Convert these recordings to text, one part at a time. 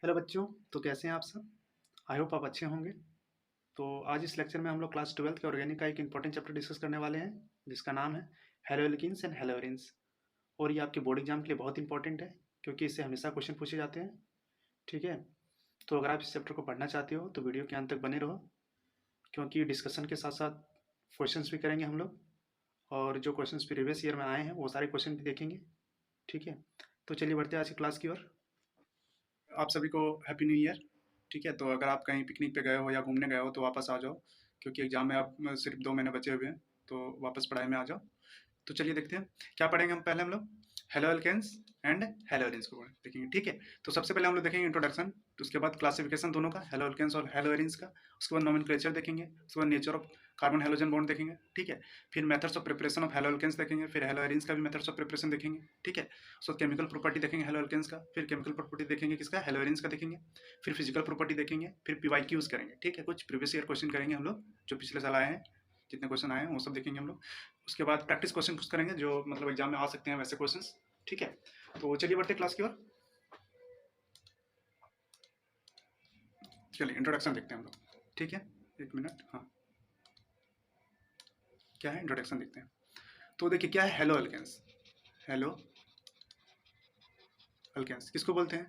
Hello बच्चों। तो कैसे हैं आप सब? आई होप आप अच्छे होंगे। तो आज इस लेक्चर में हम लोग क्लास 12 के ऑर्गेनिक का एक इंपॉर्टेंट चैप्टर डिस्कस करने वाले हैं, जिसका नाम है हेलोएल्कीन्स एंड हेलोएरिन्स। और ये आपके बोर्ड एग्जाम के लिए बहुत इंपॉर्टेंट है, क्योंकि इससे हमेशा क्वेश्चन पूछे जाते हैं। ठीक है। तो अगर आप इस चैप्टर को पढ़ना चाहते हो तो वीडियो के अंत तक बने रहो, क्योंकि डिस्कशन के साथ साथ क्वेश्चंस भी करेंगे हम लोग। और जो क्वेश्चंस प्रीवियस ईयर में आए हैं वो सारे क्वेश्चन भी देखेंगे। ठीक है। तो चलिए बढ़ते हैं आज की क्लास की ओर। आप सभी को हैप्पी न्यू ईयर। ठीक है, तो अगर आप कहीं पिकनिक पे गए हो या घूमने गए हो तो वापस आ जाओ, क्योंकि एग्जाम में आप सिर्फ 2 महीने बचे हुए हैं। तो वापस पढ़ाई में आ जाओ। तो चलिए देखते हैं क्या पढ़ेंगे हम। पहले हम लोग halo alkanes and halo arenes को देखेंगे। ठीक है। तो सबसे पहले हम लोग देखेंगे इंट्रोडक्शन, तो उसके बाद क्लासिफिकेशन दोनों का, हेलो एल्केन्स और हेलो एरिन्स का। उसके बाद नोमेनक्लेचर देखेंगे, उसके बाद nature of carbon halogen bond देखेंगे। ठीक है। फिर methods of preparation of halo alkanes देखेंगे, फिर हेलो एरिन्स का भी मेथड्स ऑफ प्रिपरेशन देखेंगे। ठीक है। उसके बाद केमिकल प्रॉपर्टी देखेंगे हेलो एल्केन्स का, फिर केमिकल प्रॉपर्टी देखेंगे किसका, हेलो एरिन्स का देखेंगे। फिर फिजिकल प्रॉपर्टी देखेंगे, फिर पीवाईक्यूज करेंगे। ठीक है, कुछ प्रीवियस ईयर क्वेश्चन करेंगे हम लोग जो पिछले साल आए हैं, जितने क्वेश्चन आए हैं वो सब देखेंगे हम लोग। उसके बाद प्रैक्टिस क्वेश्चन कुछ करेंगे जो मतलब एग्जाम में आ सकते हैं वैसे क्वेश्चंस। ठीक है। तो चलिए बढ़ते क्लास की ओर। चलिए इंट्रोडक्शन देखते हैं हम लोग। ठीक है, एक मिनट। हाँ, क्या है इंट्रोडक्शन देखते हैं। तो देखिए क्या है हेलो अल्केन्स। हेलो अल्केन्स किसको बोलते हैं?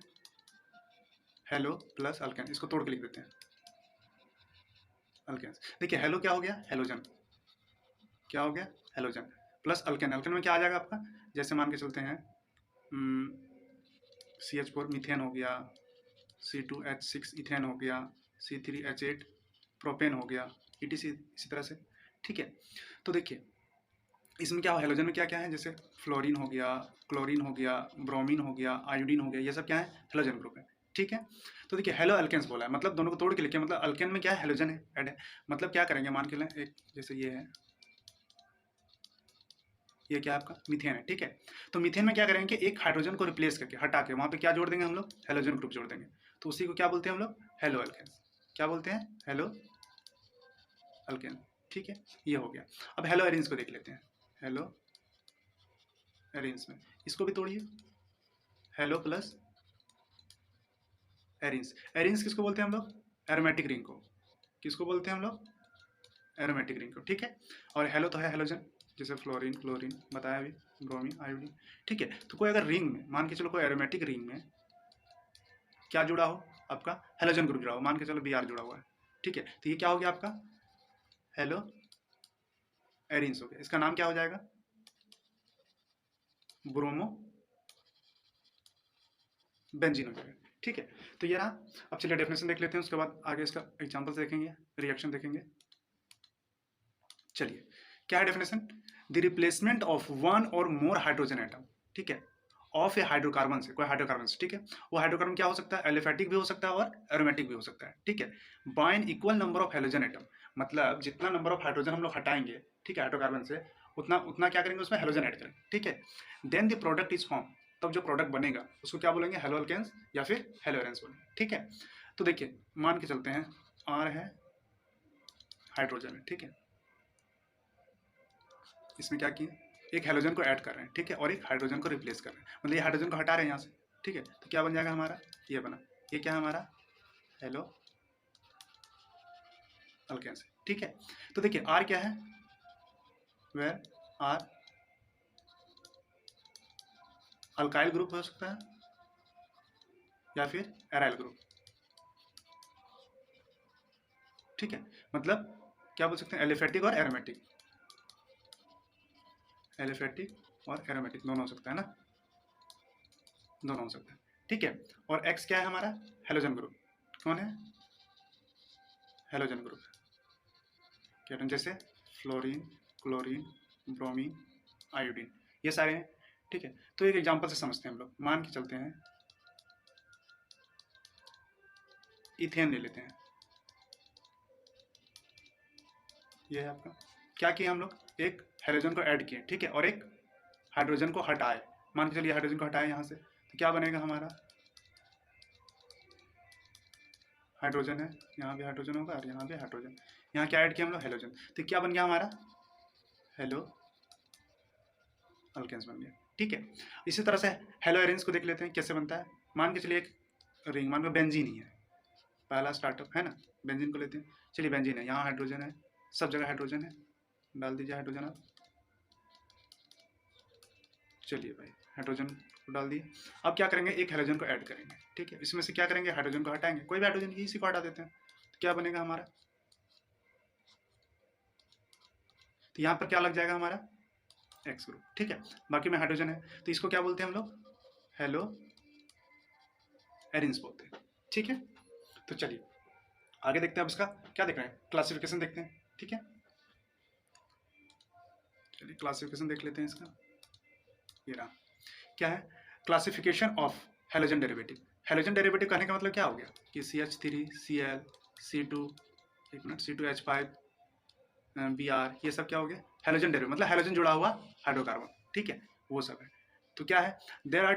हेलो प्लस अल्केन, इसको तोड़ के लिख देते हैं अल्केन्स। देखिए हेलो क्या हो गया, हेलोजन। क्या हो गया, हेलोजन। प्लस अल्केन, अल्केन में क्या आ जाएगा आपका, जैसे मान के चलते हैं CH4 मीथेन हो गया, C2H6 इथेन हो गया, C3H8 प्रोपेन हो गया, ETC इसी तरह से। ठीक है। तो देखिए इसमें क्या हेलोजन में क्या क्या है, जैसे फ्लोरीन हो गया, क्लोरीन हो गया, ब्रोमीन हो गया, आयोडीन हो गया, ये सब क्या है, हेलोजन ग्रुप है। ठीक है। तो देखिए हेलो अल्केन्स बोला है, मतलब दोनों को तोड़ के लिखे, मतलब अल्केन में क्या है, हेलोजन है ऐड है। मतलब क्या करेंगे, मान के लें एक, जैसे ये है, ये क्या आपका मीथेन है। ठीक है। तो मीथेन में क्या करेंगे, एक हाइड्रोजन को रिप्लेस करके हटा के वहां पे क्या जोड़ देंगे हम लोग, हेलोजन ग्रुप जोड़ देंगे। तो उसी को क्या बोलते हैं हम लोग, हेलो अल्केन्स। क्या बोलते हैं, हेलो अल्केन। ठीक है, ये हो गया। अब हेलो एरिन्स को देख लेते हैं। हेलो एरिन्स में इसको भी तोड़िए, हेलो प्लस एरिन्स। एरिन्स किसको बोलते हैं हम लोग, एरोमेटिक रिंग को। किसको बोलते हैं हम लोग, एरोमेटिक रिंग को। ठीक है। और हेलो तो है हेलोजन, जैसे फ्लोरीन, क्लोरीन बताया अभी, ब्रोमीन, आयोडीन। ठीक है। तो कोई अगर रिंग में मान के चलो, कोई एरोमेटिक रिंग में क्या जुड़ा हो, आपका हेलोजन ग्रुप जुड़ा हो, मान के चलो Br जुड़ा हुआ है। ठीक है। तो ये क्या हो गया आपका, हेलो एरिन्स हो गया। इसका नाम क्या हो जाएगा, ब्रोमो बेंजीन हो जाएगा। ठीक है। तो ये रहा। अब चलिए डेफिनेशन देख लेते हैं, उसके बाद आगे इसका एग्जांपल्स देखेंगे, रिएक्शन देखेंगे। चलिए क्या है definition, the replacement of one और मोर हाइड्रोजन एटम। ठीक है। ऑफ ए हाइड्रोकार्बन से, कोई हाइड्रोकार्बन से। ठीक है। वो हाइड्रोकार्बन क्या हो सकता है, एलिफेटिक भी हो सकता है और एरोमेटिक भी हो सकता है। ठीक है। By equal number of halogen atom, मतलब जितना नंबर ऑफ हाइड्रोजन हम लोग हटाएंगे, ठीक है, हाइड्रोकार्बन से, उतना उतना क्या करेंगे, उसमें हेलोजन ऐड करेंगे। ठीक है। Then the product is form, तब जो प्रोडक्ट बनेगा उसको क्या बोलेंगे, हेलो अल्केन्स या फिर हेलो एरेंस बोलेंगे। ठीक है। तो देखिए मान के चलते हैं R है, हाइड्रोजन है। ठीक है। इसमें क्या किए, एक हाइड्रोजन को ऐड कर रहे हैं। ठीक है। और एक हाइड्रोजन को रिप्लेस कर रहे हैं, मतलब ये हाइड्रोजन को हटा रहे हैं यहाँ से। ठीक है। तो क्या बन जाएगा हमारा, ये बना, ये क्या है हमारा, हेलो अल्केन्स। ठीक है। तो देखिए आर क्या है, वेर आर अल्काइल ग्रुप हो सकता है या फिर एराइल ग्रुप। ठीक है। मतलब क्या बोल सकते हैं, एलिफेटिक और एरोमेटिक, एलिफेटिक और एरोमेटिक दोनों हो सकता है ना, दोनों हो सकता है। ठीक है। और एक्स क्या है हमारा, हेलोजन ग्रुप। कौन है, हेलोजन ग्रुप। क्या जैसे फ्लोरीन, क्लोरीन, ब्रोमीन, आयोडीन, ये सारे हैं। ठीक है। तो एक एग्जांपल से समझते हैं हम लोग, मान के चलते हैं इथेन ले लेते हैं। ये है आपका, क्या किया हम लोग, एक हाइड्रोजन को ऐड किए। ठीक है। और एक हाइड्रोजन को हटाए, मान के चलिए हाइड्रोजन को हटाए यहाँ से, तो क्या बनेगा हमारा, हाइड्रोजन है, यहाँ भी हाइड्रोजन होगा और यहाँ भी हाइड्रोजन। यहाँ क्या ऐड किया हम लोग, हेलोजन। तो क्या बन गया हमारा, हेलो अल्केन्स बन गया। ठीक है। इसी तरह से हेलो एरेंस को देख लेते हैं कैसे बनता है। मान के चलिए एक रिंग मान लो बेंजीन ही है, पहला स्टार्टअप है ना, बेंजीन को लेते हैं। चलिए बेंजीन है, यहाँ हाइड्रोजन है, सब जगह हाइड्रोजन है, डाल दीजिए हाइड्रोजन आप। चलिए भाई हाइड्रोजन को डाल दिए। अब क्या करेंगे, एक हाइड्रोजन को ऐड करेंगे, ठीक है। इसमें से क्या करेंगे, हाइड्रोजन को हटाएंगे, कोई भी हाइड्रोजन इसी को हटा देते हैं, तो क्या बनेगा हमारा, तो यहाँ पर क्या लग जाएगा हमारा एक्स ग्रुप, ठीक है। बाकी में हाइड्रोजन है, तो इसको क्या बोलते हैं हम लोग, हेलो एरिन्स बोलते हैं, ठीक है। तो चलिए आगे देखते हैं, अब इसका क्या देख रहे हैं, क्लासिफिकेशन देखते हैं, ठीक है। चलिए क्लासिफिकेशन देख लेते हैं इसका, ये रहा, क्या है, classification of halogen derivative. Halogen derivative कहने का मतलब क्या हो गया कि CH3 Cl C2, एक मिनट, C2H5 Br, ये सब क्या हो गया हेलोजन डेरिवेटिव, मतलब हेलोजन जुड़ा हुआ हाइड्रोकार्बन, ठीक है, वो सब है। तो क्या है, there are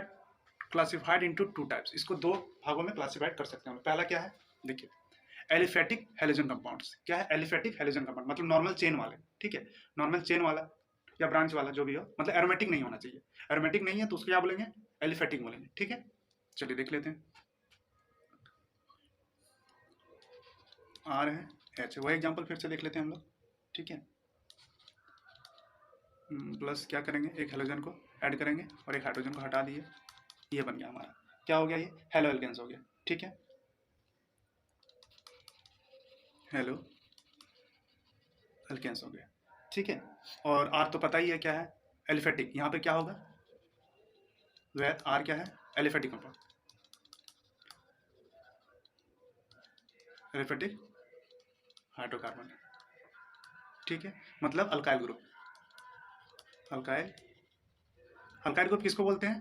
classified into two types, इसको दो भागों में क्लासिफाइड कर सकते हैं। पहला क्या है, देखिए एलिफेटिक हेलोजन कंपाउंड्स। क्या है एलिफेटिक हेलोजन कंपाउंड, मतलब नॉर्मल चेन वाले, ठीक है, नॉर्मल चेन वाला या ब्रांच वाला जो भी हो, मतलब एरोमेटिक नहीं होना चाहिए। एरोमेटिक नहीं है तो उसको क्या बोलेंगे, एलिफेटिक बोलेंगे, ठीक है। चलिए देख लेते हैं, आर है एच, वही एग्जाम्पल फिर से देख लेते हैं हम लोग, ठीक है। प्लस क्या करेंगे, एक हेलोजन को ऐड करेंगे और एक हाइड्रोजन को हटा दिए, ये बन गया हमारा, क्या हो गया, ये हेलो एल्केन्स हो गया, ठीक है, हेलो एल्केन्स हो गया, ठीक है। और आर तो पता ही है क्या है, एलिफेटिक, यहाँ पे क्या होगा, वह आर क्या है, एलिफेटिक कंपाउंड, एलिफेटिक हाइड्रोकार्बन, ठीक है, मतलब alkyl group. Alkyl, alkyl group किसको बोलते हैं,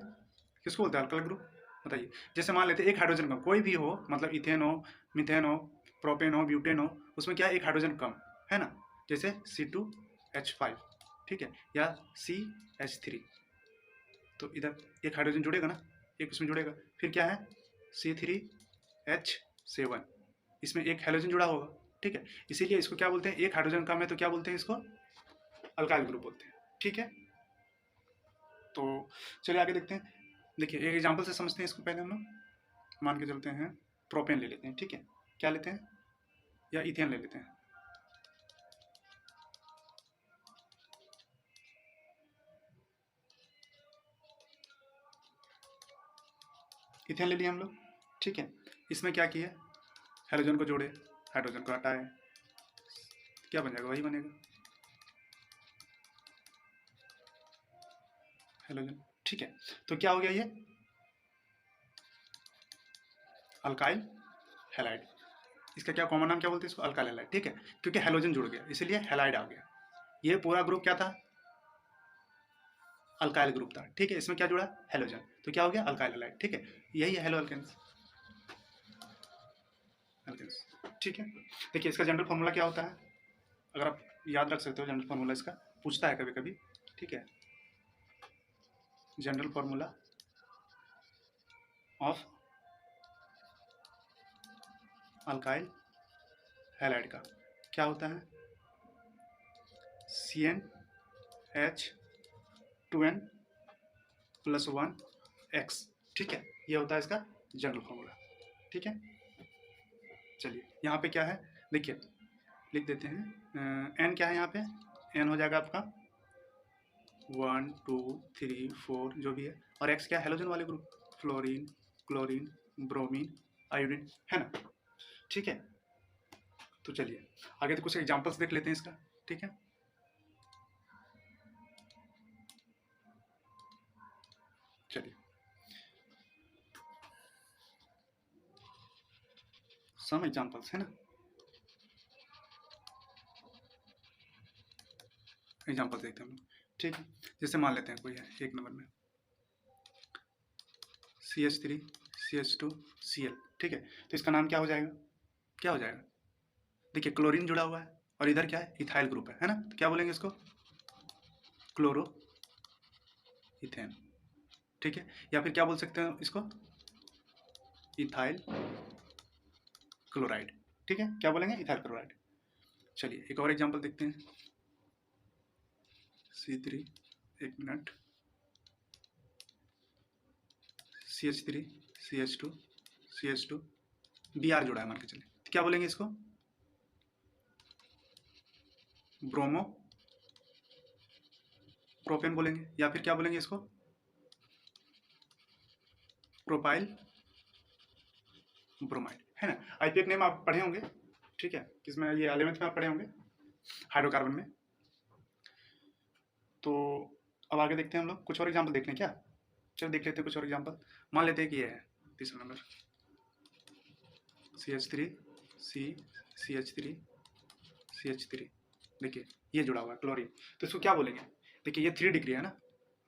किसको बोलते हैं अल्काइल ग्रुप, बताइए। जैसे मान लेते हैं एक हाइड्रोजन कम, कोई भी हो, मतलब इथेन हो, मिथेन हो, प्रोपेन हो, ब्यूटेन हो, उसमें क्या है एक हाइड्रोजन कम है ना, जैसे C2H5, ठीक है, या CH3, तो इधर एक हाइड्रोजन जुड़ेगा ना, एक उसमें जुड़ेगा, फिर क्या है C3H7, इसमें एक हाइड्रोजन जुड़ा होगा, ठीक है, इसीलिए इसको क्या बोलते हैं, एक हाइड्रोजन कम है तो क्या बोलते हैं इसको, अल्काइल ग्रुप बोलते हैं, ठीक है। तो चलिए आगे देखते हैं, देखिए एक एग्जांपल से समझते हैं इसको, पहले हम लोग मान के चलते हैं, प्रोपेन ले लेते हैं, ठीक है, क्या लेते हैं, या इथेन ले लेते हैं, इथेन ले लिया हम लोग, ठीक है। इसमें क्या किया, हाइड्रोजन को जोड़े, हाइड्रोजन को हटाए, क्या बन जाएगा, वही बनेगा हाइड्रोजन, ठीक है। तो क्या हो गया ये अल्काइल हैलाइड, इसका क्या कॉमन नाम क्या बोलते हैं इसको, अल्काइल हैलाइड, ठीक है, क्योंकि हेलोजन जुड़ गया इसलिए हैलाइड आ गया। ये पूरा ग्रुप क्या था, अल्काइल ग्रुप था, ठीक है, इसमें क्या जुड़ा हेलोजन, तो क्या हो गया अल्काइल हैलाइड, ठीक है, यही है हेलो अल्केन्स, अल्केन्स, ठीक है। देखिए इसका जनरल फॉर्मूला क्या होता है, अगर आप याद रख सकते हो जनरल फॉर्मूला इसका, पूछता है कभी कभी, ठीक है, general formula of alkyl halide का क्या होता है, CnH2n+1x, ठीक है, ये होता है इसका जनरल फॉर्मूला, ठीक है। चलिए यहाँ पे क्या है, देखिए लिख देते हैं, एन क्या है यहाँ पे, एन हो जाएगा आपका 1 2 3 4 जो भी है, और एक्स क्या है हेलोजन वाले group, fluorine, chlorine, bromine, iodine, है ना, ठीक है। तो चलिए आगे तो कुछ एग्जांपल्स देख लेते हैं इसका, ठीक है। चलिए सम एग्जांपल्स है ना, एग्जांपल देखते हैं हम लोग, ठीक है। जैसे मान लेते हैं कोई है एक नंबर में CH3 CH2 Cl, ठीक है, तो इसका नाम क्या हो जाएगा, क्या हो जाएगा, देखिए क्लोरीन जुड़ा हुआ है और इधर क्या है इथाइल ग्रुप है ना, तो क्या बोलेंगे इसको क्लोरो इथेन, ठीक है, या फिर क्या बोल सकते हैं इसको इथाइल क्लोराइड, ठीक है, क्या बोलेंगे इथाइल क्लोराइड। चलिए एक और एग्जांपल देखते हैं, C3, एक minute, CH3 CH2 CH2 Br जुड़ा है मान के चलिए, तो क्या बोलेंगे इसको? ब्रोमो प्रोपेन बोलेंगे, या फिर क्या बोलेंगे इसको? प्रोपाइल ब्रोमाइड, है ना। आईपीएक नेम आप पढ़े होंगे, ठीक है, किसमें? ये 11th में आप पढ़े होंगे हाइड्रोकार्बन में। तो अब आगे देखते हैं हम लोग, कुछ और एग्जाम्पल देख लें क्या? चलो देख लेते हैं कुछ और एग्जाम्पल। मान लेते हैं कि ये है तीसरा नंबर CH3 CH3 CH3, देखिए ये जुड़ा हुआ है क्लोरीन, तो इसको क्या बोलेंगे? देखिए ये 3 डिग्री है ना,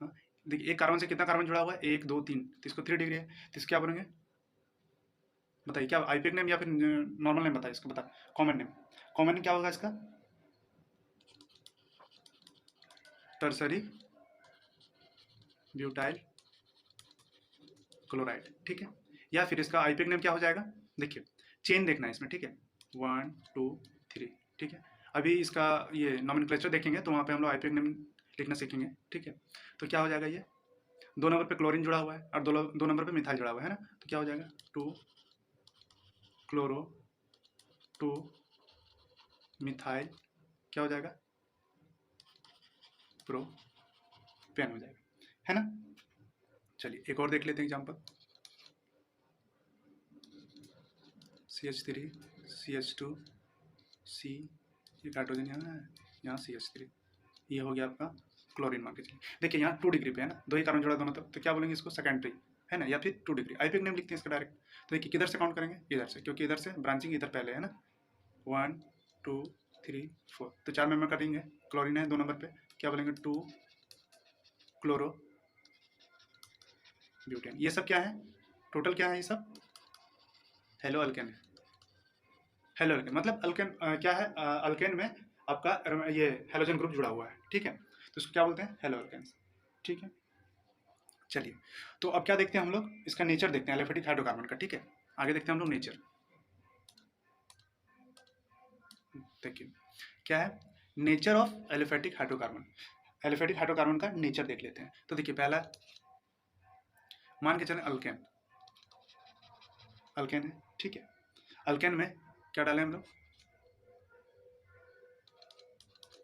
हाँ? देखिए एक कार्बन से कितना कार्बन जुड़ा हुआ है? 1 2 3, तो इसको 3 डिग्री है, तो इसको क्या बोलेंगे? बताइए क्या आईपीएक नेम या फिर नॉर्मल नेम बताइए इसको, बता कॉमन नेम। कॉमन नेम क्या होगा इसका? टर्सरी ब्यूटाइल क्लोराइड, ठीक है। या फिर इसका आईपीएक नेम क्या हो जाएगा? देखिए चेन देखना है इसमें, ठीक है, 1 2 3, ठीक है। अभी इसका ये नॉमेनक्लेचर देखेंगे तो वहाँ पे हम लोग आईपीएक नेम लिखना सीखेंगे, ठीक है। तो क्या हो जाएगा? ये 2 नंबर पे क्लोरीन जुड़ा हुआ है और 2 नंबर पे मिथाइल जुड़ा हुआ है ना, तो क्या हो जाएगा? 2 क्लोरो 2 मिथाइल, क्या हो जाएगा? प्रोपेन हो जाएगा, है ना। चलिए एक और देख लेते हैं एग्जाम्पल। CH3 CH2 C, एक हाइड्रोजन यहाँ है, यहाँ CH3, ये हो गया आपका क्लोरीन मान के चलिए। देखिए यहाँ 2 डिग्री पे है ना, 2 ही कार्बन जुड़ा दोनों तरफ, तो क्या बोलेंगे इसको? सेकेंडरी, है ना, या फिर 2 डिग्री। आईपीएक नेम लिखते हैं इसका डायरेक्ट। तो देखिए किधर से काउंट करेंगे? इधर से, क्योंकि इधर से ब्रांचिंग इधर पहले है ना, 1 2 3 4, तो 4 मेंबर करेंगे। क्लोरीन है 2 नंबर पे, क्या बोलेंगे? 2 क्लोरो ब्यूटेन। ये सब क्या है? टोटल क्या है ये सब? हेलो अल्केन है। हेलो अल्केन मतलब अल्केन क्या है? अल्केन में आपका ये हेलोजन ग्रुप जुड़ा हुआ है, ठीक है, तो इसको क्या बोलते हैं? हेलो अल्केन, ठीक है। चलिए तो अब क्या देखते हैं हम लोग? इसका नेचर देखते हैं एलिफेटिक हाइड्रोकार्बन का, ठीक है। आगे देखते हैं हम लोग नेचर। देखिए क्या है nature of aliphatic hydrocarbon. Aliphatic hydrocarbon का नेचर देख लेते हैं। तो देखिए पहला मान के चलें अल्केन, अल्केन है, ठीक है। अल्केन में क्या डालें हम लोग?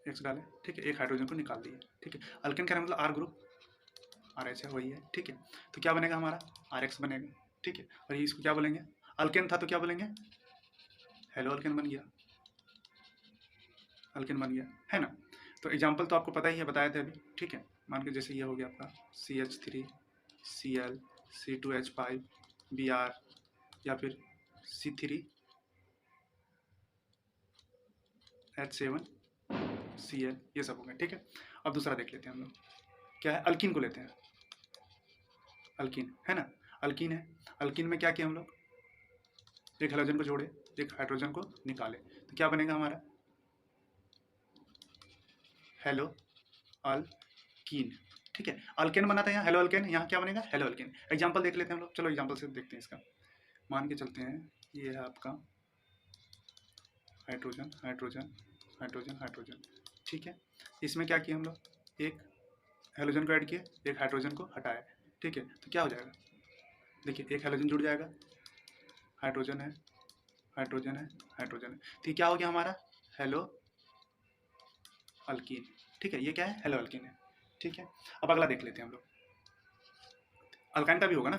एक्स डालें, ठीक है, एक हाइड्रोजन को निकाल दिए, ठीक है। अल्केन का मतलब आर ग्रुप, आर एच है, वही है, ठीक है। तो क्या बनेगा हमारा? आर एक्स बनेगा, ठीक है। और इसको क्या बोलेंगे? अल्केन था तो क्या बोलेंगे? हेलो अल्केन बन गया, अल्केन बन गया, है ना। तो एग्जाम्पल तो आपको पता ही है, बताए थे अभी, ठीक है। मान के जैसे ये हो गया आपका CH3 Cl C2H5 Br, या फिर C3 H7 Cl, ये सब हो गए, ठीक है। अब दूसरा देख लेते हैं हम लोग, क्या है? अल्कीन को लेते हैं, अल्कीन है ना, अल्कीन है। अल्कीन में क्या किया हम लोग? एक हाइड्रोजन को जोड़े, एक हाइड्रोजन को निकाले, तो क्या बनेगा हमारा? हेलो अल्कीन, ठीक है। अल्केन बना था यहाँ हेलो अल्केन, यहाँ क्या बनेगा? Hello alkane. एग्जाम्पल देख लेते हैं हम लोग, चलो एग्जाम्पल से देखते हैं इसका। मान के चलते हैं ये है आपका हाइड्रोजन हाइड्रोजन हाइड्रोजन हाइड्रोजन, ठीक है। इसमें क्या किया हम लोग? एक हेलोजन को ऐड किए, एक हाइड्रोजन को हटाया, ठीक है। तो क्या हो जाएगा? देखिए एक हेलोजन जुड़ जाएगा, हाइड्रोजन है, हाइड्रोजन है, हाइड्रोजन है, तो ये क्या हो गया हमारा? हेलो अल्कीन, ठीक है। ये क्या है? हेलो अल्कीन है, ठीक है। अब अगला देख लेते हैं हम लोग, अल्काइन का भी होगा ना।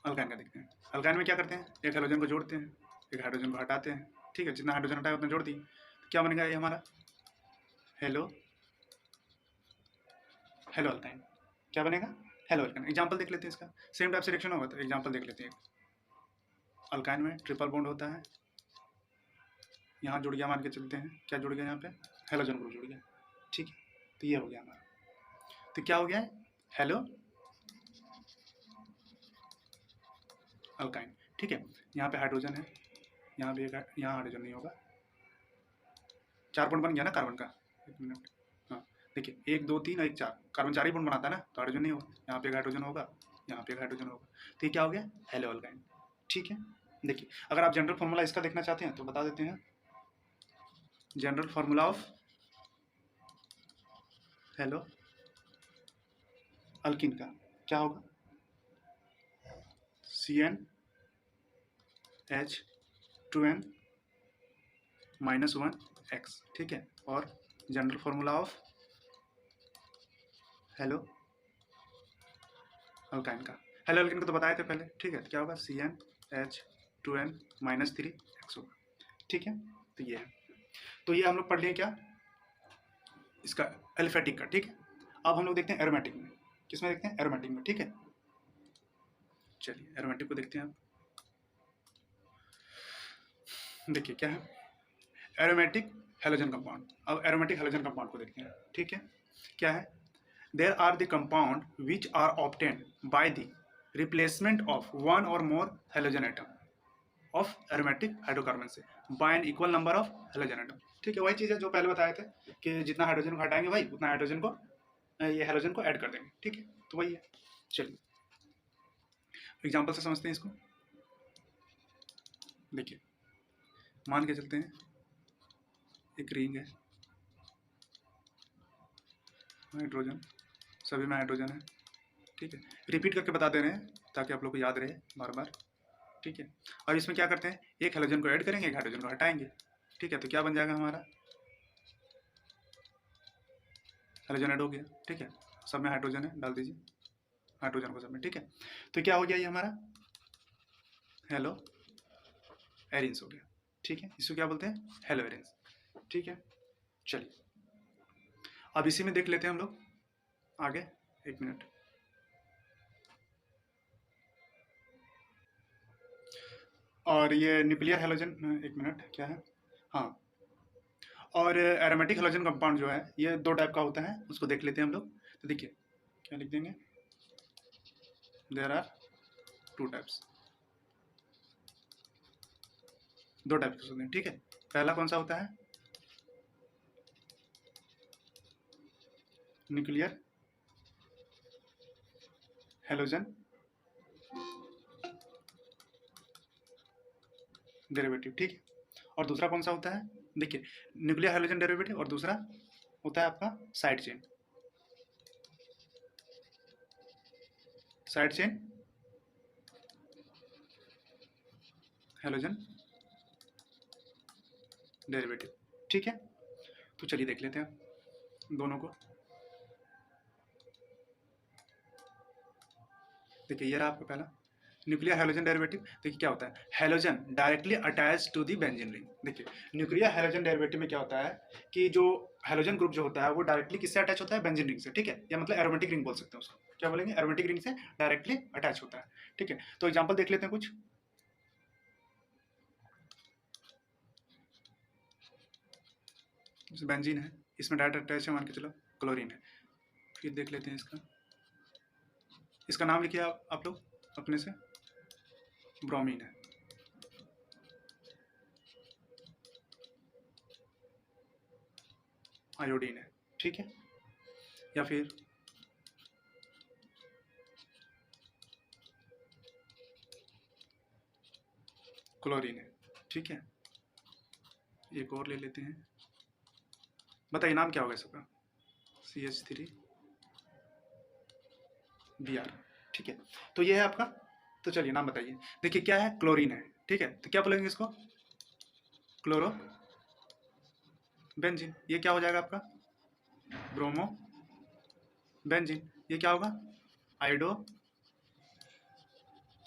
अल्काइन का देखते हैं। अल्काइन में क्या करते हैं? एक हाइड्रोजन को जोड़ते हैं, एक हाइड्रोजन को हटाते हैं, ठीक है। जितना हाइड्रोजन हटाए उतना जोड़ दिए, तो क्या बनेगा ये हमारा? हेलो हेलो अल्काइन, क्या बनेगा? Hello alkyne. एग्जाम्पल देख लेते हैं इसका, सेम टाइप से रिएक्शन होगा, तो एग्जाम्पल देख लेते हैं। अल्काइन में ट्रिपल बॉन्ड होता है, यहाँ जुड़ गया, मान के चलते हैं क्या जुड़ गया यहाँ पे? हेलोजन ग्रुप जुड़ गया, ठीक है। तो ये हो गया हमारा, तो क्या हो गया है? हेलो अल्काइन, ठीक है। यहाँ पे हाइड्रोजन है, यहाँ भी एक, यहाँ हाइड्रोजन नहीं होगा, 4 बॉन्ड बन गया ना कार्बन का। एक मिनट, हाँ देखिए 1 2 3 और 1 4, कार्बन 4 ही बॉन्ड बनाता है ना, तो हाइड्रोजन नहीं होगा। यहाँ पे एक हाइड्रोजन होगा, यहाँ पे एक हाइड्रोजन होगा, तो ये क्या हो गया? हेलो अल्काइन, ठीक है। देखिए अगर आप जनरल फॉर्मूला इसका देखना चाहते हैं तो बता देते हैं। General formula of hello alkyne का क्या होगा? CnH2n-1x, ठीक है। और general formula of hello alkyne का, हेलो अल्काइन को तो बताए थे पहले, ठीक है। तो क्या होगा, CnH2n-3x होगा, ठीक है। तो ये है, तो ये हम लोग पढ़ लिए क्या, इसका एल्फेटिक का, ठीक है। अब हम लोग देखते हैं एरोमेटिक में, किसमें देखते हैं, एरोमेटिक में, ठीक है। चलिए एरोमेटिक को देखते हैं। आप देखिए क्या है, एरोमेटिक हेलोजन कंपाउंड। अब एरोमेटिक हेलोजन कंपाउंड को देखते हैं, ठीक है। क्या है, there are the compound which are obtained by the replacement of one और more halogen atom of aromatic hydrocarbon से by an equal number of halogen atom, ठीक है। वही चीज़ है जो पहले बताए थे कि जितना हाइड्रोजन को हटाएंगे भाई उतना हाइड्रोजन को, ये हेलोजन को ऐड कर देंगे, ठीक है। तो वही है। चलिए एग्जाम्पल से समझते हैं इसको। देखिए मान के चलते हैं एक रिंग है, हाइड्रोजन, सभी में हाइड्रोजन है, ठीक है। रिपीट करके बता दे रहे हैं ताकि आप लोग को याद रहे बार बार, ठीक है। और इसमें क्या करते हैं, एक हेलोजन को ऐड करेंगे, एक हाइड्रोजन को हटाएंगे, ठीक है। तो क्या बन जाएगा हमारा, हेलोजन ऐड हो गया, ठीक है। सब में हाइड्रोजन है, डाल दीजिए हाइड्रोजन को सब में, ठीक है। तो क्या हो गया ये हमारा हेलो एरिन्स हो गया, ठीक है। इसको क्या बोलते हैं, हेलो एरिन्स, ठीक है। चलिए अब इसी में देख लेते हैं हम लोग आगे, एक मिनट। और ये न्यूक्लियर हेलोजन, एक मिनट क्या है, हाँ। और एरोमेटिक हेलोजन कंपाउंड जो है ये दो टाइप का होता है, उसको देख लेते हैं हम लोग। तो देखिए क्या लिख देंगे, देयर आर टू टाइप्स, दो टाइप के होते हैं, ठीक है। पहला कौन सा होता है, न्यूक्लियर हेलोजन डेरिवेटिव, ठीक है। और दूसरा कौन सा होता है, देखिए न्यूक्लियर हेलोजन डेरिवेटिव, और दूसरा होता है आपका side chain, side chain halogen derivative, ठीक है। तो चलिए देख लेते हैं दोनों को। देखिए ये रहा आपका पहला न्यूक्लियर हेलोजन डेरिवेटिव। देखिए क्या होता है, halogen directly attach to the benzene ring. देखिए न्यूक्लियर हेलोजन डेरिवेटिव में क्या होता है कि जो हेलोजन ग्रुप जो होता है वो डायरेक्टली किससे अटैच होता है, बेंजीन रिंग से, ठीक है। या मतलब एरोमेटिक रिंग बोल सकते हैं उसको, क्या बोलेंगे, एरोमेटिक रिंग से डायरेक्टली अटैच होता है, ठीक है। तो एग्जाम्पल देख लेते हैं कुछ। बेंजीन है, इसमें डायरेक्ट अटैच है, मान के चलो क्लोरीन है। फिर देख लेते हैं इसका, इसका नाम लिखिए आप लोग अपने से, ब्रोमीन है, आयोडीन है, ठीक है। या फिर क्लोरीन है, ठीक है। एक और ले लेते हैं, बताइए नाम क्या होगा इसका, CH3Br, ठीक है। तो ये है आपका, तो चलिए नाम बताइए। देखिए क्या है, क्लोरीन है, ठीक है। तो क्या बोलेंगे इसको, क्लोरो बेंजीन। ये क्या हो जाएगा आपका, ब्रोमो बेंजीन। ये क्या होगा, आइडो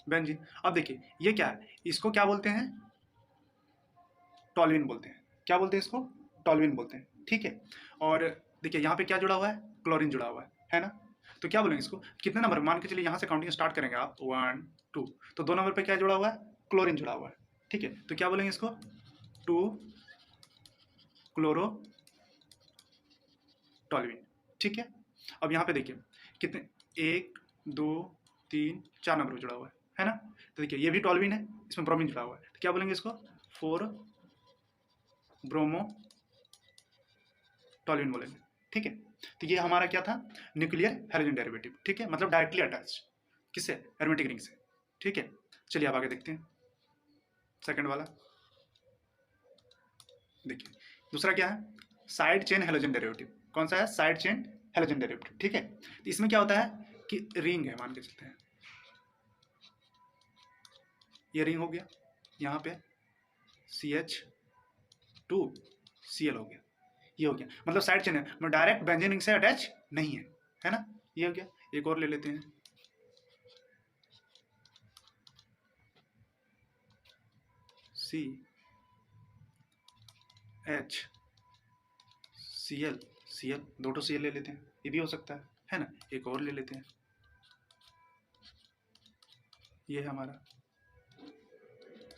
बेंजीन। अब देखिए ये क्या है, इसको क्या बोलते हैं, टॉल्यूइन बोलते हैं। क्या बोलते हैं इसको, टॉल्यूइन बोलते हैं, ठीक है। और देखिए यहाँ पे क्या जुड़ा हुआ है, क्लोरीन जुड़ा हुआ है ना। तो क्या बोलेंगे इसको, कितने नंबर, मान के चलिए यहाँ से काउंटिंग स्टार्ट करेंगे आप, 1 2, तो 2 नंबर पे क्या जुड़ा हुआ है, क्लोरीन जुड़ा हुआ है, ठीक है। तो क्या बोलेंगे इसको, 2 क्लोरो टॉल्यूइन, ठीक है। अब यहाँ पे देखिए कितने, 1 2 3 4 नंबर पे जुड़ा हुआ है ना। तो देखिए ये भी टॉल्यूइन है, इसमें ब्रोमीन जुड़ा हुआ है, तो क्या बोलेंगे इसको, 4 ब्रोमो टॉल्यूइन बोलेंगे, ठीक है। तो ये हमारा क्या था, न्यूक्लियर हेलोजन डेरिवेटिव, ठीक है। मतलब डायरेक्टली अटैच किससे, एरोमेटिक रिंग से, ठीक है। चलिए अब आगे देखते हैं सेकंड वाला। देखिए दूसरा क्या है, साइड चेन हेलोजन डेरिवेटिव। कौन सा है, साइड चेन हेलोजन डेरिवेटिव, ठीक है। तो इसमें क्या होता है कि रिंग है, मान के चलते हैं ये रिंग हो गया, यहाँ पे CH2Cl हो गया, ये हो गया, मतलब साइड चेन है, मतलब डायरेक्ट बेंजीन रिंग से अटैच नहीं है ना। ये हो गया। एक और ले लेते हैं, CHCl, दो तो Cl ले लेते हैं, ये भी हो सकता है ना। एक और ले लेते हैं, ये है हमारा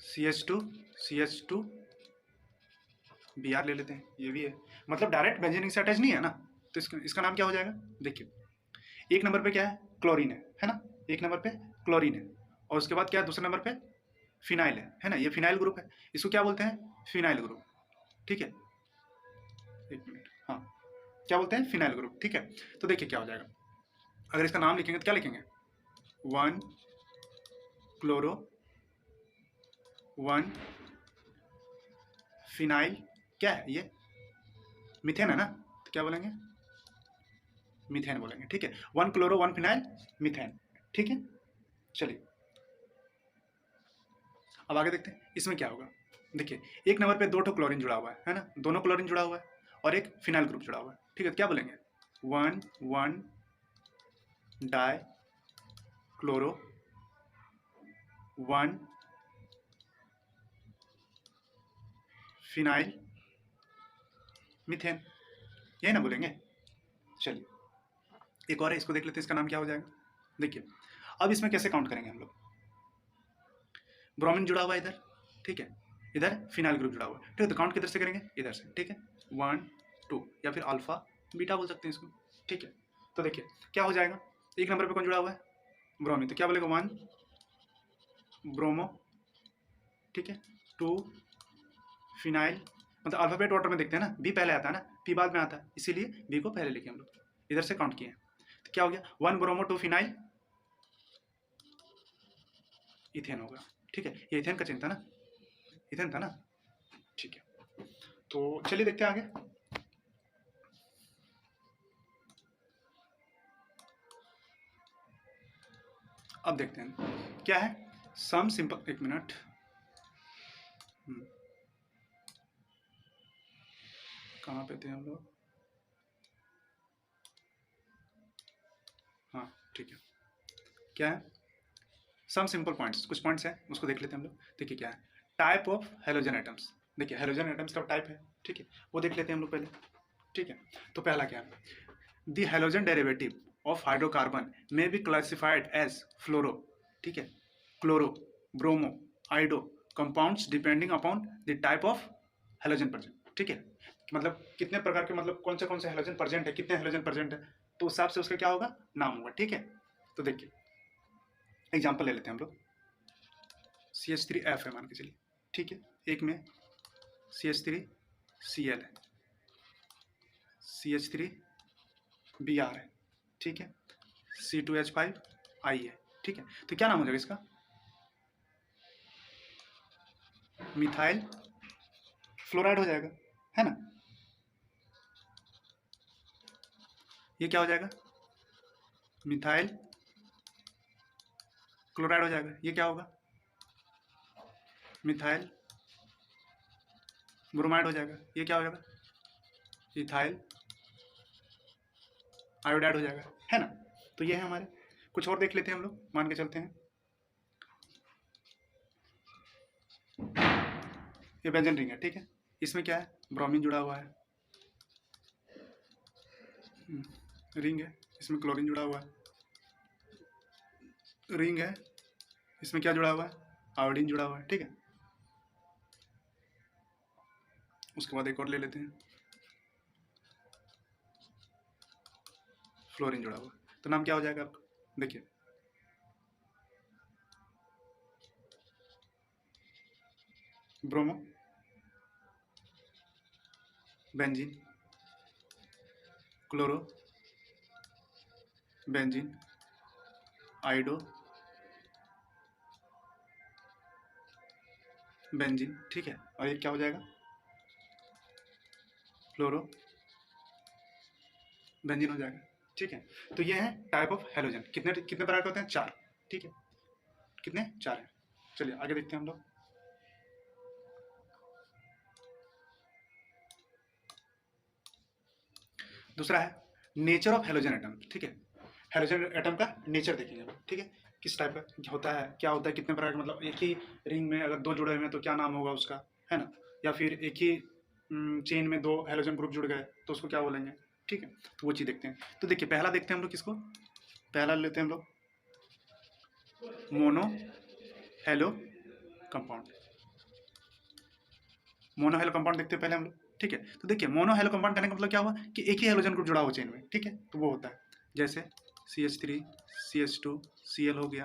CH2Br ले लेते हैं, ये भी है, मतलब डायरेक्ट बेंजीन रिंग से अटैच नहीं है ना। तो इसका नाम क्या हो जाएगा, देखिए एक नंबर पे क्या है, क्लोरीन है ना, एक नंबर पे क्लोरीन है, और उसके बाद क्या है, दूसरे नंबर पे फिनाइल है ना, ये फिनाइल ग्रुप है, इसको क्या बोलते हैं, फिनाइल ग्रुप, ठीक है। एक मिनट, हाँ, क्या बोलते हैं, फिनाइल ग्रुप, ठीक है। तो देखिए क्या हो जाएगा, अगर इसका नाम लिखेंगे तो क्या लिखेंगे, 1 क्लोरो 1 फिनाइल, क्या है ये, मीथेन है ना, तो क्या बोलेंगे, मीथेन बोलेंगे, ठीक है। 1 क्लोरो 1 फिनाइल मीथेन, ठीक है। चलिए अब आगे देखते हैं इसमें क्या होगा। देखिए एक नंबर पे दो ठो क्लोरीन जुड़ा हुआ है ना, दोनों क्लोरीन जुड़ा हुआ है, और एक फिनाइल ग्रुप जुड़ा हुआ है, ठीक है। तो क्या बोलेंगे, 1 1 डाई क्लोरो 1 फिनाइल मीथेन, यही ना बोलेंगे। चलिए एक और है, इसको देख लेते हैं, इसका नाम क्या हो जाएगा। देखिए अब इसमें कैसे काउंट करेंगे हम लोग, ब्रोमीन जुड़ा हुआ है इधर, ठीक है, इधर फिनाइल ग्रुप जुड़ा हुआ है, ठीक है। तो काउंट किधर से करेंगे, इधर से, ठीक है, 1 2, या फिर अल्फा बीटा बोल सकते हैं इसको, ठीक है। तो देखिए क्या हो जाएगा, एक नंबर पे कौन जुड़ा हुआ है, ब्रोमीन, तो क्या बोलेगा, 1 ब्रोमो, ठीक है, 2 फिनाइल, मतलब अल्फाबेट ऑर्डर में देखते हैं ना, बी पहले आता है ना, पी बाद में आता है, इसीलिए बी को पहले लिखे हम लोग, इधर से काउंट किए। तो क्या हो गया, 1 ब्रोमो 2 फिनाइल इथेन होगा, ठीक है। ये इथेन का चिन्ह था ना, इथेन था ना, ठीक है। तो चलिए देखते हैं आगे। अब देखते हैं क्या है, सम सिंपल, एक मिनट, कहाँ पे थे हम लोग, हाँ ठीक है, क्या है, सम सिंपल पॉइंट्स, कुछ पॉइंट्स हैं उसको देख लेते हैं हम लोग। देखिए क्या है, टाइप ऑफ हेलोजन आइटम्स, देखिए हेलोजन आइटम्स का टाइप है, ठीक है, वो देख लेते हैं हम लोग पहले, ठीक है। तो पहला क्या है, the halogen derivative of hydrocarbon may be classified as fluoro, ठीक है, chloro, bromo, iodo compounds depending upon the type of halogen present, ठीक है, मतलब कितने प्रकार के, मतलब कौन से हेलोजन प्रेजेंट है, कितने हेलोजन प्रेजेंट है, तो उस हिसाब से उसका क्या होगा, नाम होगा, ठीक है। तो देखिए एग्जाम्पल ले लेते हैं हम लोग, CH3F है मान के चलिए, ठीक है, एक में CH3Cl है, CH3Br है, ठीक है, C2H5I है, ठीक है। तो क्या नाम हो जाएगा इसका, मिथाइल फ्लोराइड हो जाएगा, है ना। ये क्या हो जाएगा, मिथाइल क्लोराइड हो जाएगा, ये क्या होगा, मिथाइल ब्रोमाइड हो जाएगा, ये क्या हो जाएगा, इथाइल आयोडाइड हो जाएगा, है ना। तो ये है हमारे, कुछ और देख लेते हैं हम लोग, मान के चलते हैं, ये बेंजीन रिंग है, ठीक है, इसमें क्या है, ब्रोमीन जुड़ा हुआ है, रिंग है, इसमें क्लोरीन जुड़ा हुआ है, रिंग है, इसमें क्या जुड़ा हुआ है, आयोडीन जुड़ा हुआ है, ठीक है। उसके बाद एक और ले लेते हैं, फ्लोरीन जुड़ा हुआ है, तो नाम क्या हो जाएगा आपका, देखिए bromo benzene, chloro benzene, आइडो benzene, ठीक है, और ये क्या हो जाएगा, फ्लोरो बेंजीन हो जाएगा, ठीक है। तो ये है टाइप ऑफ हेलोजन, कितने कितने प्रकार के होते हैं, 4, ठीक है, कितने, 4 है। चलिए आगे देखते हैं हम लोग। दूसरा है नेचर ऑफ हेलोजन एटम, ठीक है। हेलोजन एटम का नेचर देखेंगे हम, ठीक है, किस टाइप का होता है, क्या होता है, कितने प्रकार का, मतलब एक ही रिंग में अगर दो जुड़े हुए हैं तो क्या नाम होगा उसका, है ना, या फिर एक ही चेन में दो हेलोजन ग्रुप जुड़ गए तो उसको क्या बोलेंगे, ठीक है। तो वो चीज़ देखते हैं। तो देखिए पहला देखते हैं हम लोग किसको, पहला लेते हैं हम लोग mono hello compound. Mono hello compound देखते हैं पहले हम लोग, ठीक है। तो देखिए मोनो हेलो कंपाउंड करने का मतलब क्या हुआ कि एक ही हेलोजन ग्रुप जुड़ा हुआ चेन में, ठीक है। तो वो होता है जैसे CH3 CH2 Cl हो गया,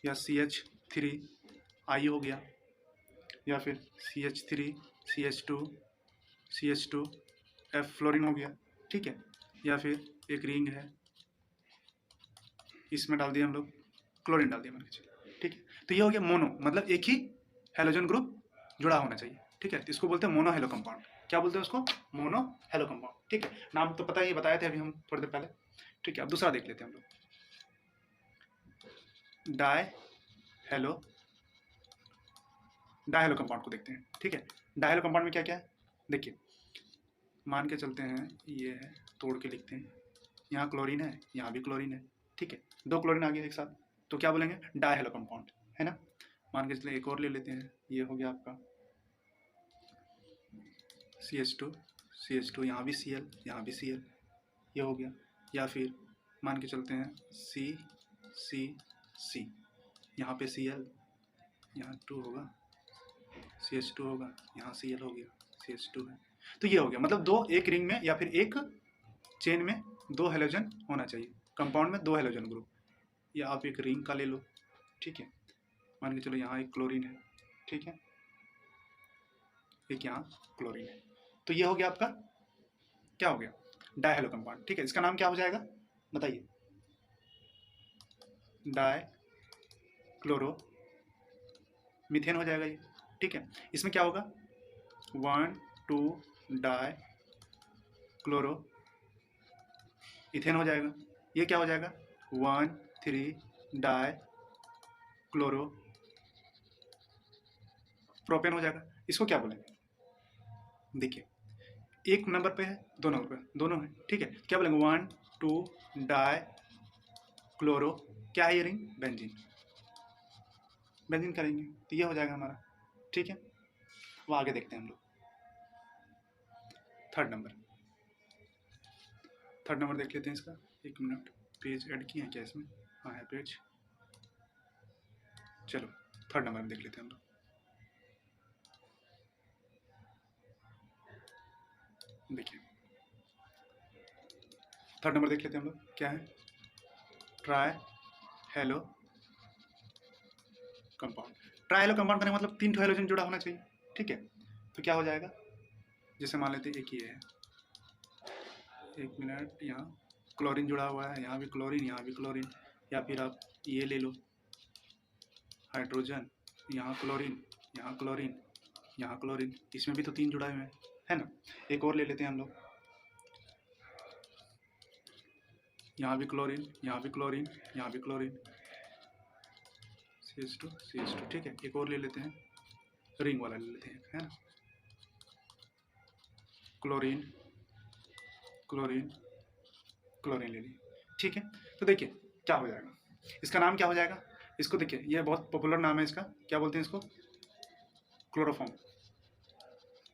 या CH3 I हो गया, या फिर CH3 CH2 CH2 F fluorine हो गया, ठीक है। या फिर एक रिंग है, इसमें डाल दिया हम लोग क्लोरीन डाल दिया मान लीजिए, ठीक है। तो ये हो गया मोनो, मतलब एक ही हेलोजन ग्रुप जुड़ा होना चाहिए, ठीक है। तो इसको बोलते हैं मोनो हेलो कंपाउंड। क्या बोलते हैं उसको, मोनो हेलो कंपाउंड, ठीक है। नाम तो पता ही बताए थे अभी हम थोड़ी देर पहले, ठीक है। अब दूसरा देख लेते हैं हम लोग, डाई हेलो कंपाउंड को देखते हैं, ठीक है। डाई हेलो कंपाउंड में क्या क्या है, देखिए मान के चलते हैं, ये है, तोड़ के लिखते हैं, यहाँ क्लोरीन है, यहाँ भी क्लोरीन है, ठीक है। दो क्लोरीन आ गए एक साथ, तो क्या बोलेंगे, डाई हेलो कंपाउंड, है ना। मान के चलिए एक और ले लेते हैं, ये हो गया आपका CH2 यहाँ भी Cl, यहाँ भी Cl, ये हो गया। या फिर मान के चलते हैं C यहाँ पे Cl, यहाँ 2 होगा, CH2 होगा, यहाँ Cl हो गया, CH2 है। तो ये हो गया, मतलब दो एक रिंग में या फिर एक चेन में दो हेलोजन होना चाहिए, कंपाउंड में दो हेलोजन ग्रुप, या आप एक रिंग का ले लो, ठीक है। मान के चलो यहाँ एक क्लोरीन है, ठीक है, एक यहाँ क्लोरीन है। तो ये हो गया आपका, क्या हो गया, डाई हेलो कंपाउंड, ठीक है। इसका नाम क्या हो जाएगा बताइए, डाई क्लोरो मीथेन हो जाएगा ये, ठीक है। इसमें क्या होगा, 1 2 डाई क्लोरो इथेन हो जाएगा। ये क्या हो जाएगा, 1 3 डाई क्लोरो प्रोपेन हो जाएगा। इसको क्या बोलेंगे, देखिए एक नंबर पे है, दो नंबर पे, दोनों है, ठीक है। क्या बोलेंगे, 1 2 डाई क्लोरो, क्या है ये रिंग, बेंजीन, बेंजीन करेंगे तो ये हो जाएगा हमारा, ठीक है। वो आगे देखते हैं हम लोग, थर्ड नंबर देख लेते हैं इसका, एक मिनट, पेज ऐड किए हैं क्या इसमें, हाँ है पेज, चलो थर्ड नंबर में देख लेते हैं हम लोग। देखिए थर्ड नंबर देख लेते हैं हम लोग, क्या है, try hello compound. Try hello compound करने का मतलब 3 हेलोजन जुड़ा होना चाहिए, ठीक है। तो क्या हो जाएगा, जैसे मान लेते हैं एक ये है, एक मिनट, यहाँ क्लोरीन जुड़ा हुआ है, यहाँ भी क्लोरीन, यहाँ भी क्लोरीन, या फिर आप ये ले लो हाइड्रोजन, यहाँ क्लोरीन, यहाँ क्लोरीन, यहाँ क्लोरीन, इसमें भी तो 3 जुड़ा हुए हैं, है ना। एक और ले लेते हैं हम लोग, यहाँ भी क्लोरीन, यहाँ भी क्लोरीन, यहाँ भी क्लोरीन, CH2 ठीक है। एक और ले लेते हैं, रिंग वाला ले लेते हैं, है ना, क्लोरीन क्लोरीन क्लोरीन ले ली, ठीक है। तो देखिए क्या हो जाएगा, इसका नाम क्या हो जाएगा, इसको देखिए ये बहुत पॉपुलर नाम है इसका, क्या बोलते हैं इसको, क्लोरोफॉर्म,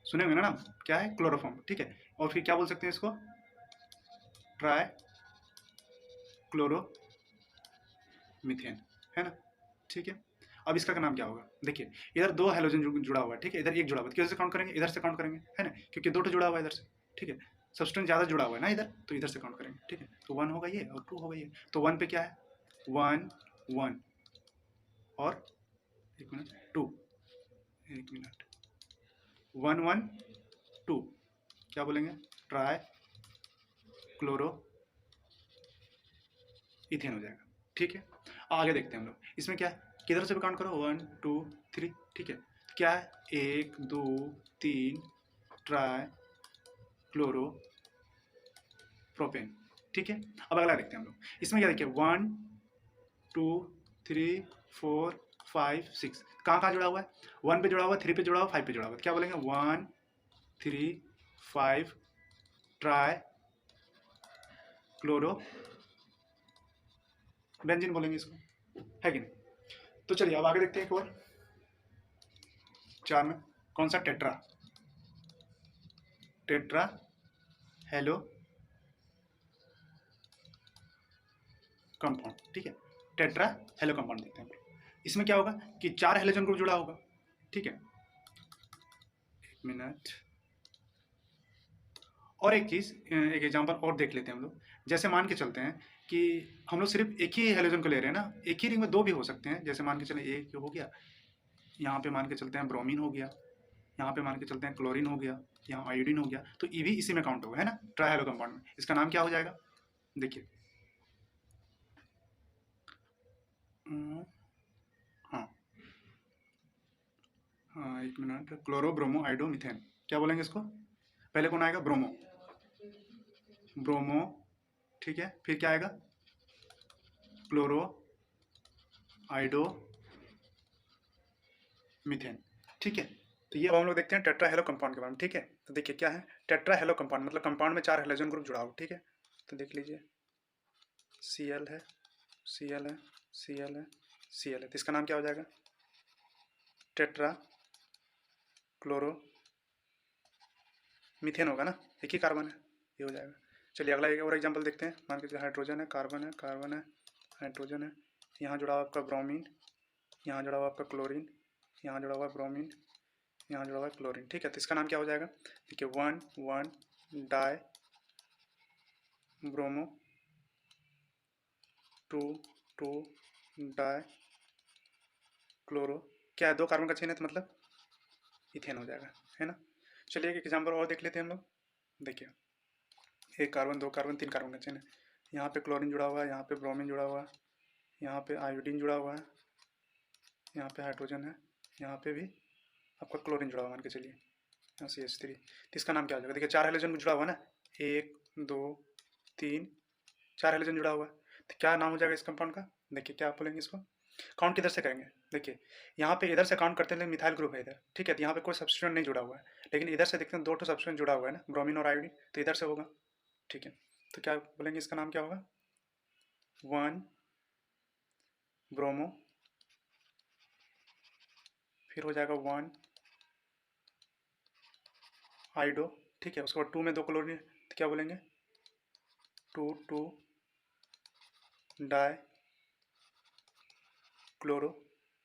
सुने होंगे ना नाम, क्या है, क्लोरोफॉर्म, ठीक है। और फिर क्या बोल सकते हैं इसको, ट्राई क्लोरो मीथेन, है ना, ठीक है। अब इसका नाम क्या होगा, देखिए इधर दो हेलोजन जुड़ा हुआ है, ठीक है, इधर एक जुड़ा हुआ है, कैसे काउंट करेंगे, इधर से काउंट करेंगे, है ना, क्योंकि दो तो जुड़ा हुआ है इधर से, ठीक है। सब्सटेंस ज़्यादा जुड़ा हुआ है ना इधर, तो इधर से काउंट करेंगे, ठीक है। तो 1 होगा ये और 2 होगा ये, तो 1 पे क्या है, 1 1 और 1 मिनट 2, 1 मिनट 1 1 2, क्या बोलेंगे, ट्राई क्लोरो इथेन हो जाएगा, ठीक है। आगे देखते हैं हम लोग, इसमें क्या है, किधर से भी काउंट करो, 1 2 3, ठीक है। क्या है, 1 2 3 ट्राई क्लोरो प्रोपेन, ठीक है। अब अगला देखते हैं हम लोग, इसमें क्या देखिए, 1 2 3 4 5 6 कहाँ कहाँ जुड़ा हुआ है? 1 पे जुड़ा हुआ है, 3 पे जुड़ा हुआ है, 5 पे जुड़ा हुआ है। क्या बोलेंगे? 1 3 5 ट्राई क्लोरो बेंजीन बोलेंगे इसको, है कि नहीं? तो चलिए अब आगे देखते हैं एक और 4 में कौन सा? टेट्रा, टेट्रा हेलो कंपाउंड, ठीक है। टेट्रा हेलो कंपाउंड देखते हैं। इसमें क्या होगा कि 4 हेलोजन ग्रुप जुड़ा होगा, ठीक है। एक मिनट, और एक चीज़, एक एग्जांपल और देख लेते हैं हम लोग। जैसे मान के चलते हैं कि हम लोग सिर्फ एक ही हेलोजन को ले रहे हैं ना, एक ही रिंग में 2 भी हो सकते हैं। जैसे मान के चलें एक हो गया, यहाँ पे मान के चलते हैं ब्रोमीन हो गया, यहाँ पे मान के चलते हैं क्लोरीन हो गया, यहाँ आयोडीन हो गया, तो ये भी इसी में काउंट होगा, है ना, ट्राई हेलो कंपाउंड में। इसका नाम क्या हो जाएगा? देखिए, हाँ हाँ, एक मिनट, क्लोरो ब्रोमो आइडो मिथेन, क्या बोलेंगे इसको? पहले कौन आएगा? ब्रोमो, ब्रोमो, ठीक है। फिर क्या आएगा? क्लोरो आइडो मिथेन, ठीक है। तो ये अब हम लोग देखते हैं टेट्रा हेलो कंपाउंड के बारे में, ठीक है। तो देखिए क्या है टेट्रा हेलो कंपाउंड, मतलब कंपाउंड में 4 हेलोजन ग्रुप जुड़ा हो, ठीक है। तो देख लीजिए, Cl है, Cl है, Cl है, Cl है, तो इसका नाम क्या हो जाएगा? टेट्रा क्लोरो मीथेन होगा ना, एक ही कार्बन है, ये हो जाएगा। चलिए अगला एक और एग्जांपल देखते हैं। मान के चलिए हाइड्रोजन है, कार्बन है, कार्बन है, हाइड्रोजन है, यहाँ जुड़ा हुआ आपका ब्रोमीन, यहाँ जुड़ा हुआ आपका क्लोरीन, यहाँ जुड़ा हुआ ब्रोमीन, यहाँ जुड़ा हुआ क्लोरीन, ठीक है। तो इसका नाम क्या हो जाएगा? देखिए 1 1 डाई ब्रोमो, 2 2 डाई क्लोरो, क्या है? 2 कार्बन का चेन है, तो मतलब इथेन हो जाएगा, है ना। चलिए एक एग्जांपल और देख लेते हैं हम लोग। देखिए 1 कार्बन, 2 कार्बन, 3 कार्बन का चेन है, यहाँ पे क्लोरीन जुड़ा हुआ है, यहाँ पे ब्रोमीन जुड़ा हुआ है, यहाँ पे आयोडीन जुड़ा हुआ है, यहाँ पे हाइड्रोजन है, यहाँ पे भी आपका क्लोरीन जुड़ा हुआ मान के चलिए, यहाँ CH3। तो इसका नाम क्या हो जाएगा? देखिए 4 हेलोजन जुड़ा हुआ है ना, 1 2 3 4 हेलोजन जुड़ा हुआ है, तो क्या नाम हो जाएगा इस कंपाउंड का? देखिए क्या आप बोलेंगे इसको? काउंट किधर से करेंगे? देखिए यहाँ पे इधर से काउंट करते हैं, मिथाइल ग्रुप है इधर, ठीक है। तो यहाँ पे कोई सब्स्टिट्यूएंट नहीं जुड़ा हुआ है, लेकिन इधर से देखते हैं 2 सब्स्टिट्यूएंट जुड़ा हुआ है ना, ब्रोमीन और आयोडीन, तो इधर से होगा, ठीक है। तो क्या बोलेंगे इसका नाम क्या होगा? 1 ब्रोमो, फिर हो जाएगा 1 आइडो, ठीक है। उसके बाद 2 में 2 क्लोरीन, तो क्या बोलेंगे? 2 2 डाई क्लोरो,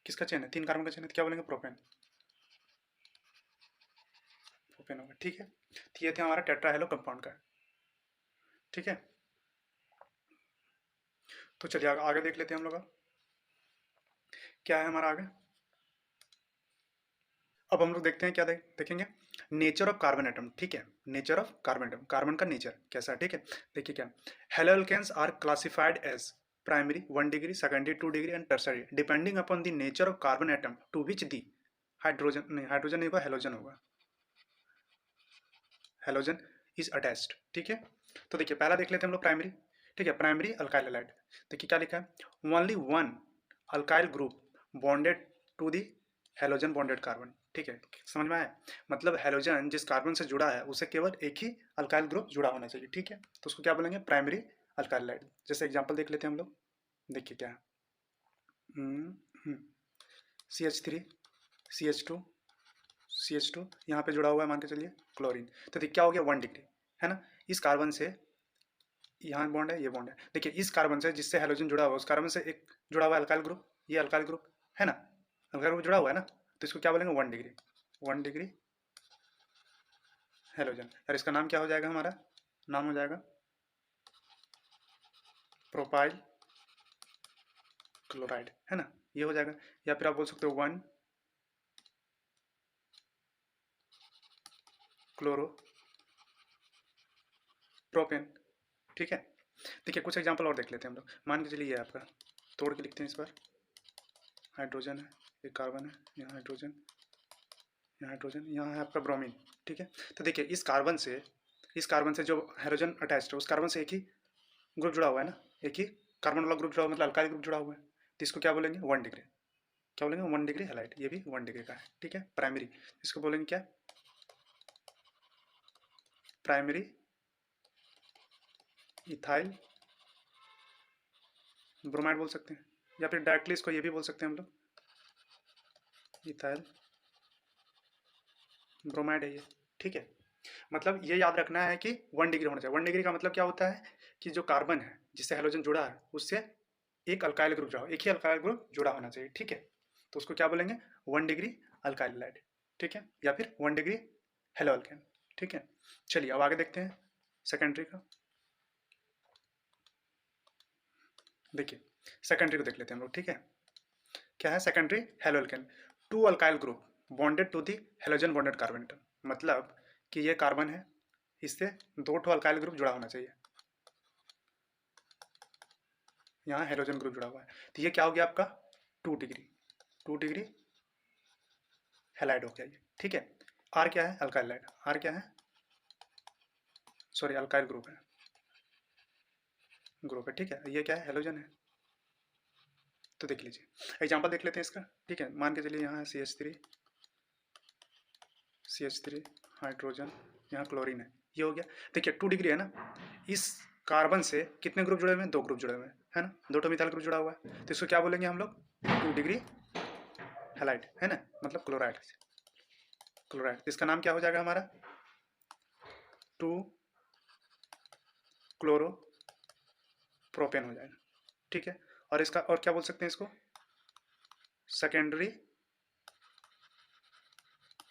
किसका चेन है? 3 कार्बन का चेन है, तो क्या बोलेंगे? प्रोपेन, प्रोपेन होगा, ठीक है। तो ये थे हमारा टेट्रा हेलो कंपाउंड का, ठीक है। तो चलिए आगे देख लेते हैं हम लोग। क्या है हमारा आगे? अब हम लोग देखते हैं क्या देखेंगे, नेचर ऑफ कार्बन एटम, ठीक है। Nature of carbon atom, carbon का नेचर कैसा है, ठीक है। देखिए क्या, halo alkanes are classified as primary 1 degree, secondary 2 degree and tertiary depending upon the nature of carbon atom to which the hydrogen, नहीं हाइड्रोजन नहीं होगा, हेलोजन होगा, हेलोजन इज अटैच्ड, ठीक है। तो देखिए पहला देख लेते हैं हम लोग प्राइमरी, ठीक है। प्राइमरी अल्काइल हैलाइड, देखिए क्या लिखा है, only 1 alkyl group bonded to the halogen bonded carbon, ठीक है। समझ में आया? मतलब हेलोजन जिस कार्बन से जुड़ा है उसे केवल एक ही अल्काइल ग्रुप जुड़ा होना चाहिए, ठीक है। तो उसको क्या बोलेंगे? Primary alkyl halide. जैसे एग्जांपल देख लेते हैं हम लोग, देखिए क्या है, CH3 CH2 CH2, यहाँ पे जुड़ा हुआ है मान के चलिए क्लोरीन, तो देखिए क्या हो गया? 1 डिग्री, है ना। इस कार्बन से यहाँ बॉन्ड है, ये बॉन्ड है, देखिए इस कार्बन से जिससे हेलोजन जुड़ा हुआ है उस कार्बन से एक जुड़ा हुआ है अल्काइल ग्रुप, ये अल्काइल ग्रुप है ना, अल्काइल ग्रुप जुड़ा हुआ है ना, तो इसको क्या बोलेंगे? 1 डिग्री, 1 डिग्री हेलोजन। और इसका नाम क्या हो जाएगा? हमारा नाम हो जाएगा प्रोपाइल क्लोराइड, है ना, ये हो जाएगा। या फिर आप बोल सकते हो 1 क्लोरो प्रोपेन, ठीक है। देखिए कुछ एग्जांपल और देख लेते हैं हम लोग। मान के चलिए ये आपका, तोड़ के लिखते हैं इस बार, हाइड्रोजन है, एक कार्बन है, यहाँ हाइड्रोजन, यहाँ हाइड्रोजन, यहाँ है आपका ब्रोमीन, ठीक है। तो देखिए इस कार्बन से जो हाइड्रोजन अटैच्ड है उस कार्बन से एक ही ग्रुप जुड़ा हुआ है ना, एक ही कार्बन वाला ग्रुप जुड़ा हुआ है, मतलब अल्काइल ग्रुप जुड़ा हुआ है, तो इसको क्या बोलेंगे? 1 डिग्री, क्या बोलेंगे 1 डिग्री हैलाइड, ये भी 1 डिग्री का है, ठीक है। प्राइमरी, इसको बोलेंगे क्या, प्राइमरी इथाइल ब्रोमाइड बोल सकते हैं, या फिर डायरेक्टली इसको ये भी बोल सकते हैं हम लोग, इथाइल ब्रोमाइड है ये, ठीक है। मतलब ये याद रखना है कि 1 डिग्री होना चाहिए। 1 डिग्री का मतलब क्या होता है कि जो कार्बन है जिससे हेलोजन जुड़ा है उससे एक अल्काइल ग्रुप जुड़ा हो, एक ही अल्काइल ग्रुप जुड़ा होना चाहिए, ठीक है। तो उसको क्या बोलेंगे 1 डिग्री अल्काइल हैलाइड, ठीक है, या फिर 1 डिग्री हेलोअल्केन, ठीक है। चलिए अब आगे देखते हैं सेकेंडरी का। देखिए सेकेंडरी को देख लेते हैं हम लोग, ठीक है। क्या है secondary haloalkane, 2 alkyl group bonded to the halogen bonded carbon atom, मतलब कि ये कार्बन है, इससे 2 ठो अल्काइल ग्रुप जुड़ा होना चाहिए, यहाँ हेलोजन ग्रुप जुड़ा हुआ है, तो ये क्या हो गया आपका 2 डिग्री, 2 डिग्री हैलाइड हो गया ये, ठीक है। आर क्या है अल्काइल हैलाइड, आर क्या है, सॉरी अल्काइल ग्रुप है, ग्रुप है, ठीक है। ये क्या है हेलोजन है, तो देख लीजिए एग्जांपल देख लेते हैं इसका, ठीक है। मान के चलिए यहाँ CH3 हाइड्रोजन, यहाँ क्लोरीन है, ये हो गया। देखिए 2 डिग्री है ना, इस कार्बन से कितने ग्रुप जुड़े हुए हैं, 2 ग्रुप जुड़े हुए हैं, है ना, 2 मिथाइल ग्रुप जुड़ा हुआ है, तो इसको क्या बोलेंगे हम लोग 2 डिग्री हैलाइड, है ना, मतलब क्लोराइड, क्लोराइड, इसका नाम क्या हो जाएगा हमारा 2 क्लोरो प्रोपेन हो जाएगा, ठीक है। और इसका और क्या बोल सकते हैं इसको सेकेंडरी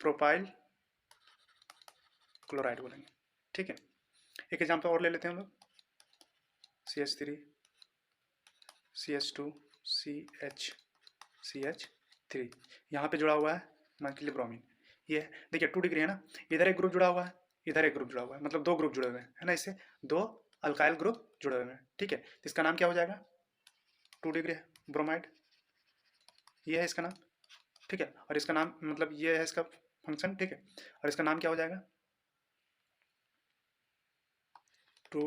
प्रोपाइल क्लोराइड बोलेंगे, ठीक है। एक एग्जांपल और ले लेते हैं हम लोग CH3 CH2 CH3, यहाँ पे जुड़ा हुआ है मान के लिए ब्रोमीन, ये है। देखिए 2 डिग्री है ना, इधर एक ग्रुप जुड़ा हुआ है, इधर एक ग्रुप जुड़ा हुआ है, मतलब 2 ग्रुप जुड़े हुए हैं, है ना, इससे 2 अल्काइल ग्रुप जुड़े हुए हैं, ठीक है। इसका नाम क्या हो जाएगा 2 डिग्री ब्रोमाइड, ये है इसका नाम, ठीक है। और इसका नाम मतलब ये है इसका फंक्शन, ठीक है। और इसका नाम क्या हो जाएगा 2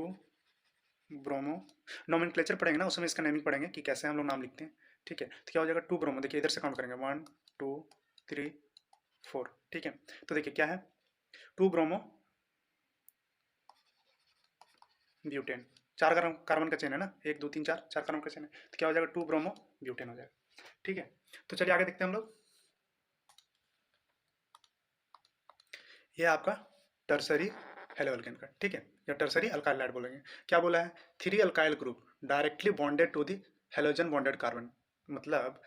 ब्रोमो, नोमेनक्लेचर पढ़ेंगे ना उस समय इसका नेमिंग पढ़ेंगे कि कैसे हम लोग नाम लिखते हैं, ठीक है। तो क्या हो जाएगा 2 ब्रोमो, देखिए इधर से काउंट करेंगे 1 2 3 4, ठीक है। तो देखिए क्या है 2 ब्रोमो ब्यूटेन, 4 कार्बन का चेन है ना, 1 2 3 4 4 कार्बन का चेन है, तो क्या हो जाएगा 2 ब्रोमो ब्यूटेन हो जाएगा, ठीक है। तो चलिए आगे देखते हैं हम लोग, ये आपका टर्सरी हेलोअल्केन का, ठीक है, या टर्सरी अल्काइल हैलाइड बोलेंगे। क्या बोला है 3 alkyl group directly bonded to the halogen bonded carbon, मतलब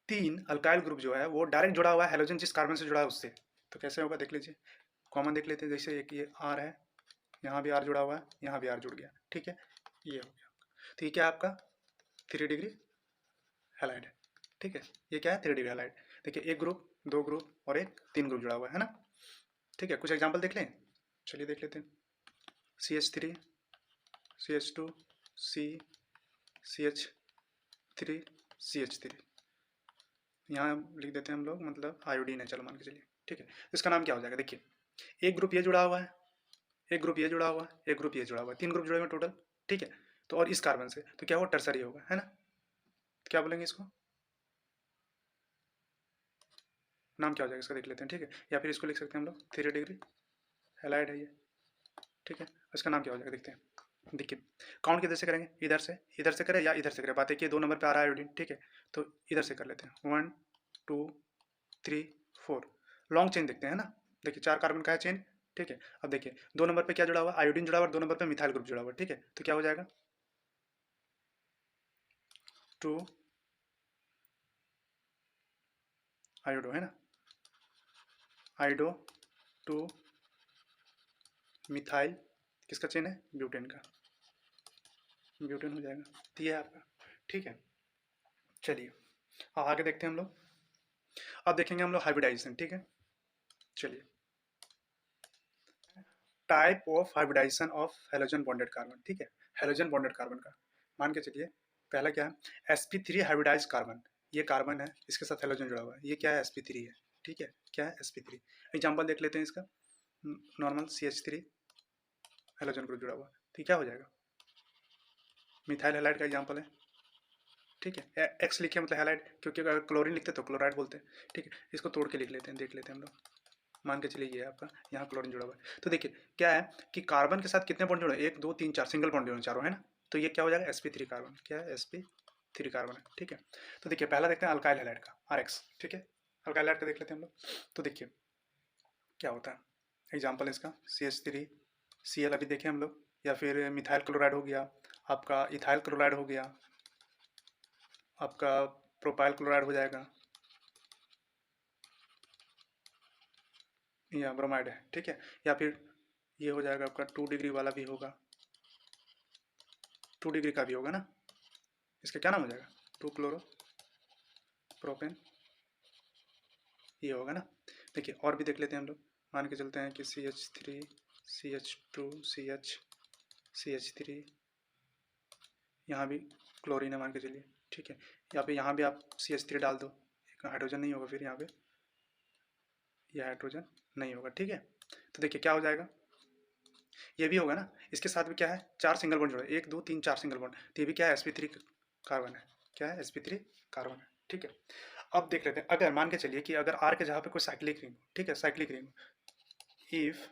3 अल्काइल ग्रुप जो है वो डायरेक्ट जुड़ा हुआ है हेलोजन जिस कार्बन से जुड़ा है उससे, तो कैसे होगा देख लीजिए, कॉमन देख लेते हैं, जैसे एक ये आर है, यहाँ भी आर जुड़ा हुआ है, यहाँ भी आर जुड़ गया, ठीक है, ये हो गया। तो ये क्या है आपका 3 डिग्री हैलाइड है, ठीक है। ये क्या है 3 डिग्री हैलाइड, देखिए एक ग्रुप 2 ग्रुप और एक 3 ग्रुप जुड़ा हुआ है ना, ठीक है। कुछ एग्जाम्पल देख लें, चलिए देख लेते हैं CH3 CH2 CH3 CH3, यहाँ लिख देते हैं हम लोग, मतलब आयोडीन है, चलो मान के चलिए, ठीक है। इसका नाम क्या हो जाएगा, देखिए एक ग्रुप ये जुड़ा हुआ है, एक ग्रुप ये जुड़ा हुआ है, एक ग्रुप ये जुड़ा हुआ है, 3 ग्रुप जुड़े हुए टोटल, ठीक है। तो और इस कार्बन से तो क्या होगा टर्सरी होगा, है ना, तो क्या बोलेंगे इसको, नाम क्या हो जाएगा इसका देख लेते हैं, ठीक है। या फिर इसको लिख सकते हैं हम लोग 3 डिग्री हैलाइड है ये, ठीक है। इसका नाम क्या हो जाएगा देखते हैं, देखिए काउंट किधर से करेंगे, इधर से करें या इधर से करें, बात है कि 2 नंबर पे आ रहा है आयोडीन, ठीक है, तो इधर से कर लेते हैं 1 2 3 4, लॉन्ग चेन देखते हैं ना, देखिए 4 कार्बन का है चेन, ठीक है। अब देखिए 2 नंबर पे क्या जुड़ा हुआ आयोडीन जुड़ा हुआ, 2 नंबर पे मिथाइल ग्रुप जुड़ा हुआ, ठीक है। तो क्या हो जाएगा 2 आयोडो, है ना, आयोडो 2 मिथाइल, किसका चेन है ब्यूटेन का, ब्यूटेन हो जाएगा, तो ये है आपका, ठीक है। चलिए अब आगे देखते हैं हम लोग, अब देखेंगे हम लोग हाइब्रिडाइजेशन, ठीक है। चलिए type of hybridization of halogen bonded carbon, ठीक है, हेलोजन बॉन्डेड कार्बन का मान के चलिए पहला क्या है sp3 हाइब्रिडाइज कार्बन, ये कार्बन है इसके साथ हेलोजन जुड़ा हुआ है, ये क्या है sp3 है, ठीक है, क्या है sp3। एग्जांपल देख लेते हैं इसका, नॉर्मल CH3 हेलोजन ग्रुप जुड़ा हुआ है, तो क्या हो जाएगा मिथाइल हैलाइड का एग्जांपल है, ठीक है, एक्स लिखे मतलब हैलाइड, क्योंकि अगर क्लोरीन लिखते तो क्लोराइड बोलते हैं। ठीक है, इसको तोड़ के लिख लेते हैं, देख लेते हैं हम लोग। मान के चलिए ये आपका यहाँ क्लोरीन जुड़ा हुआ है। तो देखिए क्या है कि कार्बन के साथ कितने बॉन्ड जुड़े, 1 2 3 4 सिंगल बॉन्ड जुड़े चारों, है ना। तो ये क्या हो जाएगा, sp3 कार्बन। क्या है, sp3 कार्बन है। ठीक है, तो देखिए पहला देखते हैं अल्काइल हैलाइड का, RX। ठीक है, अल्काइल हैलाइड का देख लेते हैं हम लोग। तो देखिए क्या होता है, एग्जाम्पल इसका CH3Cl अभी देखें हम लोग, या फिर मिथाइल क्लोराइड हो गया, आपका इथाइल क्लोराइड हो गया, आपका प्रोपाइल क्लोराइड हो जाएगा, या ब्रोमाइड है। ठीक है, या फिर ये हो जाएगा आपका 2 डिग्री वाला भी होगा, 2 डिग्री का भी होगा ना, इसका क्या नाम हो जाएगा, 2 क्लोरो प्रोपेन, ये होगा ना। देखिए और भी देख लेते हैं हम लोग, मान के चलते हैं कि CH3 CH2 CH3, यहाँ भी क्लोरीन है मान के चलिए। ठीक है, यहाँ भी आप CH3 डाल दो, एक हाइड्रोजन नहीं होगा, फिर यहाँ पे यह हाइड्रोजन नहीं होगा। ठीक है, तो देखिए क्या हो जाएगा, ये भी होगा ना, इसके साथ भी क्या है, 4 सिंगल बॉन्ड जुड़े, 1 2 3 4 सिंगल बॉन्ड, तो ये भी क्या है, sp3 कार्बन है। क्या है, sp3 कार्बन है। ठीक है, अब देख लेते हैं, अगर मान के चलिए कि अगर R के जगह पे कोई साइक्लिक रिंग, ठीक है, cyclic ring, if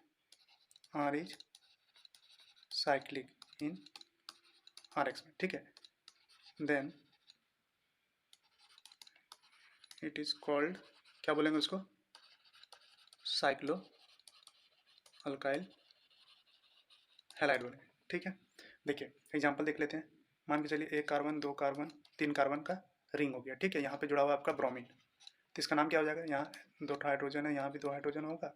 R is cyclic in RX में, ठीक है, देन इट इज कॉल्ड, क्या बोलेंगे उसको, साइक्लो अल्काइल हैलाइड बोलेंगे। ठीक है, देखिए एग्जांपल देख लेते हैं, मान के चलिए 1 कार्बन 2 कार्बन 3 कार्बन का रिंग हो गया। ठीक है, यहाँ पे जुड़ा हुआ आपका ब्रोमीन, तो इसका नाम क्या हो जाएगा, यहाँ 2 हाइड्रोजन है, यहाँ भी 2 हाइड्रोजन होगा,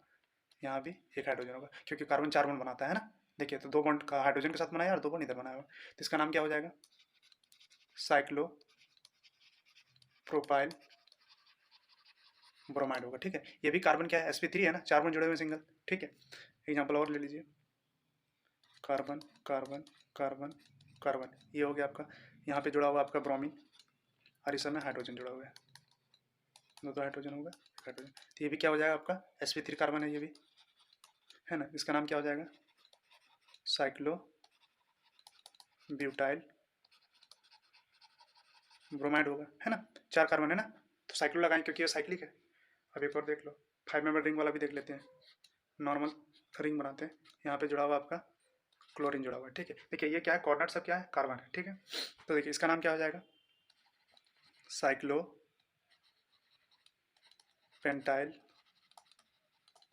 यहाँ भी 1 हाइड्रोजन होगा, क्योंकि कार्बन 4 बॉन्ड बनाता है ना। देखिए तो 2 बॉन्ड का हाइड्रोजन के साथ बनाया और 2 बॉन्ड इधर बनाया हुआ, तो इसका नाम क्या हो जाएगा, साइक्लो प्रोपाइल ब्रोमाइड होगा। ठीक है, ये भी कार्बन क्या है, sp3 है ना, 4 बॉन्ड जुड़े हुए सिंगल। ठीक है, एग्जाम्पल और ले लीजिए, कार्बन कार्बन कार्बन कार्बन, ये हो गया आपका, यहाँ पे जुड़ा हुआ आपका ब्रोमीन, और इस समय हाइड्रोजन जुड़ा हुआ है, 2 हाइड्रोजन होगा, हाइड्रोजन, तो ये भी क्या हो जाएगा आपका, sp3 कार्बन है ये भी, है ना। इसका नाम क्या हो जाएगा, साइक्लो ब्यूटाइल ब्रोमाइड होगा, है ना। 4 कार्बन है ना, तो साइक्लो लगाएं क्योंकि ये साइक्लिक है। अब एक और देख लो, 5 मेंबर रिंग वाला भी देख लेते हैं, नॉर्मल रिंग बनाते हैं, यहाँ पे जुड़ा हुआ आपका क्लोरीन जुड़ा हुआ है। ठीक है, देखिए ये क्या है, कोऑर्डिनेट सब क्या है, कार्बन है। ठीक है, तो देखिए इसका नाम क्या हो जाएगा, साइक्लो पेंटाइल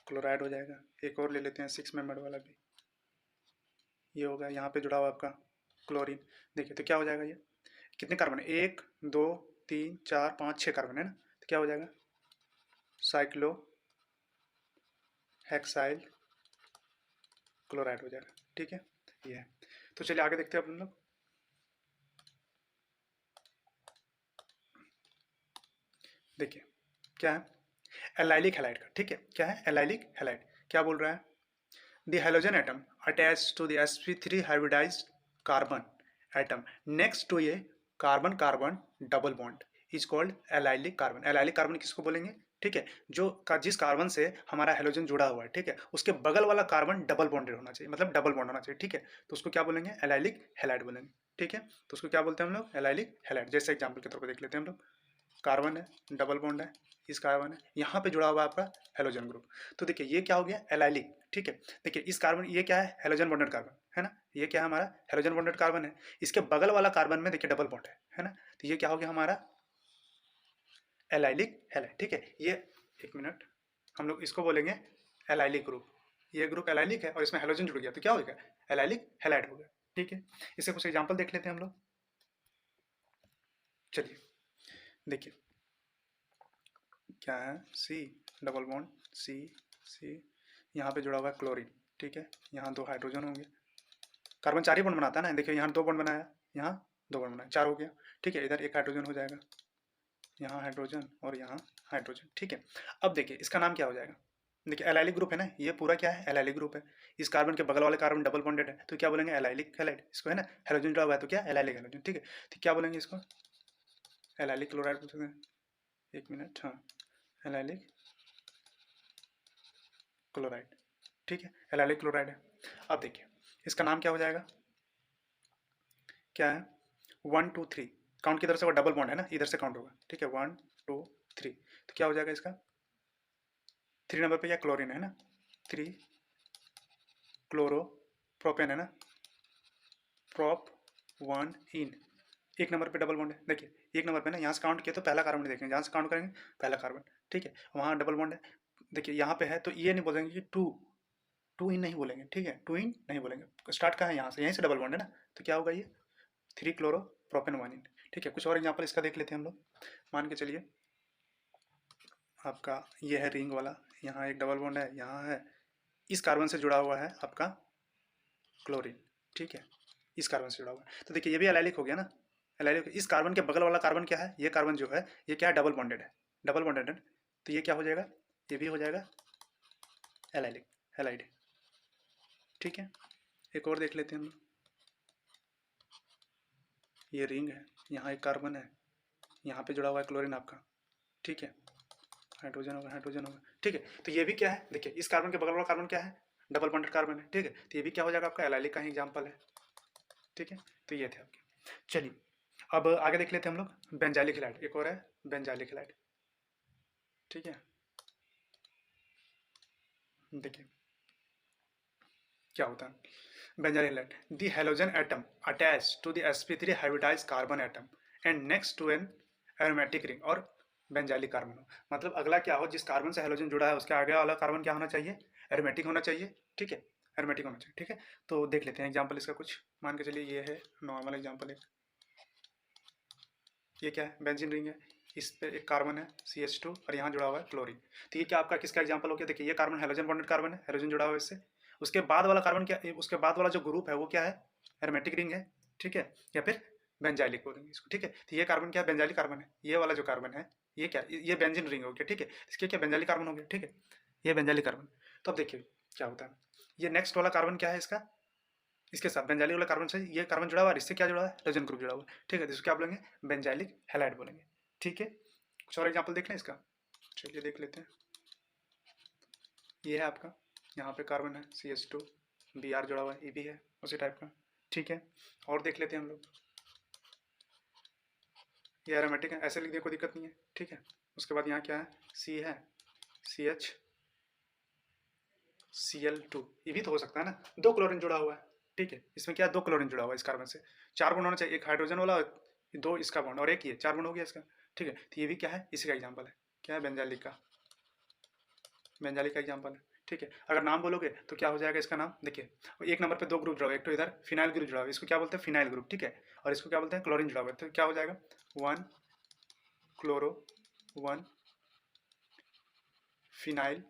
क्लोराइड हो जाएगा। एक और ले लेते हैं 6 मेंबर वाला भी, ये होगा, यहाँ पे जुड़ा हुआ आपका क्लोरीन। देखिए तो क्या हो जाएगा, ये कितने कार्बन है, 1 2 3 4 5 6 कार्बन है ना, तो क्या हो जाएगा, साइक्लो हेक्साइल क्लोराइड हो जाएगा। ठीक है, ये है। तो चलिए आगे देखते हैं अपन लोग, देखिए क्या है, एलाइलिक हैलाइड का। ठीक है, क्या है, एलाइलिक हैलाइड, क्या बोल रहा है, the halogen atom attach to the sp3 hybridized carbon atom next to a carbon carbon double bond is called allylic carbon. Allylic carbon किसको बोलेंगे, ठीक है, जिस कार्बन से हमारा हेलोजन जुड़ा हुआ है, ठीक है, उसके बगल वाला कार्बन डबल बॉन्डेड होना चाहिए, मतलब डबल बॉन्ड होना चाहिए। ठीक है, तो उसको क्या बोलेंगे, एलाइलिक हैलाइड बोलेंगे। ठीक है, तो उसको क्या बोलते हैं हम लोग, एलाइलिक हैलाइड। जैसे एग्जाम्पल के तौर पर देख लेते हैं हम लोग, कार्बन है, डबल बॉन्ड है, इस कार्बन है, यहाँ पे जुड़ा हुआ आपका हेलोजन ग्रुप, तो देखिए ये क्या हो गया, एलाइलिक। ठीक है, देखिए इस कार्बन, ये क्या है, हेलोजन बॉन्डेड कार्बन है ना, ये क्या है हमारा हेलोजन बॉन्डेड कार्बन है, इसके बगल वाला कार्बन में देखिए डबल बॉन्ड है ना, तो ये क्या हो गया हमारा एलाइलिक हैलाइड। ठीक है, ये एक मिनट, हम लोग इसको बोलेंगे एलाइलिक ग्रुप, ये ग्रुप एलाइलिक है और इसमें हेलोजन जुड़ गया, तो क्या हो गया, एलाइलिक हैलाइड हो गया। ठीक है, इससे कुछ एग्जाम्पल देख लेते हैं हम लोग, चलिए देखिए क्या है, सी डबल बॉन्ड सी सी, यहाँ पे जुड़ा हुआ है क्लोरीन। ठीक है, यहाँ 2 हाइड्रोजन होंगे, कार्बन 4 ही बॉन्ड बनाता है ना, देखिए यहाँ 2 बॉन्ड बनाया, यहाँ 2 बॉन्ड बनाया, 4 हो गया। ठीक है, इधर 1 हाइड्रोजन हो जाएगा, यहाँ हाइड्रोजन और यहाँ हाइड्रोजन। ठीक है, अब देखिए इसका नाम क्या हो जाएगा, देखिए एलाइलिक ग्रुप है ना, ये पूरा क्या है, एलाइलिक ग्रुप है, इस कार्बन के बगल वाले कार्बन डबल बॉन्डेड है, तो क्या बोलेंगे, एलाइलिक हैलाइड इसको, है ना, हाइड्रोजन जुड़ा हुआ है तो क्या, एलाइलिक हाइड्रोजन। ठीक है, तो क्या बोलेंगे इसको, एलाइलिक क्लोराइड पूछ सकते हैं, एक मिनट, हाँ, एलाइलिक क्लोराइड। ठीक है, एलाइलिक क्लोराइड है। अब देखिए इसका नाम क्या हो जाएगा, क्या है, 1 2 3, काउंट की तरफ से वो डबल बॉन्ड है ना, इधर से काउंट होगा, ठीक है, 1 2 3, तो क्या हो जाएगा इसका, 3 नंबर पे क्या क्लोरीन है ना, 3 क्लोरो प्रोपेन है ना, प्रोप 1 इन, एक नंबर पे डबल बॉन्ड है, देखिए एक नंबर पे ना, यहाँ से काउंट किया तो पहला कार्बन देखेंगे, जहाँ से काउंट करेंगे पहला कार्बन, ठीक है, वहाँ डबल बॉन्ड है, देखिए यहाँ पे है, तो ये नहीं बोलेंगे कि टू इन नहीं बोलेंगे, ठीक है, टू इन नहीं बोलेंगे, स्टार्ट कहाँ है, यहाँ से, यहीं से डबल बॉन्ड है ना, तो क्या होगा ये 3 क्लोरो प्रोपेन 1 इन, ठीक है। कुछ और एग्जाम्पल इसका देख लेते हैं हम लोग, मान के चलिए आपका ये है रिंग वाला, यहाँ एक डबल बॉन्ड है, यहाँ है, इस कार्बन से जुड़ा हुआ है आपका क्लोरीन, ठीक है, इस कार्बन से जुड़ा हुआ है, तो देखिए ये भी एलाइलिक हो गया ना, एलाइलिक, इस कार्बन के बगल वाला कार्बन क्या है, ये कार्बन जो है ये क्या है, डबल बॉन्डेड है, डबल बॉन्डेड है, तो ये क्या हो जाएगा, ये भी हो जाएगा एलाइलिक, एलाइड, ठीक है। एक और देख लेते हैं हम लोग, ये रिंग है, यहाँ एक कार्बन है, यहाँ पे जुड़ा हुआ है क्लोरीन आपका, ठीक है, हाइड्रोजन होगा, हाइड्रोजन होगा, ठीक है, तो ये भी क्या है, देखिए इस कार्बन के बगल वाला कार्बन क्या है, डबल बॉन्डेड कार्बन है, ठीक है, तो ये भी क्या हो जाएगा आपका एलाइलिक का ही एग्जाम्पल है, ठीक है, तो ये थे आपके। चलिए अब आगे देख लेते हैं हम लोग बेंजाइलिक हैलाइड, एक और है बेंजाइलिक हैलाइड, ठीक है, देखिए क्या होता है benzylic halide, the halogen atom attach to the sp3 hybridized carbon atom and next to an aromatic ring और बेंजाइलिक कार्बन हो, मतलब अगला क्या हो, जिस कार्बन से हैलोजन जुड़ा है उसके आगे वाला कार्बन क्या होना चाहिए, एरोमेटिक होना चाहिए, ठीक है, एरोमेटिक होना चाहिए, ठीक है। तो देख लेते हैं एग्जाम्पल इसका कुछ, मान के चलिए ये है नॉर्मल एग्जाम्पल है, ये क्या है, बेंजीन रिंग है, इस पे एक कार्बन है CH2 और यहाँ जुड़ा हुआ है क्लोरीन, तो ये क्या आपका किसका एग्जाम्पल हो गया, देखिए ये कार्बन हैलोजन बॉन्डेड कार्बन है, हैलोजन जुड़ा हुआ है इससे, उसके बाद वाला कार्बन क्या, उसके बाद वाला जो ग्रुप है वो क्या है, एरोमेटिक रिंग है, ठीक है, या फिर बेंजाइलिक बोलेंगे इसको, ठीक है, तो ये कार्बन क्या है, बेंजाइलिक कार्बन है, ये वाला जो कार्बन है ये क्या, ये बेंजीन रिंग हो गया, ठीक है, इसके क्या बेंजाइलिक कार्बन हो गया, ठीक है, ये बेंजाइलिक कार्बन। तो अब देखिए क्या होता है, ये नेक्स्ट वाला कार्बन क्या है इसका, इसके साथ बेंजाइलिक वाला कार्बन से ये कार्बन जुड़ा हुआ है, इससे क्या जुड़ा हुआ है, हाइड्रोजन ग्रुप जुड़ा हुआ है, ठीक है, तो इसको क्या बोलेंगे, बेंजाइलिक हैलाइड बोलेंगे, ठीक है। कुछ और एग्जांपल देख लें इसका, चलिए देख लेते हैं, ये है आपका, यहाँ पे कार्बन है CH2 Br जुड़ा हुआ है, ये भी है उसी टाइप का, ठीक है। और देख लेते हैं हम लोग, ये एरोमेटिक है, ऐसे लिख दिया कोई दिक्कत नहीं है, ठीक है। उसके बाद यहाँ क्या है, C है CH Cl2, ये भी तो हो सकता है ना, दो क्लोरीन जुड़ा हुआ है, ठीक है, इसमें क्या है, दो क्लोरीन जुड़ा हुआ है इस कार्बन से, चार बॉन्ड होना चाहिए, एक हाइड्रोजन वाला, दो इसका बॉन्ड और एक ये, चार बॉन्ड हो गया इसका, ठीक है, तो ये भी क्या है, इसी का एग्जाम्पल है, क्या है, बेंजाइलिक का, बेंजाइलिक का एग्जाम्पल है, ठीक है। अगर नाम बोलोगे तो क्या हो जाएगा इसका नाम, देखिए एक नंबर पे दो ग्रुप जुड़ा हुआ है, एक तो इधर फिनाइल ग्रुप जुड़ा हुआ है, इसको क्या बोलते हैं, फिनाइल ग्रुप, ठीक है, और इसको क्या बोलते हैं, क्लोरीन जुड़ा हुआ है, तो क्या हो जाएगा, 1 क्लोरो 1 फिनाइल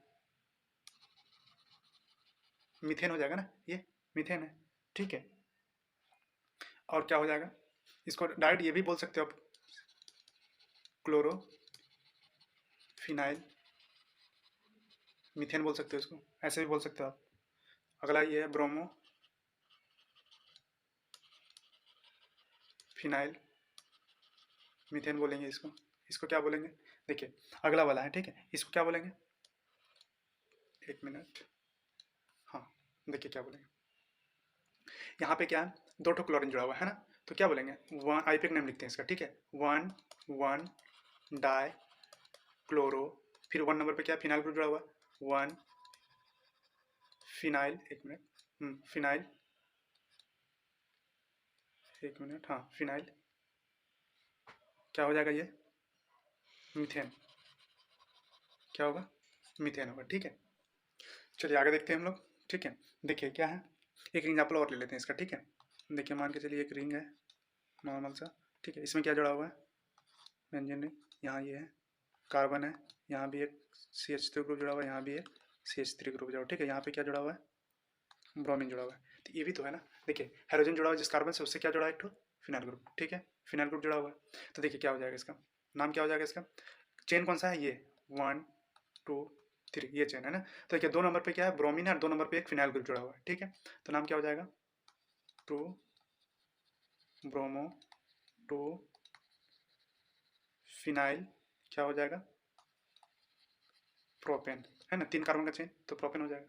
मीथेन हो जाएगा ना, ये मीथेन है, ठीक है। और क्या हो जाएगा, इसको डायरेक्ट ये भी बोल सकते हो आप, क्लोरो फिनाइल मीथेन बोल सकते हो इसको, ऐसे भी बोल सकते हो आप। अगला ये है ब्रोमो फिनाइल मीथेन बोलेंगे इसको, इसको क्या बोलेंगे, देखिए अगला वाला है, ठीक है, इसको क्या बोलेंगे, एक मिनट, हाँ देखिए क्या बोलेंगे, यहाँ पे क्या है, दो ठो क्लोरीन जुड़ा हुआ है ना, तो क्या बोलेंगे, वन आईपीएक नेम लिखते हैं इसका, ठीक है, 1 डाई क्लोरो, फिर 1 नंबर पे क्या फिनाइल ग्रुप जुड़ा हुआ, 1 फिनाइल, एक मिनट, फिनाइल, एक मिनट, हाँ फिनाइल, क्या हो जाएगा ये, मीथेन, क्या होगा, मीथेन होगा, ठीक है। चलिए आगे देखते हैं हम लोग, ठीक है, देखिए क्या है, एक एग्जाम्पल और ले लेते हैं इसका, ठीक है, देखिए मान के चलिए एक रिंग है नॉर्मल सा, ठीक है, इसमें क्या जुड़ा हुआ है, बेंजीन रिंग, यहाँ ये है कार्बन है, यहाँ भी एक CH3 ग्रुप जुड़ा हुआ है, यहाँ भी एक CH3 ग्रुप जुड़ा हुआ है, ठीक है, यहाँ पे क्या जुड़ा हुआ है, ब्रोमीन जुड़ा हुआ है, तो ये भी तो है ना, देखिए हाइड्रोजन जुड़ा हुआ है जिस कार्बन से, उससे क्या जुड़ा है, एक ठो फिनाइल ग्रुप, ठीक है, फिनाइल ग्रुप जुड़ा हुआ है, तो देखिए क्या हो जाएगा इसका नाम, क्या हो जाएगा इसका, चेन कौन सा है, ये 1 2 3, ये चेन है ना, तो देखिए 2 नंबर पे क्या है, ब्रोमीन है, और 2 नंबर पे एक फिनाइल ग्रुप जुड़ा हुआ है, ठीक है, तो नाम क्या हो जाएगा, 2 ब्रोमो 2 फिनाइल, क्या हो जाएगा, प्रोपेन, है ना, 3 कार्बन का चेन, तो प्रोपेन हो जाएगा,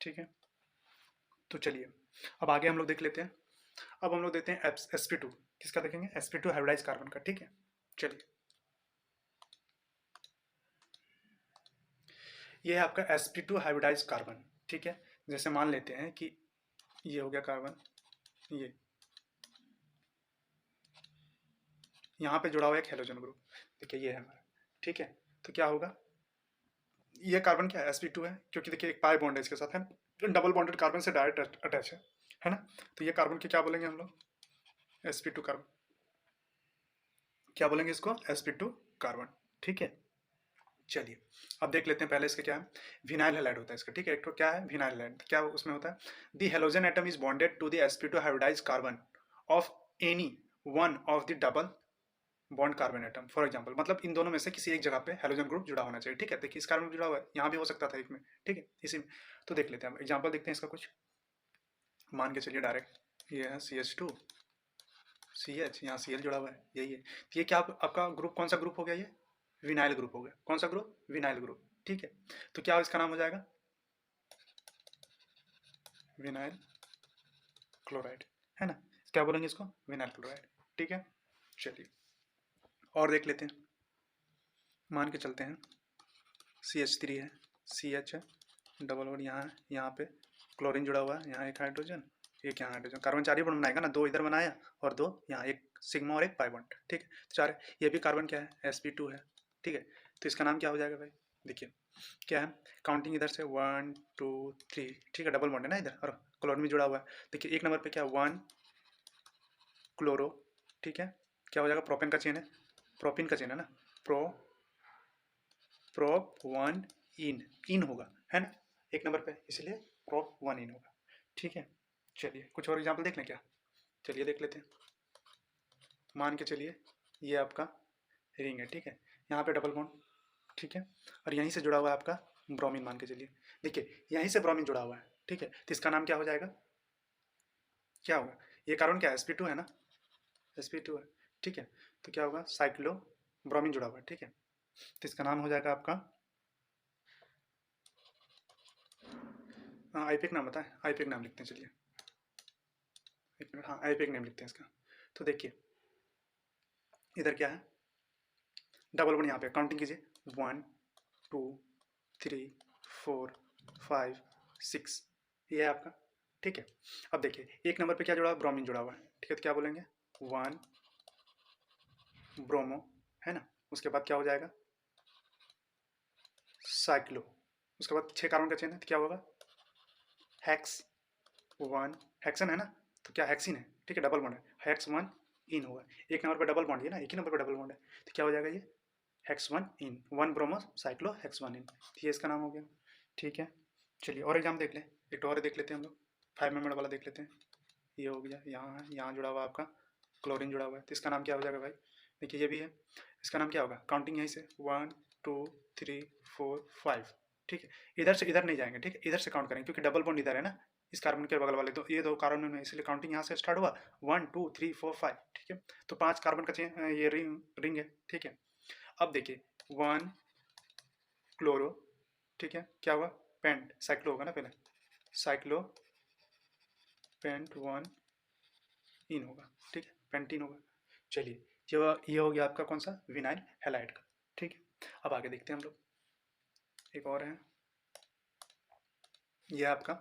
ठीक है। तो चलिए अब आगे हम लोग देख लेते हैं, अब हम लोग देते हैं sp2, किसका देखेंगे, sp2 हाइब्रिडाइज कार्बन का। ठीक है, चलिए ये है आपका sp2 हाइब्रिडाइज कार्बन। ठीक है, जैसे मान लेते हैं कि ये हो गया कार्बन, ये यहाँ पे जुड़ा हुआ एक हेलोजन ग्रुप, देखिए ये है हमारा। ठीक है, तो क्या होगा, ये कार्बन क्या है, sp2 है, क्योंकि देखिए एक पाई बॉन्ड है इसके साथ, है डबल बॉन्डेड कार्बन से डायरेक्ट अटैच है ना। तो ये कार्बन के क्या बोलेंगे हम लोग, sp2 कार्बन, क्या बोलेंगे इसको, sp2 कार्बन। ठीक है, चलिए अब देख लेते हैं, पहले इसके क्या है, विनाइल हैलाइड होता है इसका। ठीक है, एक तो क्या है विनाइल हैलाइड, क्या उसमें होता है, the halogen atom is bonded to the sp2 hybridize carbon of any one of the double bond carbon atom. For example, मतलब इन दोनों में से किसी एक जगह पे हेलोजन ग्रुप जुड़ा होना चाहिए। ठीक है, देखिए इस कार्बन में जुड़ा हुआ है, यहाँ भी हो सकता था एक में। ठीक है, इसी में तो देख लेते हैं, एग्जाम्पल देखते हैं इसका कुछ, मान के चलिए डायरेक्ट ये है CH2 CH, यहाँ Cl जुड़ा हुआ है, यही है। तो ये क्या आपका ग्रुप कौन सा ग्रुप हो गया, ये विनाइल ग्रुप हो गया। कौन सा ग्रुप, विनाइल ग्रुप। ठीक है, तो क्या इसका नाम हो जाएगा, विनाइल क्लोराइड, है ना। क्या बोलेंगे इसको, विनाइल क्लोराइड। ठीक है, चलिए और देख लेते हैं, मान के चलते हैं CH3 है, CH है, डबल बॉन्ड यहाँ है, यहाँ पे क्लोरीन जुड़ा हुआ है, यहाँ एक हाइड्रोजन, एक यहाँ हाइड्रोजन, कार्बन 4 ही बॉन्ड बनाएगा ना, 2 इधर बनाया और 2 यहाँ, एक सिग्मा और एक पाई बॉन्ड। ठीक है, तो 4 ये भी कार्बन क्या है, sp2 है। ठीक है, तो इसका नाम क्या हो जाएगा भाई, देखिए क्या है, काउंटिंग इधर से 1 2 3। ठीक है, डबल बॉन्ड है ना इधर, और क्लोरीन भी जुड़ा हुआ है। देखिए एक नंबर पे क्या, 1 क्लोरो। ठीक है, क्या हो जाएगा, प्रोपेन का चेन है, प्रोपिन का चेन है ना, प्रोप 1 इन होगा, है ना, एक नंबर पे, इसलिए प्रोप 1 इन होगा। ठीक है, चलिए कुछ और एग्जाम्पल देख लें क्या, चलिए देख लेते हैं, मान के चलिए ये आपका रिंग है। ठीक है, यहाँ पे डबल बॉन्ड, ठीक है, और यहीं से जुड़ा हुआ है आपका ब्रोमीन, मान के चलिए, देखिए यहीं से ब्रोमीन जुड़ा हुआ है। ठीक है, तो इसका नाम क्या हो जाएगा, क्या होगा, ये कार्बन क्या है, sp2 है ना, sp2 है। ठीक है, तो क्या होगा, साइक्लो ब्रोमीन जुड़ा हुआ है। ठीक है, तो इसका नाम हो जाएगा आपका, आईपिक नाम बताए, आईपिक नाम लिखते हैं, चलिए एक मिनट, हाँ आईपिक नेम लिखते हैं इसका। तो देखिए इधर क्या है, डबल बॉन्ड यहाँ पे काउंटिंग कीजिए, 1 2 3 4 5 6, ये है आपका। ठीक है, अब देखिए एक नंबर पे क्या जुड़ा हुआ है, ब्रोमीन जुड़ा हुआ है। ठीक है, तो क्या बोलेंगे, 1 ब्रोमो, है ना, उसके बाद क्या हो जाएगा, साइक्लो, उसके बाद 6 कार्बन का चेन है, तो क्या होगा, हेक्स 1, हेक्सन है ना, तो क्या हेक्सिन है। ठीक है, डबल बॉन्ड है, हेक्स 1 इन होगा, एक नंबर पे डबल बॉन्ड है ना, एक ही नंबर पे डबल बॉन्ड है, तो क्या हो जाएगा, ये हेक्स 1 इन, 1 ब्रोमो साइक्लो हेक्स 1 इन, ये इसका नाम हो गया। ठीक है, चलिए और एग्जाम देख लें, एक और देख लेते हैं हम लोग, 5 मेंबर वाला देख लेते हैं। ये हो गया, यहाँ है, यहाँ जुड़ा हुआ आपका क्लोरीन जुड़ा हुआ है, तो इसका नाम क्या हो जाएगा भाई, देखिए ये भी है, इसका नाम क्या होगा, काउंटिंग यहीं से 1 2 3 4 5। ठीक है, इधर से इधर नहीं जाएंगे। ठीक है, इधर से काउंट करेंगे, क्योंकि डबल बॉन्ड इधर है ना, इस कार्बन के बगल वाले, तो ये 2 कार्बन में, इसलिए काउंटिंग यहाँ से स्टार्ट हुआ, 1 2 3 4 5। ठीक है, तो 5 कार्बन का चेन, ये रिंग है। ठीक है, अब देखिए 1 क्लोरो, ठीक है, क्या हुआ, पेंट, साइक्लो होगा ना पहले, साइक्लो पेंट 1 इन होगा। ठीक है, पेंटीन होगा। चलिए ये हो गया आपका कौन सा, विनाइल हैलाइड का। ठीक है, अब आगे देखते हैं हम लोग, एक और है, ये आपका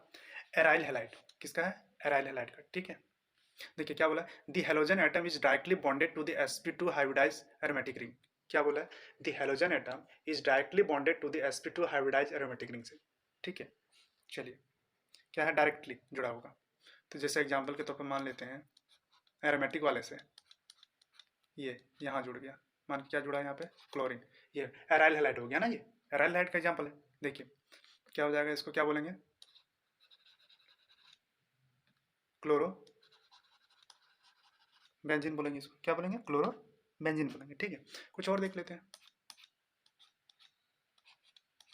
एराइल हैलाइड, किसका है, एराइल हैलाइड का। ठीक है, देखिए क्या बोला, the halogen atom is directly bonded to the sp2 hybridize aromatic ring. क्या बोला है, the halogen atom is directly bonded to the sp2 hybridize aromatic ring से। ठीक है, चलिए क्या है, डायरेक्टली जुड़ा होगा, तो जैसे एग्जांपल के तौर पर मान लेते हैं, एरोमेटिक वाले से ये यहाँ जुड़ गया, मान क्या जुड़ा है यहाँ पे, क्लोरीन, ये एराइल हैलाइड हो गया ना, ये एराइल हैलाइड का एग्जांपल है। देखिए क्या हो जाएगा, इसको क्या बोलेंगे, क्लोरो बेंजीन बोलेंगे, इसको क्या बोलेंगे, क्लोरो बेंजीन बोलेंगे। ठीक है, कुछ और देख लेते हैं,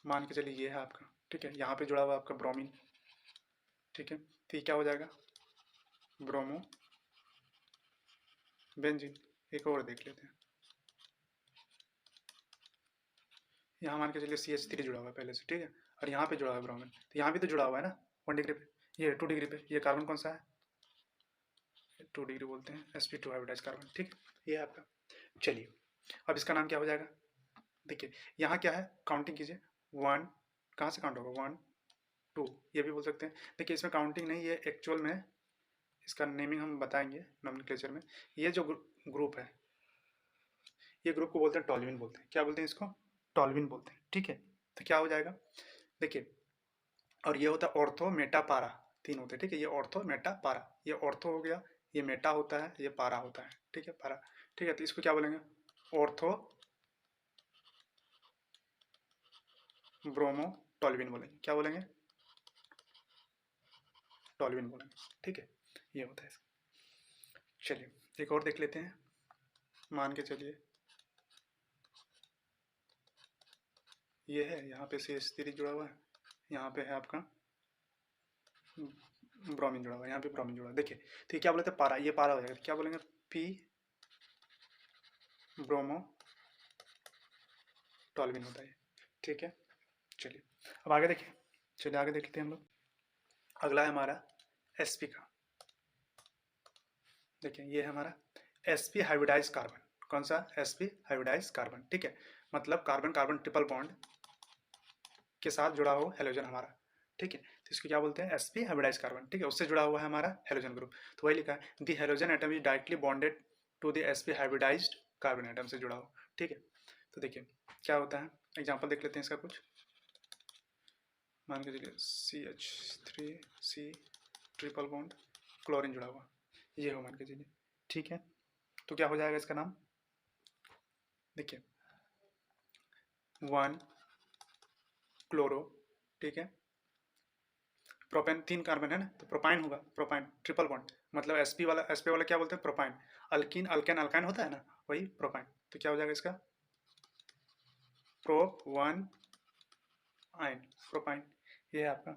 मान के चलिए ये है आपका, ठीक है, यहाँ पे जुड़ा हुआ आपका ब्रोमीन। ठीक है, तो ये क्या हो जाएगा, ब्रोमो बेंजीन। एक और देख लेते हैं, यहाँ मान के चलिए CH3 जुड़ा हुआ है पहले से। ठीक है, और यहाँ पे जुड़ा हुआ है ब्रोमीन, तो यहाँ भी तो जुड़ा हुआ है ना 1 डिग्री पे, ये 2 डिग्री पे, ये कार्बन कौन सा है, 2 डिग्री बोलते हैं, sp2 हाइब्रिडाइज कार्बन, ठीक। ये है आपका। चलिए अब इसका नाम क्या हो जाएगा, देखिए यहाँ क्या है, काउंटिंग कीजिए, 1 कहाँ से काउंट होगा, 1 2, ये भी बोल सकते हैं। देखिए इसमें काउंटिंग नहीं, ये एक्चुअल में इसका नेमिंग हम बताएंगे नोमेनक्लेचर में। ये जो ग्रुप है, ये ग्रुप को बोलते हैं टॉल्यूइन बोलते हैं। क्या बोलते हैं इसको, टॉल्यूइन बोलते हैं, ठीक है। तो क्या हो जाएगा, देखिए, और ये होता है ऑर्थो मेटा पारा, 3 होते हैं, ठीक है। ये ऑर्थो मेटा पारा, ये ऑर्थो हो गया, ये मेटा होता है, ये पारा होता है, ठीक है, पारा, ठीक है। तो इसको क्या बोलेंगे, ऑर्थो ब्रोमो टॉल्यूइन बोलेंगे। क्या बोलेंगे, टॉल्यूइन बोलेंगे, ठीक है। ये होता है इसका। चलिए एक और देख लेते हैं, मान के चलिए ये है, यहाँ पे CH3 जुड़ा हुआ है, यहाँ पे है आपका ब्रोमीन जुड़ा हुआ है, यहाँ पे ब्रोमीन जुड़ा हुआ है। देखिए तो ये क्या बोलते हैं, पारा, ये पारा हो जाएगा। क्या बोलेंगे, पी ब्रोमो टॉल्यूइन होता है, ठीक है। चलिए अब आगे देखिए, चलिए आगे देख लेते हैं हम लोग। अगला है हमारा sp का। देखिए ये है हमारा sp हाइब्रिडाइज कार्बन। कौन सा, sp हाइब्रिडाइज कार्बन, ठीक है। मतलब कार्बन कार्बन ट्रिपल बॉन्ड के साथ जुड़ा हो हेलोजन हमारा, ठीक है। तो इसको क्या बोलते हैं, sp हाइब्रिडाइज कार्बन, ठीक है। उससे जुड़ा हुआ है हमारा हेलोजन ग्रुप। तो वही लिखा है, the halogen atom is directly bonded to the sp hybridized carbon atom से जुड़ा हो, ठीक है। तो देखिए क्या होता है, एग्जाम्पल देख लेते हैं इसका कुछ। मान के चलिए CH3C ट्रिपल बॉन्ड क्लोरीन जुड़ा हुआ, ये हो मान के चलिए, ठीक है। तो क्या हो जाएगा इसका नाम, देखिए 1 क्लोरो, ठीक है। प्रोपेन 3 कार्बन है ना, तो प्रोपाइन होगा, प्रोपाइन ट्रिपल बॉन्ड, मतलब sp वाला क्या बोलते हैं, प्रोपाइन। अल्कीन अल्केन अल्काइन होता है ना, वही प्रोपाइन। तो क्या हो जाएगा इसका, प्रोप 1 आइन, प्रोपाइन, ये है आपका,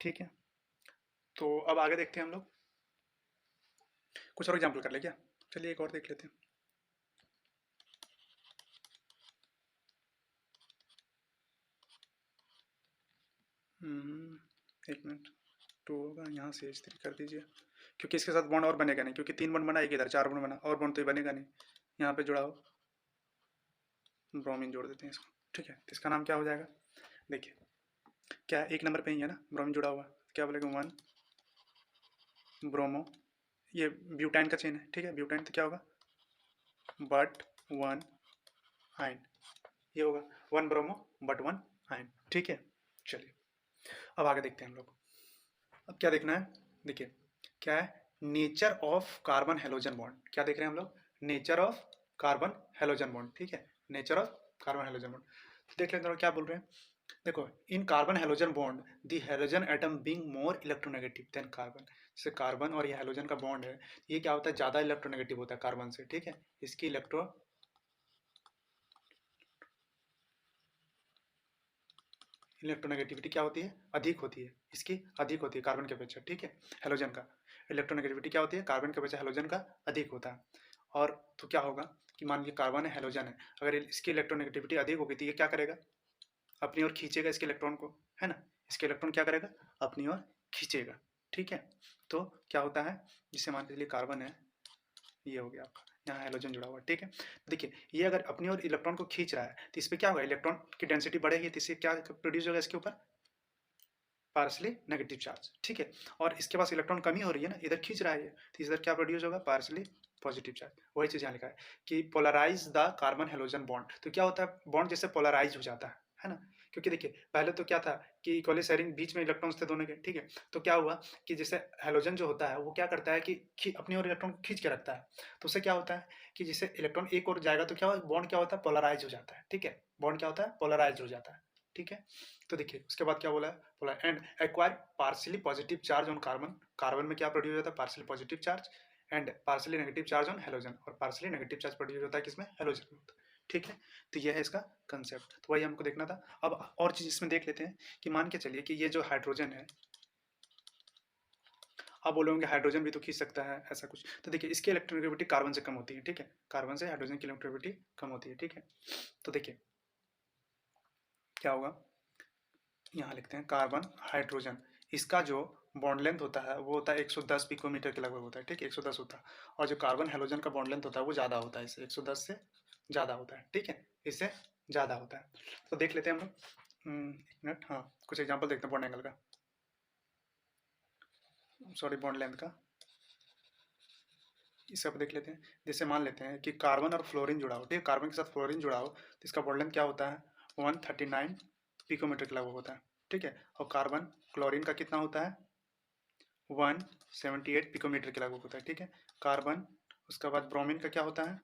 ठीक है। तो अब आगे देखते हैं हम लोग, कुछ और एग्जाम्पल कर ले क्या, चलिए एक और देख लेते हैं। एक मिनट, 2 होगा, यहाँ से H3 कर दीजिए, क्योंकि इसके साथ बॉन्ड और बनेगा नहीं, क्योंकि 3 बॉन्ड बना, एक इधर 4 बॉन्ड बना, और बॉन्ड तो ये बनेगा नहीं। यहाँ पे जुड़ा हो, ब्रोमीन जोड़ देते हैं इसको, ठीक है। तो इसका नाम क्या हो जाएगा, देखिए क्या है, 1 नंबर पे ही है ना ब्रोमीन जुड़ा हुआ, क्या बोलेगा, 1 ब्रोमो, ये ब्यूटाइन का चेन है, ठीक है। ब्यूटाइन तो क्या होगा, बट 1 आइन, ये होगा 1 ब्रोमो बट 1 आइन, ठीक है। चलिए अब आगे देखते हैं हम लोग। अब क्या देखना है, देखिए क्या है, nature of carbon halogen bond. क्या देख रहे हैं हम लोग, nature of carbon halogen bond, ठीक है। Nature of carbon halogen bond, तो देख लेते हैं क्या बोल रहे हैं। देखो, in carbon halogen bond the halogen atom being more electronegative than carbon. जैसे कार्बन और ये हेलोजन का बॉन्ड है, ये क्या होता है, ज़्यादा इलेक्ट्रोनेगेटिव होता है कार्बन से, ठीक है। इसकी इलेक्ट्रोनेगेटिविटी क्या होती है, अधिक होती है, इसकी अधिक होती है कार्बन के अपेक्षा, ठीक है। हेलोजन का इलेक्ट्रोनेगेटिविटी क्या होती है, कार्बन के अपेक्षा हेलोजन का अधिक होता है। और तो क्या होगा कि मान लीजिए कार्बन है, हेलोजन है, अगर इसकी इलेक्ट्रोनेगेटिविटी अधिक होगी तो ये क्या करेगा, अपनी ओर खींचेगा इसके इलेक्ट्रॉन को, है ना। इसके इलेक्ट्रॉन क्या करेगा, अपनी ओर खींचेगा, ठीक है। तो क्या होता है, जिससे मान लीजिए कार्बन है, ये हो गया आपका, यहाँ हेलोजन जुड़ा हुआ, ठीक है। देखिए ये अगर अपनी ओर इलेक्ट्रॉन को खींच रहा है, तो इस पर क्या होगा, इलेक्ट्रॉन की डेंसिटी बढ़ेगी, तो इससे क्या प्रोड्यूस होगा, इसके ऊपर पार्सली नेगेटिव चार्ज, ठीक है। और इसके पास इलेक्ट्रॉन कमी हो रही है ना, इधर खींच रहा है ये, तो इधर क्या प्रोड्यूस होगा, पार्सली पॉजिटिव चार्ज। वही चीज़ यहाँ लिखा है कि polarize the carbon halogen bond. तो क्या होता है, बॉन्ड जैसे पोलराइज हो जाता है ना। क्योंकि देखिए पहले तो क्या था कि इक्वली शेयरिंग, बीच में इलेक्ट्रॉन्स थे दोनों के, ठीक है। तो क्या हुआ कि जैसे हेलोजन जो होता है वो क्या करता है कि अपनी ओर इलेक्ट्रॉन खींच के रखता है। तो उससे क्या होता है कि जैसे इलेक्ट्रॉन एक और जाएगा तो क्या होगा, बॉन्ड क्या होता है, पोलराइज हो जाता है, ठीक है। बॉन्ड क्या होता है, पोलराइज हो जाता है, ठीक है। तो देखिए उसके बाद क्या बोला है, बोला and acquire partially positive charge on carbon. Carbon में क्या प्रोड्यूस होता है, partially positive charge, and partially negative charge on halogen, और पार्शियली नेगेटिव चार्ज प्रोड्यूस होता है किसमें, हेलोजन में, ठीक है। तो यह है इसका कंसेप्ट, तो वही हमको देखना था। अब और चीज इसमें देख लेते हैं कि मान के चलिए कि ये जो हाइड्रोजन है, आप बोलोगे हाइड्रोजन भी तो खींच सकता है, ऐसा कुछ। तो देखिए इसकी इलेक्ट्रोनेगेटिविटी कार्बन से कम होती है, ठीक है। कार्बन से हाइड्रोजन की इलेक्ट्रोनेगेटिविटी कम होती है, ठीक है। तो देखिए क्या होगा, यहाँ लिखते हैं कार्बन हाइड्रोजन इसका जो बॉन्ड लेंथ होता है वो होता है 110 पिकोमीटर के लगभग होता है, ठीक है, 110 होता है। और जो कार्बन हेलोजन का बॉन्ड लेंथ होता है वो ज़्यादा होता है, इससे 110 से ज़्यादा होता है, ठीक है, इससे ज़्यादा होता है। तो देख लेते हैं हम लोग, एक मिनट, हाँ कुछ एग्जाम्पल देखते हैं बॉन्ड एंगल का, सॉरी बॉन्ड लेंथ का। इसे आप देख लेते हैं, जैसे मान लेते हैं कि कार्बन और फ्लोरीन जुड़ा हो, ठीक है, कार्बन के साथ फ्लोरीन जुड़ा हो तो इसका बॉन्ड लेंथ क्या होता है, 139 पिकोमीटर के लगभग होता है, ठीक है। और कार्बन क्लोरीन का कितना होता है, 178 पिकोमीटर के लगभग होता है, ठीक है। कार्बन, उसके बाद ब्रोमीन का क्या होता है,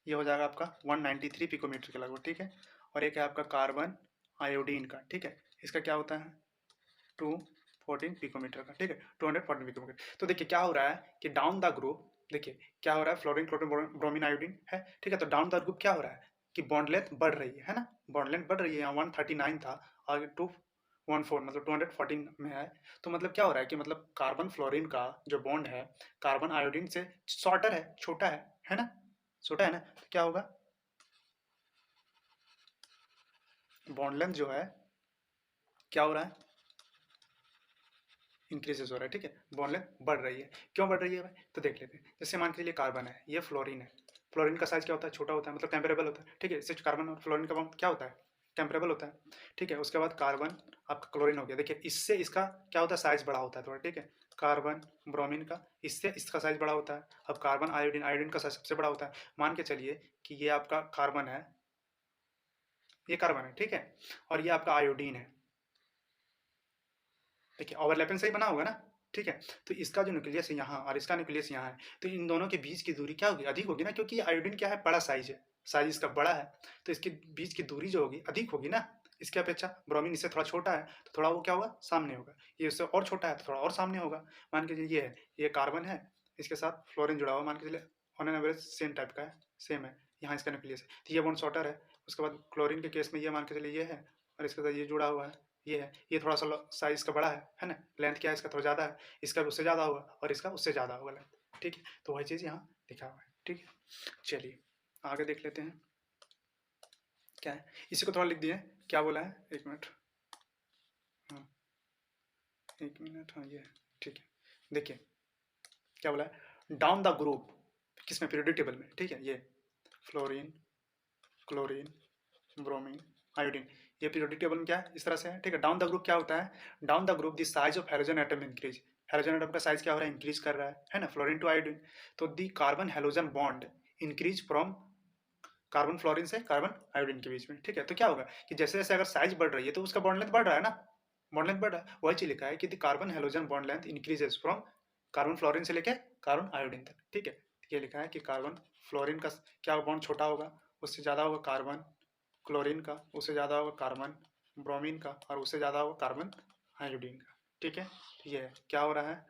ये हो जाएगा आपका 193 पिकोमीटर के लगभग, ठीक है। और एक है आपका कार्बन आयोडीन का, ठीक है, इसका क्या होता है 214 पिकोमीटर का, ठीक है, 214 पिकोमीटर। तो देखिए क्या हो रहा है कि डाउन द ग्रुप, देखिए क्या हो रहा है, फ्लोरीन क्लोरीन ब्रोमीन आयोडीन है, ठीक है। तो डाउन द ग्रुप क्या हो रहा है कि बॉन्ड लेंथ बढ़ रही है ना, बॉन्ड लेंथ बढ़ रही है, यहाँ 139 था और 214 मतलब 214 में है। तो मतलब क्या हो रहा है कि मतलब कार्बन फ्लोरीन का जो बॉन्ड है कार्बन आयोडीन से शॉर्टर है, छोटा है ना, छोटा है ना। तो क्या होगा, बॉन्ड लेंथ जो है क्या हो रहा है, इंक्रीजेस हो रहा है, ठीक है, बॉन्ड लेंथ बढ़ रही है। क्यों बढ़ रही है भाई, तो देख लेते हैं। जैसे मान के चलिए कार्बन है, ये फ्लोरीन है, फ्लोरीन का साइज क्या होता है, छोटा होता है, मतलब टेम्परेबल होता है, ठीक है। इससे कार्बन और फ्लोरीन का बॉन्ड क्या होता है, टेम्परेबल होता है, ठीक है। उसके बाद कार्बन आपका क्लोरीन हो गया, देखिए इससे इसका क्या होता है, साइज बड़ा होता है थोड़ा, ठीक है। कार्बन ब्रोमीन का इससे इसका साइज बड़ा होता है। अब कार्बन आयोडीन, आयोडीन का साइज सबसे बड़ा होता है। मान के चलिए कि ये आपका कार्बन है, ये कार्बन है, ठीक है, और ये आपका आयोडीन है, देखिए ओवरलैपिंग सही बना होगा ना, ठीक है। तो इसका जो न्यूक्लियस है यहाँ और इसका न्यूक्लियस यहाँ है, तो इन दोनों के बीच की दूरी क्या होगी, अधिक होगी ना, क्योंकि आयोडीन क्या है, बड़ा साइज है, साइज इसका बड़ा है, तो इसके बीच की दूरी जो होगी अधिक होगी ना इसके अपेक्षा। ब्रोमीन इससे थोड़ा छोटा है तो थोड़ा वो क्या होगा, सामने होगा। ये इससे और छोटा है तो थोड़ा और सामने होगा। मान के चलिए ये है, ये कार्बन है, इसके साथ फ्लोरीन जुड़ा हुआ, मान के चलिए on an average same type का है, सेम है, यहाँ इसका न्यूक्लियस है, तो ये बॉन्ड शॉर्टर है। उसके बाद क्लोरीन के केस में ये मान के चलिए ये है और इसके साथ ये जुड़ा हुआ है, ये है, ये थोड़ा सा साइज का बड़ा है ना, लेंथ क्या है इसका थोड़ा ज़्यादा है, इसका उससे ज़्यादा होगा और इसका उससे ज़्यादा होगा लेंथ, ठीक है। तो वही चीज़ यहाँ लिखा हुआ है, ठीक है। चलिए आगे देख लेते हैं क्या है, इसी को थोड़ा लिख दिए, क्या बोला है, एक मिनट, हाँ एक मिनट, हाँ ये ठीक है। देखिए क्या बोला है, डाउन द ग्रुप, किसमें, पीरियोडिक टेबल में, ठीक है। ये फ्लोरीन क्लोरीन ब्रोमीन आयोडीन, ये पीरियोडिक टेबल में क्या है, इस तरह से है, ठीक है। डाउन द ग्रुप क्या होता है, down the group the size of hydrogen atom increase, hydrogen atom का साइज क्या हो रहा है, इंक्रीज कर रहा है ना, फ्लोरीन टू आयोडीन। तो the carbon halogen bond increase from carbon fluorine से कार्बन आयोडीन के बीच में, ठीक है। तो क्या होगा कि जैसे जैसे अगर साइज बढ़ रही है तो उसका बॉन्ड लेंथ बढ़ रहा है ना, बॉन्ड लेंथ बढ़ रहा है। वही चीज लिखा है कि the carbon halogen bond length increases from carbon fluorine से लेके कार्बन आयोडीन तक, ठीक है। ये लिखा है कि कार्बन फ्लोरीन का क्या बॉन्ड छोटा होगा, उससे ज़्यादा होगा कार्बन क्लोरीन का, उससे ज़्यादा होगा कार्बन ब्रोमीन का, और उससे ज़्यादा होगा कार्बन आयोडीन का, ठीक है। ये क्या हो रहा है,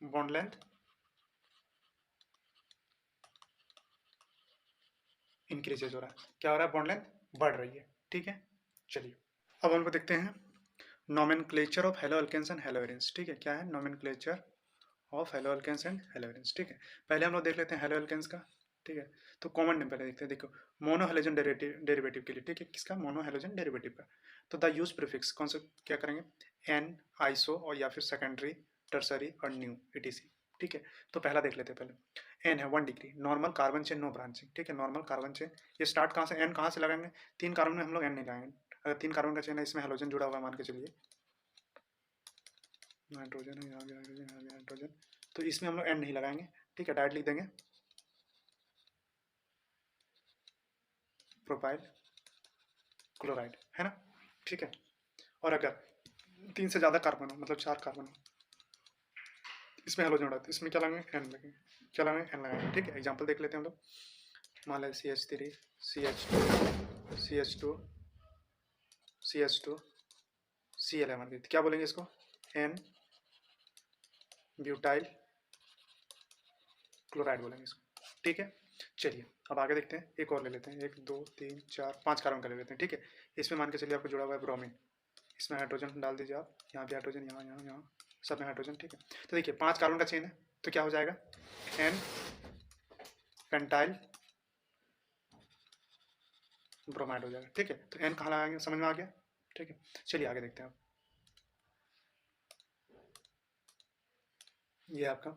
बॉन्ड लेंथ इंक्रीजेज हो रहा है, क्या हो रहा है, बॉन्ड लेंथ बढ़ रही है, ठीक है। चलिए अब हम लोग देखते हैं nomenclature of halo alkanes and halo arenes, ठीक है। क्या है nomenclature of halo alkanes and halo arenes, ठीक है। पहले हम लोग देख लेते हैं हेलो अल्केन्स का, ठीक है। तो कॉमन नेम पहले देखते हैं, देखो मोनो हेलोजन डेरिवेटिव के लिए, ठीक है, किसका, मोनो हेलोजन डेरिवेटिव का। तो द यूज प्रीफिक्स कौन सा क्या करेंगे, एन आइसो और या फिर सेकेंडरी टर्सरी और न्यू ईटीसी, ठीक है। तो पहला देख लेते हैं पहले, एन है 1 degree, normal carbon chain no branching, ठीक है, नॉर्मल कार्बन चेन। ये स्टार्ट कहाँ से, एन कहाँ से लगाएंगे, 3 कार्बन में हम लोग एन नहीं लगाएंगे। अगर 3 कार्बन का चेन है, इसमें हेलोजन जुड़ा हुआ है, मान के चलिए नाइट्रोजन है, यहाँ भी हाइड्रोजन, यहाँ भी हाइड्रोजन, तो इसमें हम लोग एन नहीं लगाएंगे, ठीक है, डायरेक्ट लिख देंगे प्रोपाइल क्लोराइड, है ना, ठीक है। और अगर 3 से ज़्यादा कार्बन हो, मतलब 4 कार्बन हो, इसमें हेलोजन उड़ा, तो इसमें क्या लगाएंगे, एन लगेंगे, क्या लगाएंगे, एन लगाएंगे, ठीक है। एग्जाम्पल देख लेते हैं हम लोग, मान लें CH3 CH2 CH2 CH2 Cl, क्या बोलेंगे इसको, एन ब्यूटाइल क्लोराइड बोलेंगे इसको, ठीक है। चलिए अब आगे देखते हैं, एक और ले लेते हैं, 1 2 3 4 5 कार्बन का ले लेते हैं, ठीक है। इसमें मान के चलिए आपको जुड़ा हुआ है ब्रोमीन, इसमें हाइड्रोजन डाल दीजिए आप, यहाँ भी हाइड्रोजन, यहाँ यहाँ यहाँ सब में हाइड्रोजन, ठीक है। तो देखिए 5 कार्बन का चेन है, तो क्या हो जाएगा, एन पेंटाइल ब्रोमाइड हो जाएगा, ठीक है। तो एन कहाँ लगाएंगे, समझ में आ गया, ठीक है, चलिए आगे देखते हैं आप। ये आपका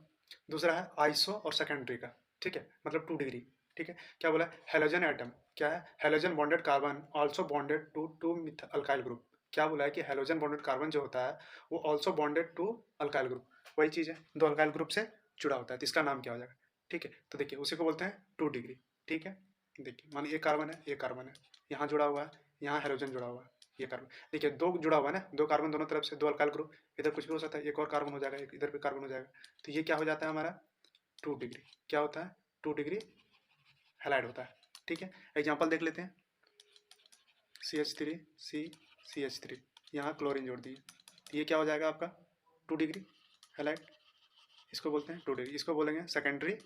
दूसरा है आइसो और सेकेंडरी का, ठीक है, मतलब 2 डिग्री। ठीक है, क्या बोला है, हेलोजन एटम क्या है, halogen bonded carbon also bonded to two alkyl group. क्या बोला है कि हेलोजन बॉन्डेड कार्बन जो होता है वो also bonded to alkyl group, वही चीज़ है, दो अल्काइल ग्रुप से जुड़ा होता है, तो इसका नाम क्या हो जाएगा। ठीक है, तो देखिए उसी को बोलते हैं 2 डिग्री। ठीक है, देखिए मान ये कार्बन है, ये कार्बन है, यहाँ जुड़ा हुआ है, यहाँ हेलोजन जुड़ा हुआ है, ये कार्बन, देखिए दो जुड़ा हुआ है ना, दो कार्बन दोनों तरफ से, दो अल्काइल ग्रुप, इधर कुछ भी हो सकता है, एक और कार्बन हो जाएगा, एक इधर भी कार्बन हो जाएगा, तो ये क्या हो जाता है हमारा 2 डिग्री। क्या होता है 2 डिग्री हैलाइड होता है। ठीक है, एग्जाम्पल देख लेते हैं, CH3 CH3, यहाँ क्लोरीन जोड़ दिए, ये क्या हो जाएगा आपका 2 डिग्री हैलाइड, इसको बोलते हैं 2 डिग्री। इसको बोलेंगे सेकेंडरी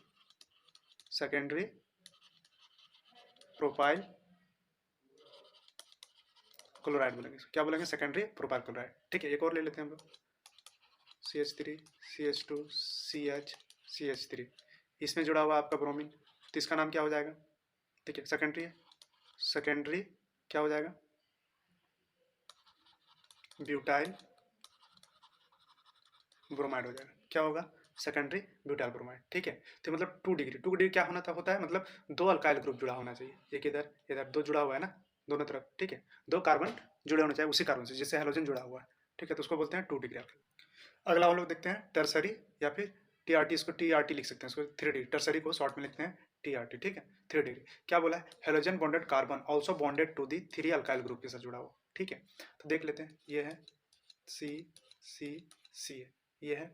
सेकेंडरी प्रोपाइल क्लोराइड बोलेंगे, क्या बोलेंगे, सेकेंडरी प्रोपाइल क्लोराइड। ठीक है, एक और ले लेते हैं हम लोग, CH3 CH2 CH3, इसमें जुड़ा हुआ आपका ब्रोमीन, तो इसका नाम क्या हो जाएगा। ठीक है, सेकेंडरी है, सेकेंडरी क्या हो जाएगा, ब्यूटाइल ब्रोमाइड हो जाएगा। क्या होगा, सेकेंडरी ब्यूटाइल ब्रोमाइड। ठीक है, तो मतलब 2 डिग्री, 2 डिग्री क्या होना था होता है, मतलब दो अल्काइल ग्रुप जुड़ा होना चाहिए, एक इधर इधर दो जुड़ा हुआ है ना दोनों तरफ। ठीक है, दो कार्बन जुड़े होने चाहिए उसी कार्बन से जिससे हेलोजन जुड़ा हुआ है। ठीक है, तो उसको बोलते हैं 2 डिग्री। अगला हम लोग देखते हैं टर्सरी या फिर TRT, इसको TRT लिख सकते हैं, इसको 3 डिग्री, टर्सरी को शॉर्ट में लिखते हैं TRT। ठीक है, 3 डिग्री। क्या बोला है, halogen bonded carbon also bonded to the 3 alkyl group के साथ जुड़ा हुआ। ठीक है, तो देख लेते हैं, ये है C C C है, ये है,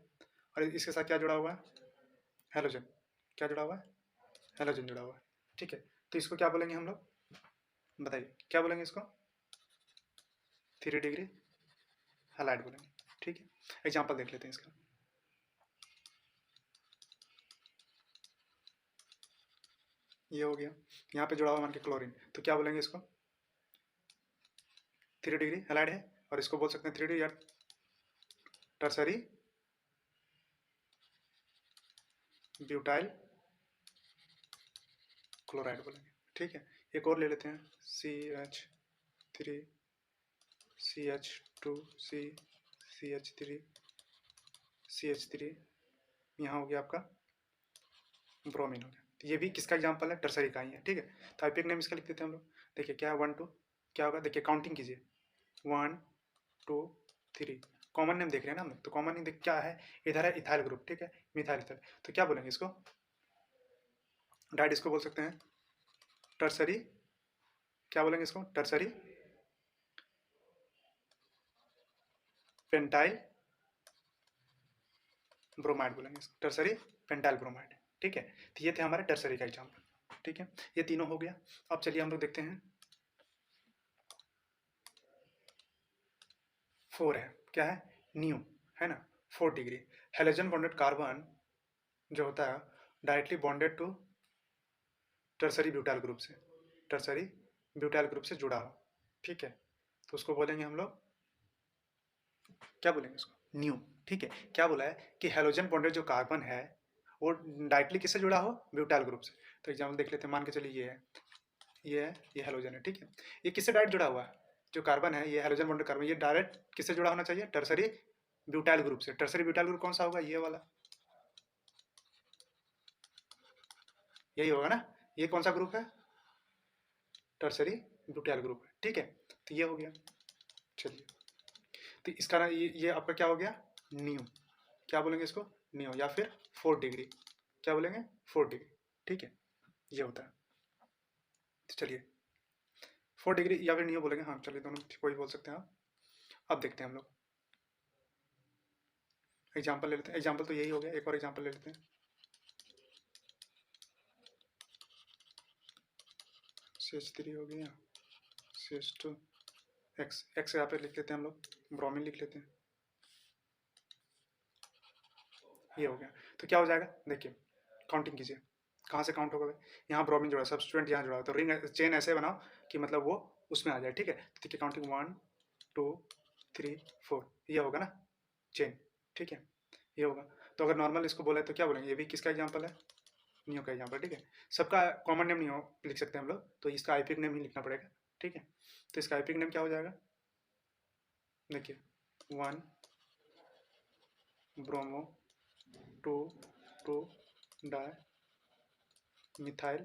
और इसके साथ क्या जुड़ा हुआ है, हेलोजन, क्या जुड़ा हुआ है, हेलोजन जुड़ा हुआ है। ठीक है, तो इसको क्या बोलेंगे हम लोग, बताइए क्या बोलेंगे इसको, 3 डिग्री हैलाइड बोलेंगे। ठीक है, एग्जाम्पल देख लेते हैं इसका, ये हो गया, यहाँ पे जुड़ा हुआ मान के क्लोरीन, तो क्या बोलेंगे इसको, 3 डिग्री हैलाइड है, और इसको बोल सकते हैं 3 डिग्री या टर्सरी ब्यूटाइल क्लोराइड बोलेंगे। ठीक है, एक और ले लेते हैं, CH3 CH2 CH3 CH3, यहाँ हो गया आपका ब्रोमीन हो गया, तो ये भी किसका एग्जाम्पल है, टर्सरी का ही है। ठीक है, तो आईपिक नेम इसका लिख देते हैं हम लोग। देखिए क्या है 1 2, क्या होगा, देखिए काउंटिंग कीजिए, 1 2 3, कॉमन नेम देख रहे हैं ना हम लोग, तो कॉमन नेम देख क्या है, इधर है इथाइल ग्रुप। ठीक है, मिथाइल इथाइल, तो क्या बोलेंगे इसको, डाइट इसको बोल सकते हैं टर्सरी, क्या बोलेंगे इसको, टर्सरी पेंटाइल ब्रोमाइड बोलेंगे इसको, टर्सरी पेंटाइल ब्रोमाइड। ठीक है, तो ये थे हमारे टर्सरी का एग्जाम्पल। ठीक है, ये तीनों हो गया। अब चलिए हम लोग देखते हैं 4 है, क्या है, न्यू है ना, 4 डिग्री, हेलोजन बॉन्डेड कार्बन जो होता है directly bonded to tertiary butyl group से, टर्सरी ब्यूटाइल ग्रुप से जुड़ा हो। ठीक है, तो उसको बोलेंगे हम लोग, क्या बोलेंगे उसको, न्यू। ठीक है, क्या बोला है कि हेलोजन बॉन्डेड जो कार्बन है वो डायरेक्टली किससे जुड़ा हो, ब्यूटाइल ग्रुप से। तो एग्जाम्पल देख लेते हैं, मान के चलिए ये है, ये है, ये हेलोजन है। ठीक है, ये किससे डायरेक्ट जुड़ा हुआ है, जो कार्बन है ये हेलोजन बॉन्डेड कार्बन, ये डायरेक्ट किससे जुड़ा होना चाहिए, टर्सरी ब्यूटाइल ग्रुप से। टर्सरी ब्यूटाइल ग्रुप कौन सा होगा, ये वाला, यही होगा ना, ये कौन सा ग्रुप है, टर्सरी ब्यूटाइल ग्रुप है। ठीक है, तो ये हो गया। चलिए, तो इसका ना ये आपका क्या हो गया, न्यू, क्या बोलेंगे इसको, न्यू, या फिर 4 डिग्री, क्या बोलेंगे, 4 डिग्री। ठीक है, ये होता है। तो चलिए 4 डिग्री या फिर न्यू बोलेंगे, हाँ चलिए दोनों कोई बोल सकते हैं आप। अब देखते हैं हम लोग एग्जाम्पल ले लेते हैं, एग्जाम्पल तो यही हो गया, एक और एग्जाम्पल ले लेते हैं, CH3 हो गया, CH2 एक्स एक्स यहाँ पे लिख लेते हैं हम लोग, ब्रोमीन लिख लेते हैं, ये हो गया। तो क्या हो जाएगा, देखिए काउंटिंग कीजिए, कहाँ से काउंट होगा, यहाँ ब्रोमीन जुड़ा, सब्सटीट्यूएंट यहाँ जुड़ा, तो रिंग चेन ऐसे बनाओ कि मतलब वो उसमें आ जाए। ठीक है, तो देखिए काउंटिंग 1 2 3 4, ये होगा ना चेन। ठीक है, ये होगा। तो अगर नॉर्मल इसको बोले तो क्या बोलेंगे, ये भी किसका एग्जाम्पल है, नियो का एग्जाम्पल। ठीक है, सबका कॉमन नेम नियो लिख सकते हैं हम लोग, तो इसका आईपिक नेम ही लिखना पड़ेगा। ठीक है, तो इसका आईपिक नेम क्या हो जाएगा, देखिए 1 ब्रोमो 2 2 डाई मिथाइल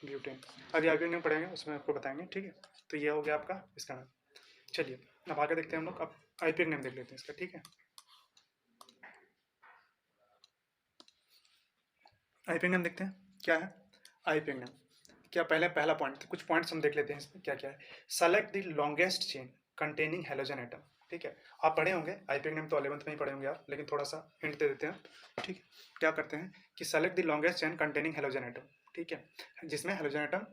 ब्यूटेन। अभी आगे नहीं पढ़ेंगे, उसमें आपको बताएंगे, ठीक है। तो ये हो गया आपका इसका नाम। चलिए अब आगे देखते हैं हम लोग। अब आईपीएक नेम देख लेते हैं इसका, ठीक है। आईपीएक नेम देखते हैं क्या है। आईपीएक नेम क्या, पहला पॉइंट, कुछ पॉइंट्स हम देख लेते हैं इसमें क्या क्या है। Select the longest chain containing halogen atom, ठीक है। आप पढ़े होंगे आईपीएक नेम तो 11th में ही पढ़े होंगे आप, लेकिन थोड़ा सा हिंट दे देते हैं, ठीक है। क्या करते हैं कि select the longest chain containing halogen atom, ठीक है, जिसमें हेलोजन एटम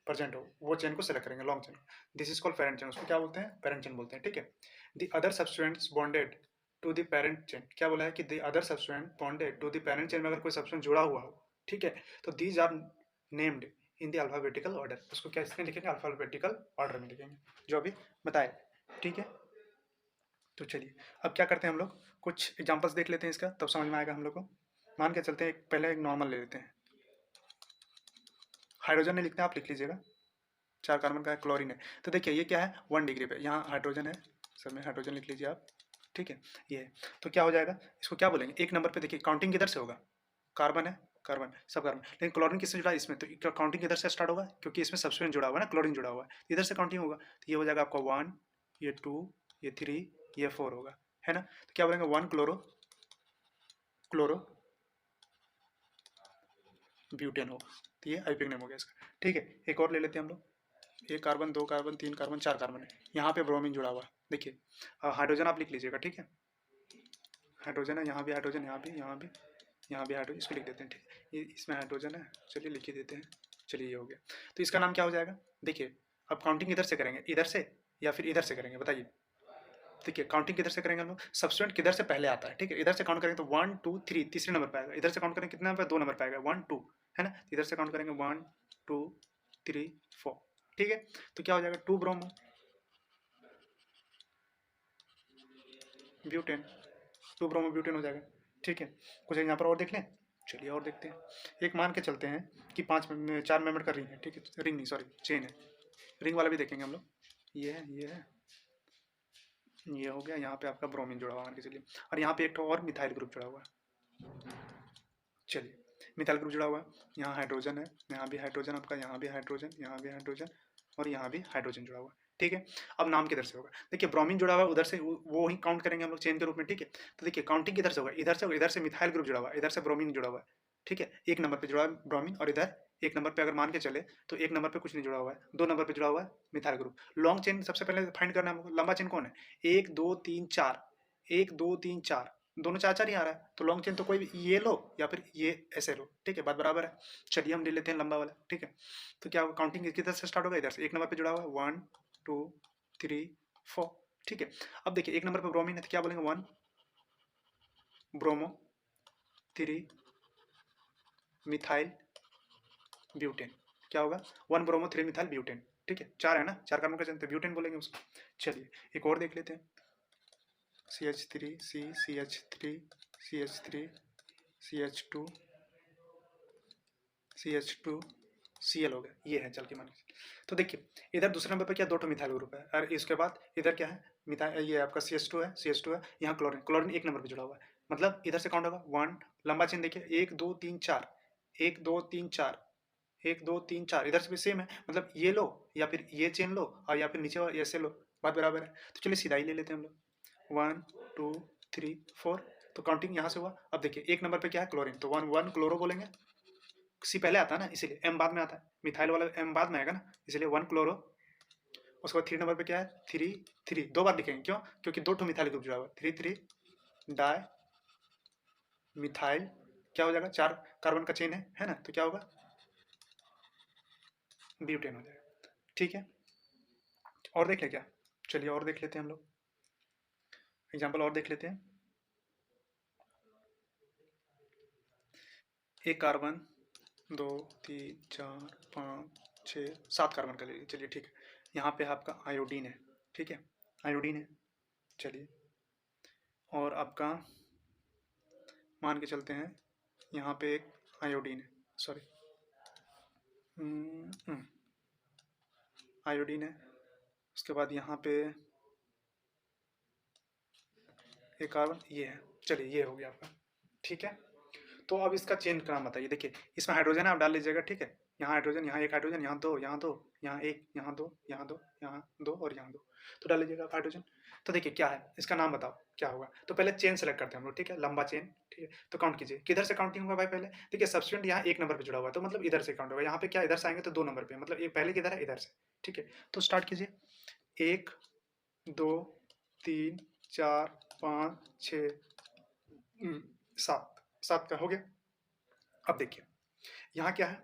प्रेजेंट हो, वो चेन को सेलेक्ट करेंगे, long chain. This is called parent chain, उसको क्या बोलते हैं, पेरेंट चेन बोलते हैं, ठीक है। The other substance bonded to the parent chain, क्या बोला है कि the other substance bonded to the parent chain में अगर कोई सब्सटेंस जुड़ा हुआ हो, ठीक है, तो these are named in the alphabetical order. उसको क्या इसमें लिखेंगे, अल्फाबेटिकल ऑर्डर में लिखेंगे, जो अभी बताए, ठीक है। तो चलिए अब क्या करते हैं हम लोग, कुछ एग्जांपल्स देख लेते हैं इसका, तब समझ में आएगा हम लोग को। मान के चलते हैं पहले एक नॉर्मल ले लेते हैं। हाइड्रोजन नहीं लिखते हैं, आप लिख लीजिएगा, 4 कार्बन का है, क्लोरीन है। तो देखिए ये क्या है, 1 डिग्री पे, यहाँ हाइड्रोजन है, सब में हाइड्रोजन लिख लीजिए आप, ठीक है। ये है, तो क्या हो जाएगा, इसको क्या बोलेंगे, एक नंबर पे देखिए काउंटिंग किधर से होगा, कार्बन है, कार्बन सब कार्बन, लेकिन क्लोरीन किससे जुड़ा है इसमें, तो काउंटिंग किधर से स्टार्ट होगा, क्योंकि इसमें सब्सटेंस जुड़ा हुआ है ना, क्लोरीन जुड़ा हुआ है, इधर से काउंटिंग होगा। तो ये हो जाएगा आपका 1, ये 2, ये 3, ये 4 होगा, है ना। तो क्या बोलेंगे, 1 क्लोरो ब्यूटेन होगा। तो ये आईपीएक नेम हो गया इसका, ठीक है। एक और ले लेते हैं हम लोग, 1 कार्बन 2 कार्बन 3 कार्बन 4 कार्बन है, यहाँ पे ब्रोमीन जुड़ा हुआ है, देखिए हाइड्रोजन आप लिख लीजिएगा, ठीक है। हाइड्रोजन है, यहाँ भी हाइड्रोजन, यहाँ भी, यहाँ भी, यहाँ भी हाइड्रोजन, इसको लिख देते हैं, ठीक है। ये इसमें हाइड्रोजन है, चलिए लिख ही देते हैं। चलिए ये हो गया, तो इसका नाम क्या हो जाएगा, देखिए। अब काउंटिंग इधर से करेंगे, इधर से या फिर इधर से करेंगे, बताइए। देखिए काउंटिंग किधर से करेंगे हम लोग, सब्सटेंट किधर से पहले आता है, ठीक है। इधर से काउंट करेंगे तो 1 2 3 तीसरे नंबर पे आएगा, इधर से काउंट करेंगे कितना नंबर, 2 नंबर पे आएगा, 1 2, है ना। इधर से काउंट करेंगे 1 2 3 4, ठीक है। तो क्या हो जाएगा, 2 ब्रोमो ब्यूटेन, 2 ब्रोमो ब्यूटेन हो जाएगा, ठीक है। कुछ यहाँ पर और देख लें, चलिए और देखते हैं। एक मान के चलते हैं कि 4 मेंबर का रिंग है, ठीक है, रिंग नहीं सॉरी चेन है, रिंग वाला भी देखेंगे हम लोग। ये है, ये है, ये हो गया, यहाँ पे आपका ब्रोमीन जुड़ा हुआ मान के चलिए, और यहाँ पे एक और मिथाइल ग्रुप जुड़ा हुआ है। चलिए मिथाइल ग्रुप जुड़ा हुआ है, यहाँ हाइड्रोजन है, यहाँ भी हाइड्रोजन आपका, यहाँ भी हाइड्रोजन, यहाँ भी हाइड्रोजन, और यहाँ भी हाइड्रोजन जुड़ा हुआ है, ठीक है। अब नाम किधर से होगा, देखिए ब्रोमीन जुड़ा हुआ है, उधर से वो ही काउंट करेंगे हम लोग चेन के रूप में, ठीक है। तो देखिए काउंटिंग किधर से होगा, इधर से होगा, इधर से मिथाइल ग्रुप जुड़ा हुआ है, इधर से ब्रोमीन जुड़ा हुआ है, ठीक है। एक नंबर पे जुड़ा है ब्रोमीन, और इधर एक नंबर पे अगर मान के चले तो एक नंबर पे कुछ नहीं जुड़ा हुआ है, 2 नंबर पे जुड़ा हुआ है मिथाइल ग्रुप। लॉन्ग चेन सबसे पहले फाइंड करना है हमको, लंबा चेन कौन है, 1 2 3 4, 1 2 3 4, दोनों 4 4 ही आ रहा है, तो लॉन्ग चेन तो कोई भी ये लो या फिर ये ऐसे लो, ठीक है, बात बराबर है। चलिए हम ले लेते हैं लंबा वाला, ठीक है। तो क्या होगा, काउंटिंग किधर से स्टार्ट होगा, इधर से, एक नंबर पे जुड़ा हुआ है 1 2 3 4, ठीक है। अब देखिए एक नंबर पे ब्रोमीन है, तो क्या बोलेंगे, 1 ब्रोमो 3 मिथाइल ब्यूटेन, क्या होगा, 1 ब्रोमो 3 मिथाइल ब्यूटेन, ठीक है। 4 है ना, 4 कार्बन का चलते ब्यूटेन बोलेंगे उसको। चलिए एक और देख लेते हैं, CH3 CH3 CH3 CH2 CH2 Cl हो गया, ये है चल के मान लीजिए। तो देखिए इधर दूसरे नंबर पे क्या, 2 मिथाइल ग्रुप है, और इसके बाद इधर क्या है, मिथाइल, ये आपका CH2 है, CH2 है, यहाँ क्लोरीन, क्लोरीन एक नंबर पे जुड़ा हुआ है, मतलब इधर से काउंट होगा 1, लंबा चेन देखिए 1 2 3 4, 1 2 3 4, 1 2 3 4, इधर से भी सेम है, मतलब ये लो या फिर ये चेन लो, और या फिर नीचे वाला ऐसे लो, बात बराबर है। तो चलिए सीधा ही ले लेते हैं हम लोग, 1 2 3 4, तो काउंटिंग यहाँ से हुआ। अब देखिए एक नंबर पे क्या है, क्लोरीन, तो 1 क्लोरो बोलेंगे, सी पहले आता है ना, इसीलिए एम बाद में आता है, मिथाइल वाला एम बाद में आएगा ना, इसलिए 1 क्लोरो। उसके बाद 3 नंबर पे क्या है, 3 3, 2 बार लिखेंगे, क्यों, क्योंकि 2 मिथाइल ग्रुप जुड़ा हुआ है, 3 3 डाई मिथाइल, क्या हो जाएगा, 4 कार्बन का चेन है ना, तो क्या होगा, ब्यूटेन हो जाएगा, ठीक है। और देख ले क्या, चलिए और देख लेते हैं हम लोग, एग्जाम्पल और देख लेते हैं। एक कार्बन 2 3 4 5 6 7 कार्बन का ले लीजिए, चलिए ठीक है। यहाँ पे आपका आयोडीन है, ठीक है, आयोडीन है, चलिए। और आपका मान के चलते हैं, यहाँ पे एक आयोडीन है, सॉरी आयोडीन है, उसके बाद यहाँ पे एक कार्बन ये है। चलिए ये हो गया आपका, ठीक है। तो अब इसका चेन का नाम बताइए। देखिए इसमें हाइड्रोजन है, आप डाल लीजिएगा, ठीक है। यहाँ हाइड्रोजन, यहाँ एक हाइड्रोजन, यहाँ दो, यहाँ दो, यहाँ एक, यहाँ दो, यहाँ दो, यहाँ दो और यहाँ दो, तो डाल लीजिएगा आप हाइड्रोजन। तो देखिए क्या है, इसका नाम बताओ क्या होगा। तो पहले चेन सेलेक्ट करते हैं हम लोग, ठीक है, लंबा चेन, ठीक है। तो काउंट कीजिए, किधर से काउंटिंग होगा भाई पहले। देखिए सब्स्टिट्यूएंट यहाँ एक नंबर पे जुड़ा हुआ है, तो मतलब इधर से काउंट होगा। यहाँ पे क्या, इधर से आएंगे तो 2 नंबर पे, मतलब ये पहले किधर है, इधर से, ठीक है। तो स्टार्ट कीजिए, 1 2 3 4 5 6 7, 7 का हो गया। अब देखिए यहाँ क्या है,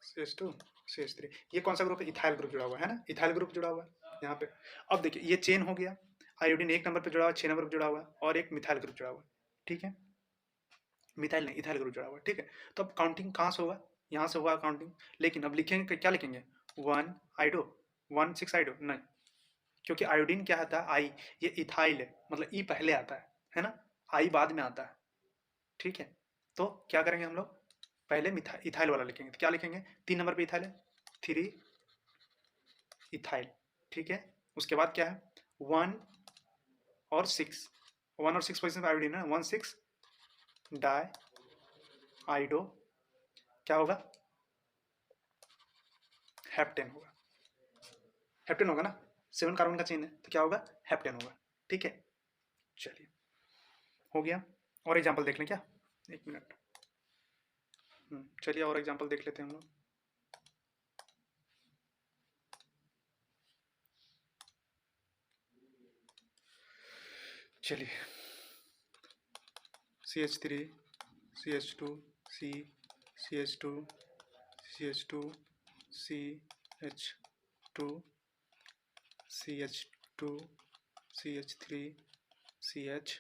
CH2 CH3, ये कौन सा ग्रुप है, इथाइल ग्रुप जुड़ा हुआ है ना, इथाइल ग्रुप जुड़ा हुआ है यहाँ पे। अब देखिए ये चेन हो गया, आयोडीन एक नंबर पे जुड़ा हुआ है, 6 नंबर पे जुड़ा हुआ है, और एक मिथाइल ग्रुप जुड़ा हुआ है, ठीक है। मिथाइल नहीं, इथाइल ग्रुप जुड़ा हुआ है, ठीक है। तो अब काउंटिंग कहाँ से होगा, यहाँ से होगा काउंटिंग। लेकिन अब लिखेंगे क्या, लिखेंगे 1 आइडो 1 6 आइडो नहीं, क्योंकि आयोडीन क्या आता है, आई, ये इथाइल है, मतलब ई पहले आता है ना, आई बाद में आता है, ठीक है। तो क्या करेंगे हम लोग, पहले इथाइल वाला लिखेंगे। तो क्या लिखेंगे, 3 नंबर पे इथाइल है, 3 इथाइल, ठीक है। उसके बाद क्या है, 1 और 6, 1 और 6 पोजिशन पे आयोडीन है, 1 6 डाई आइडो, क्या होगा, हेप्टेन होगा, हेप्टेन होगा ना, 7 कार्बन का चेन है, तो क्या होगा, हेप्टेन होगा, ठीक है। चलिए हो गया। और एग्जाम्पल देख लें क्या, 1 मिनट। चलिए और एग्जाम्पल देख लेते हैं हम लोग। चलिए CH3 CH2 C CH2 CH2 CH2 CH2 CH3 CH,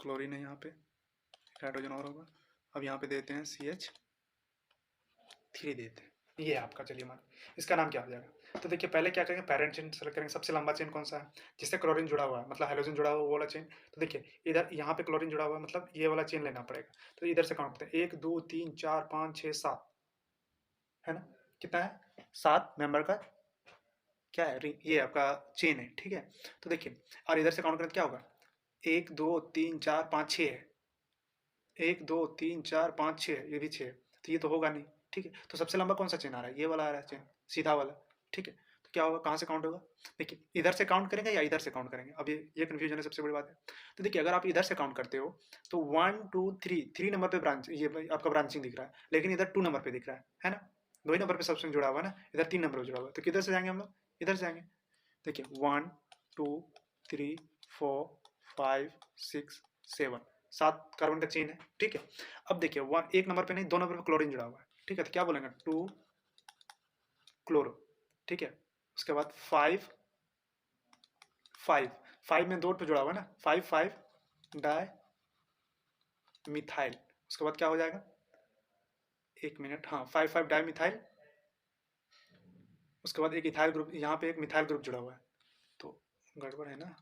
chlorine है यहाँ पे, हाइड्रोजन और होगा। अब यहाँ पे देते हैं CH3 देते हैं, ये है आपका। चलिए मान, इसका नाम क्या हो जाएगा। तो देखिए पहले क्या करेंगे, पैरेंट चेन सेलेक्ट करेंगे, सबसे लंबा चेन कौन सा है, जिससे क्लोरीन जुड़ा हुआ है, मतलब हाइड्रोजन जुड़ा हुआ वो वाला चेन। तो देखिए इधर यहाँ पे क्लोरीन जुड़ा हुआ है, मतलब ये वाला चेन लेना पड़ेगा। तो इधर से काउंट करते हैं, 1 2 3 4 5 6 7, है ना, कितना है, 7 मेंबर का क्या है, ये आपका चेन है, ठीक है। तो देखिए और इधर से काउंट करें तो क्या होगा, 1 2 3 4 5 6 है, 1 2 3 4 5 6, ये भी 6, तो ये तो होगा नहीं, ठीक है। तो सबसे लंबा कौन सा चेन आ रहा है, ये वाला आ रहा है चेन, सीधा वाला, ठीक है। तो क्या होगा, कहाँ से काउंट होगा, देखिए इधर से काउंट करेंगे या इधर से काउंट करेंगे, अब ये कन्फ्यूजन है, सबसे बड़ी बात है। तो देखिए अगर आप इधर से काउंट करते हो तो 1 2 3 नंबर पे ब्रांच, ये आपका ब्रांचिंग दिख रहा है, लेकिन इधर 2 नंबर पे दिख रहा है ना, 2 ही नंबर पे सबसे जुड़ा हुआ है ना, इधर 3 नंबर पे जुड़ा हुआ है, तो किधर से जाएंगे हम लोग, इधर से जाएंगे। देखिए 1 2 3 4 5 6 7, 7 कार्बन का चेन है, ठीक है। अब देखिए एक नंबर पे नहीं, 2 नंबर पे क्लोरीन जुड़ा हुआ है, ठीक है। तो क्या बोलेंगे, 2 क्लोरो, ठीक है। उसके बाद 5 5 5 में 2 पे जुड़ा हुआ है ना, 5 5 डाई मिथाइल। उसके बाद क्या हो जाएगा, 1 मिनट, हाँ 5 5 डाई मिथाइल। उसके बाद एक इथाइल ग्रुप, यहाँ पे एक मिथाइल ग्रुप जुड़ा हुआ है, तो गड़बड़ है ना,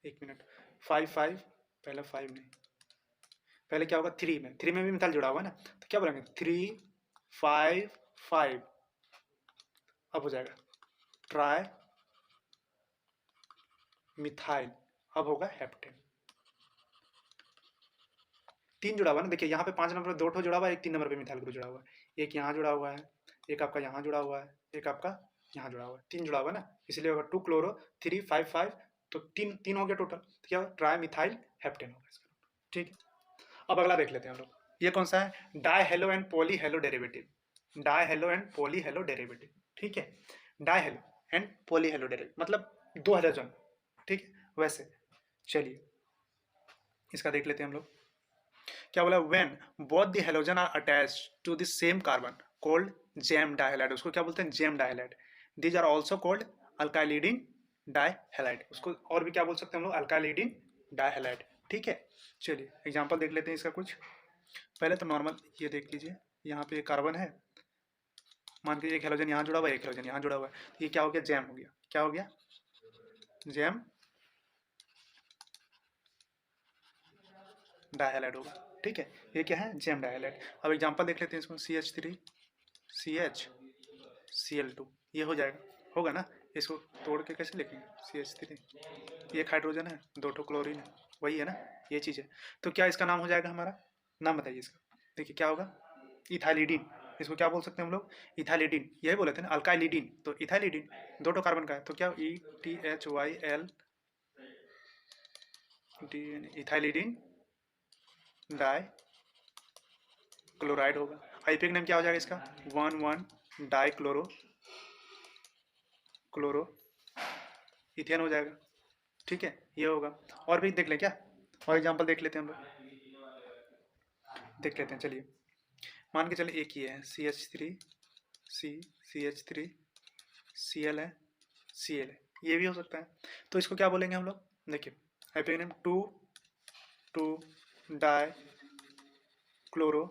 1 मिनट, 5 5, पहले 5 नहीं, पहले क्या होगा, 3 में भी मिथाइल जुड़ा हुआ है ना, तो क्या बोलेंगे, 3 5 5, अब हो जाएगा ट्राई मिथाइल, अब होगा हेप्टेन। 3 जुड़ा हुआ है ना, देखिए यहाँ पे 5 नंबर पे 2 जुड़ा हुआ है, एक 3 नंबर पे मिथाइल ग्रुप जुड़ा हुआ है, एक यहाँ जुड़ा हुआ है, एक आपका यहाँ जुड़ा हुआ है, एक आपका यहाँ जुड़ा हुआ है, 3 जुड़ा हुआ है ना, इसलिए होगा 2 क्लोरो 3 5 5, तो 3 हो गया टोटल, तो क्या होगा, ट्राई मिथाइल हेप्टेन होगा इसका, ठीक है। अब अगला देख लेते हैं हम लोग, ये कौन सा है, die hello and poly hello derivative, die hello and poly hello derivative, ठीक है। Die hello and poly hello derivative मतलब 2 हाइड्रोजन, ठीक है। वैसे चलिए इसका देख लेते हैं हम लोग, क्या बोला, when both the halogen are attached to the same carbon called gem dihalide, उसको क्या बोलते हैं, gem dihalide. These are also called alkylidene dihalide, उसको और भी क्या बोल सकते हैं हम लोग, अल्काइलिडीन डाइहैलाइड, ठीक है। चलिए एग्जांपल देख लेते हैं इसका कुछ। पहले तो नॉर्मल ये देख लीजिए, यहाँ पे एक कार्बन है, मान के एक हेलोजन यहाँ जुड़ा हुआ है, एक हेलोजन यहाँ जुड़ा हुआ है, तो ये क्या हो गया, जैम हो गया, क्या हो गया, जैम डाइहैलाइड होगा, ठीक है। ये क्या है, जैम डाइहैलाइड। अब एग्जांपल देख लेते हैं इसको, CH3 CH Cl2, ये हो जाएगा, होगा ना। इसको तोड़ के कैसे लिखेंगे, CH3, एक हाइड्रोजन है, 2 क्लोरीन है, वही है ना, ये चीज़ है। तो क्या इसका नाम हो जाएगा हमारा, नाम बताइए इसका। देखिए क्या होगा, इथाइलिडीन। इसको क्या बोल सकते हैं हम लोग, इथाइलिडीन, यही बोले थे ना, अल्काइलिडीन, तो इथाइलिडीन 2 कार्बन का है, तो क्या ETHYL इथाइलिडीन डाई क्लोराइड होगा। आईपीएक नेम क्या हो जाएगा इसका, 1,1 डाई क्लोरो इथेन हो जाएगा। ठीक है, ये होगा। और भी देख लें क्या, और एग्जांपल देख लेते हैं हम लोग, देख लेते हैं चलिए। मान के चलिए एक ही है, CH3 CH3 Cl है, Cl है, ये भी हो सकता है। तो इसको क्या बोलेंगे हम लोग, देखिए आईपीएक नेम 2 डाई क्लोरो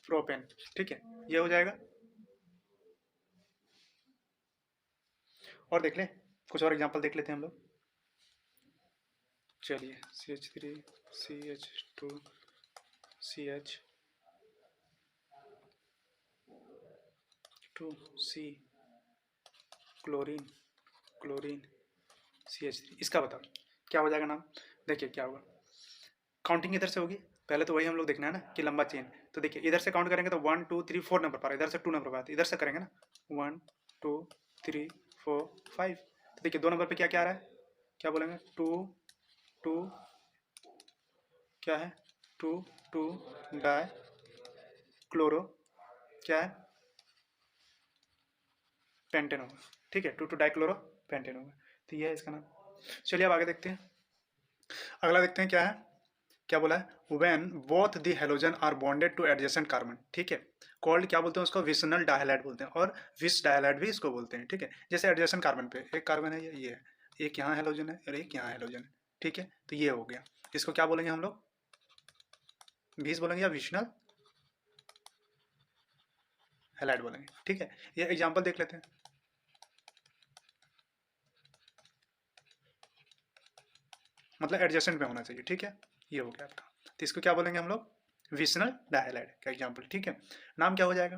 प्रोपेन। ठीक है, ये हो जाएगा। और देख लें, कुछ और एग्जांपल देख लेते हैं हम लोग, चलिए CH3 CH2 CH2C chlorine CH3, इसका बताओ क्या हो जाएगा नाम। देखिए क्या होगा, काउंटिंग इधर से होगी, पहले तो वही हम लोग देखना है ना कि लंबा चेन। तो देखिए इधर से काउंट करेंगे तो 1 2 3 4 नंबर पर, इधर से 2 नंबर पर, इधर से करेंगे ना 1 2 3 4 5। तो देखिए 2 नंबर पे क्या क्या आ रहा है, क्या बोलेंगे, 2 2 क्या है, 2 2 डाई क्लोरो क्या है, पेंटेन होगा। ठीक है, 2 डाई क्लोरो पेंटेन होगा। तो ये है इसका नाम। चलिए अब आगे देखते हैं, अगला देखते हैं क्या है, क्या बोला है, when both the halogen are bonded to adjacent carbon. ठीक है, कॉल्ड क्या बोलते हैं उसको, विसनल डायहाइड बोलते हैं, और विस डायहाइड भी इसको बोलते हैं। ठीक है, जैसे एडजेसेंट कार्बन पे एक कार्बन है, ये है, एक यहाँ हेलोजन है और एक यहाँ हेलोजन है। ठीक है, तो ये हो गया, इसको क्या बोलेंगे हम लोग, विस बोलेंगे या विशनल हैलाइड बोलेंगे। ठीक है, ये एग्जांपल देख लेते हैं, मतलब एडजेसेंट में होना चाहिए। ठीक है, ये हो गया आपका, तो इसको क्या बोलेंगे हम लोग, विशनल डायहाइड का एग्जांपल। ठीक है, नाम क्या हो जाएगा,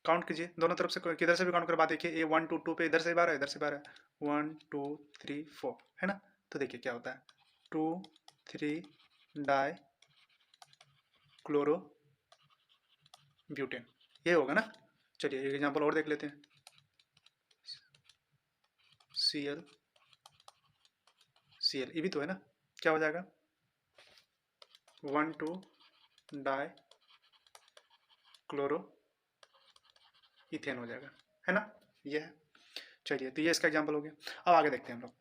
काउंट कीजिए दोनों तरफ से, किधर से भी काउंट करवा, देखिए ये 1 2 2 पे, इधर से 12 इधर से 12, 1 2 3 4 है ना। तो देखिए क्या होता है, 2 3 डाई क्लोरो ब्यूटेन, ये होगा ना। चलिए एक एग्जांपल और देख लेते हैं, Cl Cl, ये भी तो है ना, क्या हो जाएगा, 1 2 डाई क्लोरो इथेन हो जाएगा, है ना, ये है। चलिए तो ये इसका एग्जांपल हो गया। अब आगे देखते हैं हम लोग,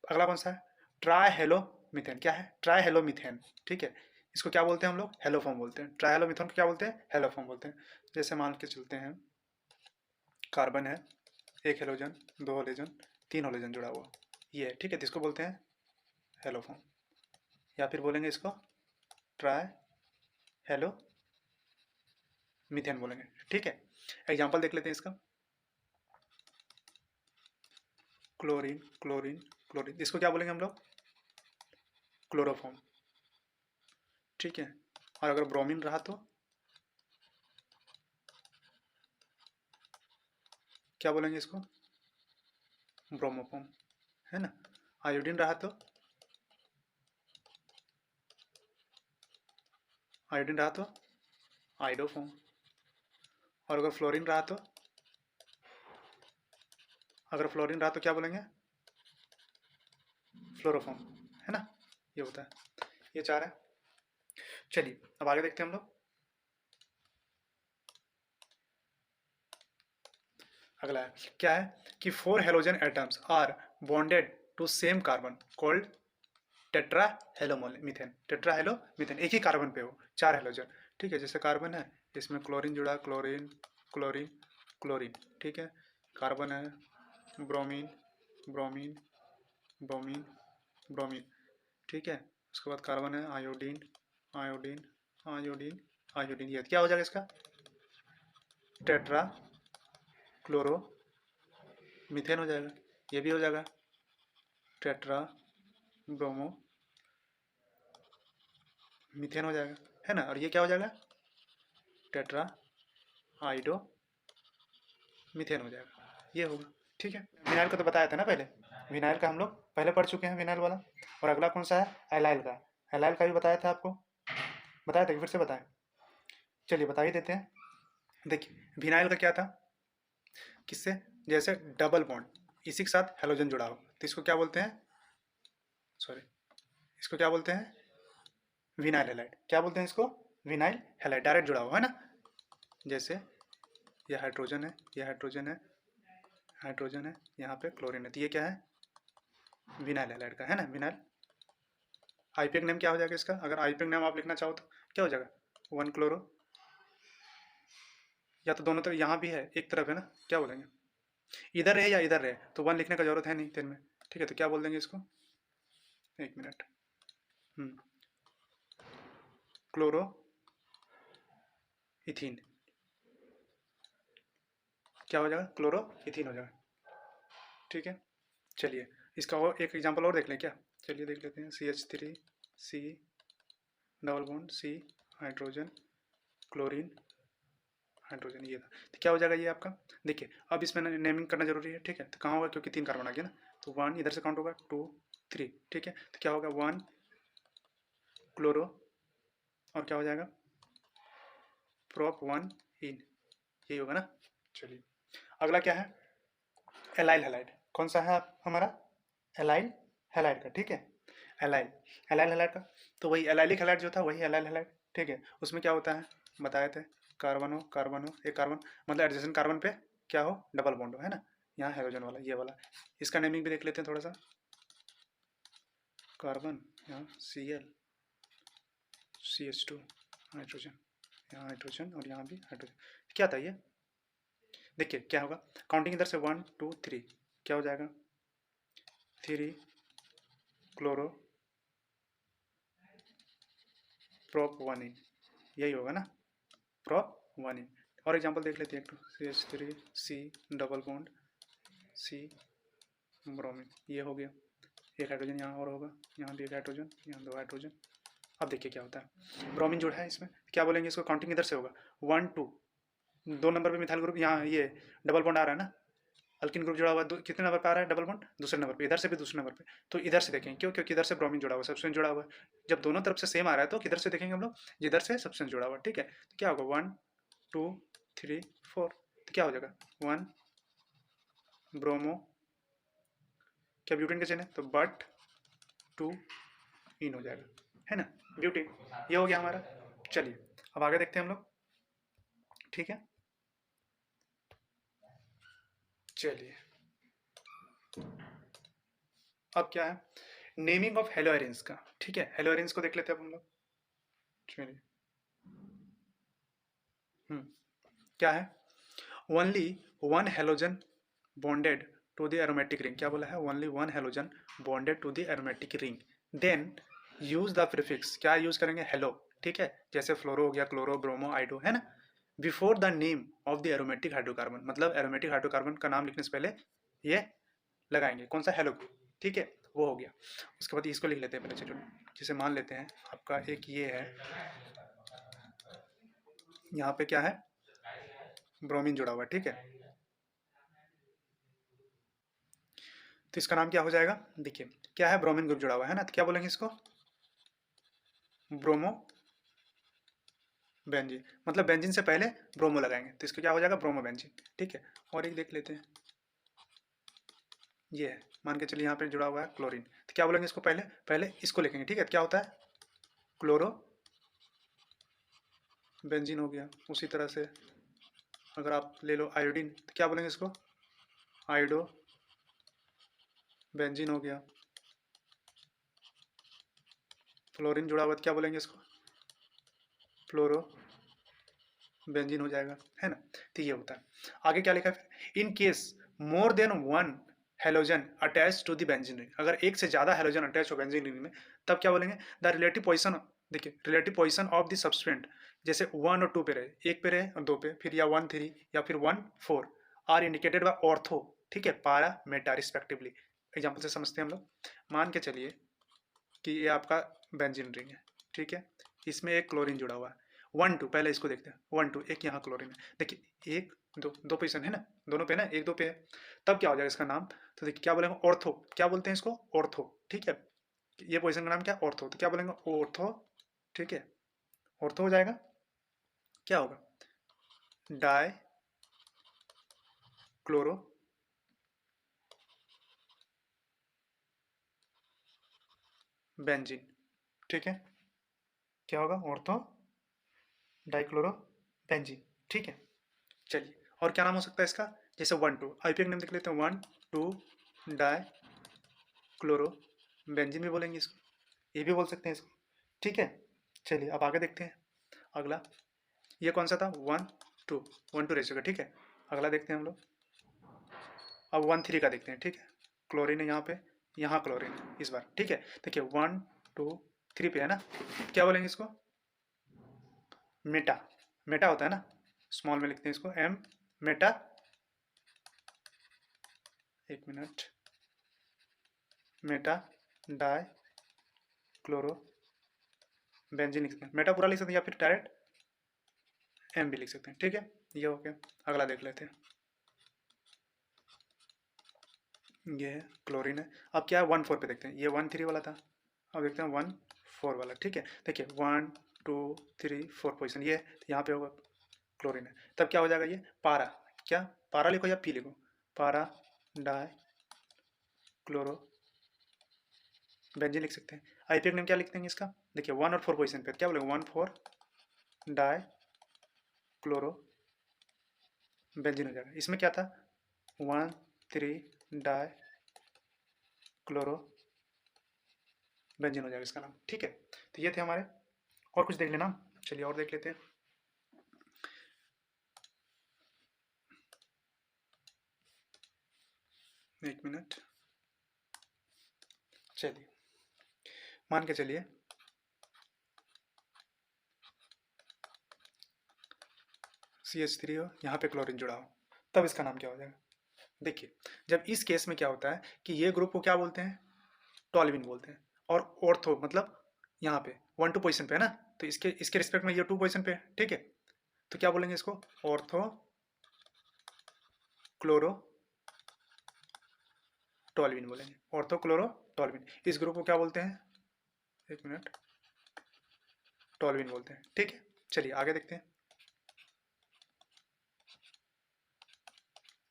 अगला कौन सा है, ट्राई हेलो मीथेन। क्या है, ट्राई हेलो मीथेन। ठीक है, इसको क्या बोलते हैं हम लोग, हेलोफॉर्म बोलते हैं। ट्राई हेलो मीथेन को क्या बोलते हैं, हेलोफॉर्म बोलते हैं। जैसे मान के चलते हैं, कार्बन है, एक हेलोजन, 2 हेलोजन, 3 हेलोजन जुड़ा हुआ, ये है। ठीक है, तो इसको बोलते हैं हेलोफॉर्म, या फिर बोलेंगे इसको ट्राई हेलो मीथेन बोलेंगे। ठीक है, एग्जांपल देख लेते हैं इसका, क्लोरीन क्लोरीन क्लोरीन, इसको क्या बोलेंगे हम लोग, क्लोरोफॉर्म। ठीक है, और अगर ब्रोमीन रहा तो क्या बोलेंगे इसको, ब्रोमोफॉर्म, है ना। आयोडीन रहा तो, आयोडीन रहा तो आइडोफॉर्म, और अगर फ्लोरीन रहा तो, अगर फ्लोरीन रहा तो क्या बोलेंगे, फ्लोरोफॉर्म, है ना, ये होता है। ये 4 है। चलिए अब आगे देखते हैं हम लोग, अगला है क्या है, कि 4 halogen atoms are bonded to same carbon called tetra halo methane. Tetra halo methane, एक ही कार्बन पे हो 4 हेलोजन। ठीक है, जैसे कार्बन है, इसमें क्लोरीन जुड़ा, क्लोरीन क्लोरीन क्लोरीन। ठीक है, कार्बन है, ब्रोमीन ब्रोमीन ब्रोमीन ब्रोमीन। ठीक है, उसके बाद कार्बन है, आयोडीन आयोडीन आयोडीन आयोडीन, ये क्या हो जाएगा इसका, टेट्रा क्लोरो मीथेन हो जाएगा। ये भी हो जाएगा टेट्रा ब्रोमो मीथेन हो जाएगा, है ना, और ये क्या हो जाएगा, टेट्रा आइडो मीथेन हो जाएगा, ये होगा। ठीक है, विनाइल का तो बताया था ना पहले, विनाइल का हम लोग पहले पढ़ चुके हैं, विनाइल वाला। और अगला कौन सा है, एलाइल का। एलाइल का भी बताया था आपको, बताया था कि फिर से बताएं, चलिए बता ही देते हैं। देखिए विनाइल का क्या था, किससे, जैसे डबल बॉन्ड इसी के साथ हेलोजन जुड़ा हो तो इसको क्या बोलते हैं, सॉरी, इसको क्या बोलते हैं, विनाइल हैलाइड। क्या बोलते हैं इसको, विनाइल हैलाइड, डायरेक्ट जुड़ा हुआ है ना। जैसे ये हाइड्रोजन है, ये हाइड्रोजन है, हाइड्रोजन है, यहाँ पे क्लोरीन है, तो ये क्या है, विनाइल हैलाइड का है ना, विनाइल। आईपीएक नेम क्या हो जाएगा इसका, अगर आईपीएक नेम आप लिखना चाहो तो क्या हो जाएगा, 1 क्लोरो, या तो दोनों तरफ, यहाँ भी है एक तरफ है ना, क्या बोलेंगे, इधर रहे या इधर रहे, तो 1 लिखने का जरूरत है नहीं तेन में। ठीक है, तो क्या बोल देंगे इसको, 1 मिनट, क्लोरो इथीन, क्या हो जाएगा, क्लोरो इथीन हो जाएगा। ठीक है, चलिए इसका और एक एग्जांपल और देख लें क्या, चलिए देख लेते हैं, CH3 double bond C hydrogen chlorine hydrogen, ये था, तो क्या हो जाएगा ये आपका। देखिए अब इसमें नेमिंग करना जरूरी है, ठीक है, तो कहाँ होगा, क्योंकि 3 कार्बन आ गया ना, तो 1 इधर से काउंट होगा, 2 3, ठीक है, तो क्या होगा, 1 क्लोरो, और क्या हो जाएगा, प्रोप 1 इन, यही होगा ना। चलिए अगला क्या है, एलाइल हैलाइड, कौन सा है हमारा, एलाइल हैलाइड का, ठीक है, एलाइल, एलाइल हैलाइड का, तो वही एलाइलिक हैलाइड जो था वही एलाइल हैलाइड, ठीक है, उसमें क्या होता है, बताए थे, कार्बन हो, कार्बन हो, एक कार्बन, मतलब एडजेसेंट कार्बन पे क्या हो, डबल बॉन्ड हो, है ना, यहाँ हाइड्रोजन वाला, ये वाला, इसका नेमिंग भी देख लेते हैं थोड़ा सा, कार्बन, यहाँ CH2 हाइड्रोजन, यहाँ हाइड्रोजन और यहाँ भी हाइड्रोजन, क्या था ये, देखिए क्या होगा, काउंटिंग इधर से 1 2 3, क्या हो जाएगा, 3 क्लोरो प्रोप 1 इन, यही होगा ना, प्रोप 1 इन। और एग्जांपल देख लेते हैं एक, CH3C double bond C bromine, ये हो गया, एक हाइड्रोजन यहाँ और होगा, यहाँ भी एक हाइड्रोजन, यहाँ 2 हाइड्रोजन। अब देखिए क्या होता है, ब्रोमीन जुड़ा है इसमें, क्या बोलेंगे इसको, काउंटिंग इधर से होगा 1 2, 2 नंबर पे मिथाइल ग्रुप, यहाँ ये डबल बॉन्ड आ रहा है ना, अल्किन ग्रुप जुड़ा हुआ है, कितने नंबर पे आ रहा है डबल बॉन्ड, दूसरे नंबर पे, इधर से भी दूसरे नंबर पे, तो इधर से देखेंगे, क्यों, क्योंकि इधर से ब्रोमीन जुड़ा हुआ है, सब्सटेंस जुड़ा हुआ है, जब दोनों तरफ से सेम आ रहा है तो किधर से देखेंगे हम लोग, जिधर से सब्सटेंस जुड़ा हुआ है, ठीक है, तो क्या होगा, 1 2 3 4, तो क्या हो जाएगा, 1 ब्रोमो, क्या ब्यूटेन का चेन है, तो बट 2 इन हो जाएगा, है ना, ब्यूटेन, ये हो गया हमारा। चलिए अब आगे देखते हैं हम लोग, ठीक है, चलिए अब क्या है, नेमिंग ऑफ हेलोएरिन्स का, ठीक है, हेलोएरिन्स को देख लेते हैं अब हम लोग, चलिए क्या है, only 1 halogen bonded to the aromatic ring, क्या बोला है, only 1 halogen bonded to the aromatic ring, then use the prefix, क्या यूज करेंगे, हेलो, ठीक है, जैसे फ्लोरो हो गया, क्लोरो ब्रोमो आइडो, है ना, before the name of the aromatic hydrocarbon, मतलब एरोमेटिक हाइड्रोकार्बन का नाम लिखने से पहले ये लगाएंगे, कौन सा, हेलो, ठीक है, वो हो गया। उसके बाद इसको लिख लेते हैं पहले, चलो जैसे मान लेते हैं आपका एक ये है, यहाँ पे क्या है, ब्रोमीन जुड़ा हुआ है, ठीक है, तो इसका नाम क्या हो जाएगा, देखिए क्या है, ब्रोमीन ग्रुप जुड़ा हुआ है ना, तो क्या बोलेंगे इसको, ब्रोमो बेंजीन, मतलब बेंजीन से पहले ब्रोमो लगाएंगे तो इसको क्या हो जाएगा, ब्रोमो बेंजीन, ठीक है। और एक देख लेते हैं, ये है, मान के चलिए यहाँ पे जुड़ा हुआ है क्लोरीन, तो क्या बोलेंगे इसको, पहले पहले इसको लिखेंगे, ठीक है, तो क्या होता है, क्लोरो बेंजीन हो गया। उसी तरह से अगर आप ले लो आयोडीन, तो क्या बोलेंगे इसको, आयोडो बेंजीन हो गया। फ्लोरीन जुड़ा हुआ तो क्या बोलेंगे इसको, फ्लोरो बेंजीन हो जाएगा, है ना, तो ये होता है। आगे क्या लिखा है, in case more than 1 halogen attach to the benzene ring, अगर एक से ज्यादा हेलोजन अटैच हो बेंजीन रिंग में, तब क्या बोलेंगे, द रिलेटिव पोजीशन, देखिए relative position of the substituent, जैसे 1 और 2 पे रहे, एक पे रहे और 2 पे, फिर या 1 3 या फिर 1 4, आर इंडिकेटेड बाय ऑर्थो, ठीक है, पारा मेटा रिस्पेक्टिवली। एग्जाम्पल से समझते हैं हम लोग, मान के चलिए कि ये आपका बेंजीन रिंग है, ठीक है, इसमें एक क्लोरीन जुड़ा हुआ है। 1 2 पहले इसको देखते हैं। 1 2 एक यहाँ क्लोरीन है। देखिए 1 2 दो पोजीशन है ना, दोनों पे ना, 1 2 पे है। तब क्या हो जाएगा इसका नाम? तो देखिए क्या बोलेंगे, ऑर्थो। क्या बोलते हैं इसको? ऑर्थो। ठीक है, ये पोजीशन का नाम क्या? ऑर्थो। तो क्या बोलेंगे? ऑर्थो। ठीक है, ऑर्थो हो जाएगा। क्या होगा? Die chloro benzene. ठीक है, क्या होगा? Ortho dichloro benzene. ठीक है, चलिए और क्या नाम हो सकता है इसका? जैसे 1 2 आईपीएक नेम देख लेते हैं। 1 2 डाई क्लोरो बेंजीन भी बोलेंगे इसको, ये भी बोल सकते हैं इसको। ठीक है, चलिए अब आगे देखते हैं। अगला ये कौन सा था? 1 2 1 2 रेशियो का। ठीक है, अगला देखते हैं हम लोग। अब 1 3 का देखते हैं। ठीक है, क्लोरीन है यहाँ पे, यहाँ क्लोरीन है इस बार। ठीक है, देखिए 1 2 3 पे है ना, क्या बोलेंगे इसको? मेटा। मेटा होता है ना, स्मॉल में लिखते हैं इसको एम, मेटा। एक minute, Meta die chloro benzene लिख सकते हैं। मेटा पूरा लिख सकते हैं या फिर डायरेक्ट एम भी लिख सकते हैं। ठीक है, ये हो गया। अगला देख लेते हैं। ये है क्लोरीन है। अब क्या है? 1 4 पे देखते हैं। ये 1 3 वाला था, अब देखते हैं 1 4 वाला। ठीक है, देखिए 1 2 3 4 पोजिशन ये है, तो यहाँ पे होगा क्लोरीन है। तब क्या हो जाएगा? ये पारा। क्या? पारा लिखो या पी लिखो? पारा डाई क्लोरो बेंजीन लिख सकते हैं। आईपीएक नेम क्या लिख देंगे इसका? देखिए 1 और 4 पोजिशन पे क्या बोलेंगे? 1 4 डाई क्लोरो बेंजीन हो जाएगा। इसमें क्या था? 1 3 डाई क्लोरो बेंजीन हो जाएगा इसका नाम। ठीक है, तो ये थे हमारे। और कुछ देख लेना, चलिए और देख लेते हैं। एक मिनट, चलिए मान के चलिए CH3 हो, यहाँ पे क्लोरीन जुड़ा हो, तब इसका नाम क्या हो जाएगा? देखिए जब इस केस में क्या होता है कि ये ग्रुप को क्या बोलते हैं? टॉल्यूइन बोलते हैं। और ऑर्थो मतलब यहाँ पे 1 2 पोजीशन पे है ना, तो इसके इसके रिस्पेक्ट में ये 2 पोजीशन पे है। ठीक है, तो क्या बोलेंगे इसको? ऑर्थो क्लोरो टॉल्यूइन बोलेंगे। Ortho chloro toluene. इस ग्रुप को क्या बोलते हैं? एक मिनट, टॉल्यूइन बोलते हैं। ठीक है, चलिए आगे देखते हैं।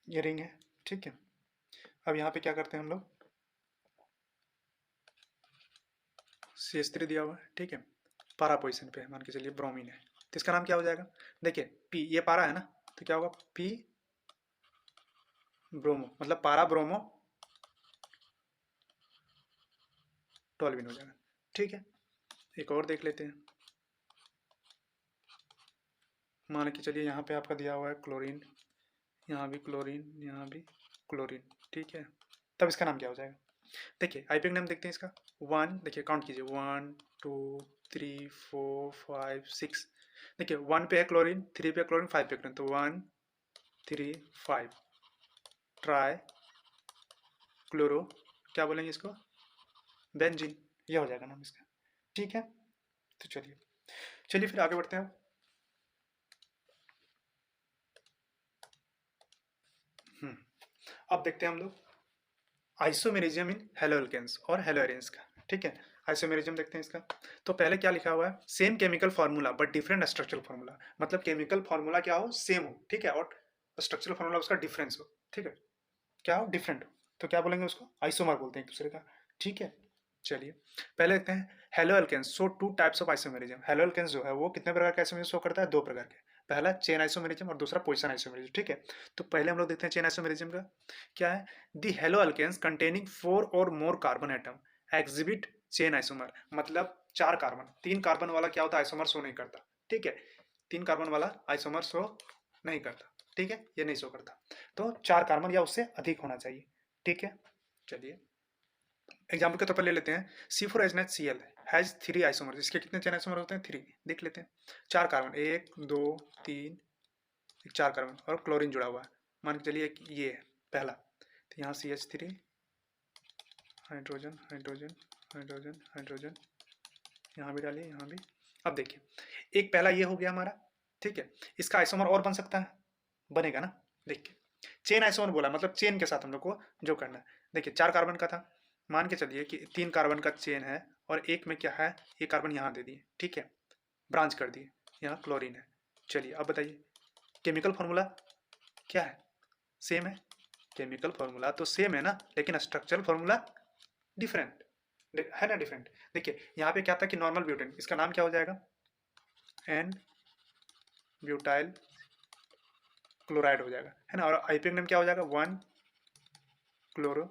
ये रिंग है। ठीक है, अब यहाँ पे क्या करते हैं हम लोग? CH3 दिया हुआ है। ठीक है, पारा पोजिशन पे है, मान के चलिए ब्रोमीन है, तो इसका नाम क्या हो जाएगा? देखिए पी, ये पारा है ना, तो क्या होगा? पी ब्रोमो, मतलब पारा ब्रोमो टॉल्यूइन हो जाएगा। ठीक है, एक और देख लेते हैं। मान के चलिए यहाँ पे आपका दिया हुआ है क्लोरीन, यहाँ भी क्लोरीन, यहाँ भी क्लोरीन। ठीक है, तब इसका नाम क्या हो जाएगा? देखिए आईपीएक नाम देखते हैं इसका। 1, देखिए काउंट कीजिए, 1 2 3 4 5 6। देखिए 1 पे है क्लोरीन, 3 पे क्लोरीन, 5 पे क्लोरीन, तो 1 3 5 ट्राई क्लोरो, क्या बोलेंगे इसको? बेंजीन। यह हो जाएगा नाम इसका। ठीक है, तो चलिए चलिए फिर आगे बढ़ते हैं। अब देखते हैं हम लोग आइसोमेरिज्म इन हेलोअल्केन्स और हेलोअरेन्स का। ठीक है, आइसोमेरिज्म देखते हैं इसका। तो पहले क्या लिखा हुआ है? Same chemical formula but different structural formula. मतलब केमिकल फार्मूला क्या हो? सेम हो। ठीक है, और स्ट्रक्चरल फार्मूला उसका डिफरेंस हो। ठीक है, क्या हो? डिफरेंट हो, तो क्या बोलेंगे उसको? आइसोमर बोलते हैं एक दूसरे का। ठीक है, चलिए पहले देखते हैं halo alkanes show 2 types of isomerism. Halo alkanes जो है वो कितने प्रकार के आइसोमेरिज्म शो करता है? 2 प्रकार के। पहला चेन आइसोमेरिज्म और दूसरा पोजीशन आइसोमेरिज्म। ठीक है, तो पहले हम लोग देखते हैं चेन आइसोमेरिज्म का। क्या है? दी हेलो एल्केन्स कंटेनिंग 4 और more carbon atom exhibit chain isomer. मतलब 4 कार्बन, 3 कार्बन वाला क्या होता है? आइसोमर शो नहीं करता। ठीक है, 3 कार्बन वाला आइसोमर शो नहीं करता। ठीक है, ये नहीं शो करता, तो 4 कार्बन या उससे अधिक होना चाहिए। ठीक है, चलिए एग्जाम्पल के तौर पर ले लेते हैं। C4H9Cl has 3 isomer. इसके कितने चेन आइसोमर होते हैं? 3। देख लेते हैं। 4 कार्बन, 1 2 3, 4 कार्बन, और क्लोरीन जुड़ा हुआ है। मान के चलिए ये है पहला, तो यहाँ CH3, hydrogen hydrogen hydrogen hydrogen, यहाँ भी डालिए, यहाँ भी, अब देखिए, एक पहला ये हो गया हमारा, ठीक है। इसका आइसोमर और बन सकता है, बनेगा ना। देखिए चेन आइसोमर बोला, मतलब चेन के साथ हम लोग को जो करना है। देखिए 4 कार्बन का था, मान के चलिए कि 3 कार्बन का चेन है और एक में क्या है, ये कार्बन यहाँ दे दिए, ठीक है, ब्रांच कर दिए, यहाँ क्लोरीन है। चलिए अब बताइए केमिकल फॉर्मूला क्या है, सेम है। केमिकल फॉर्मूला तो सेम है ना, लेकिन स्ट्रक्चरल फॉर्मूला डिफरेंट है ना, डिफरेंट। देखिए यहाँ पे क्या था कि नॉर्मल ब्यूटेन, इसका नाम क्या हो जाएगा, एन ब्यूटाइल क्लोराइड हो जाएगा, है ना। और आईपीएक नेम क्या हो जाएगा, 1 क्लोरो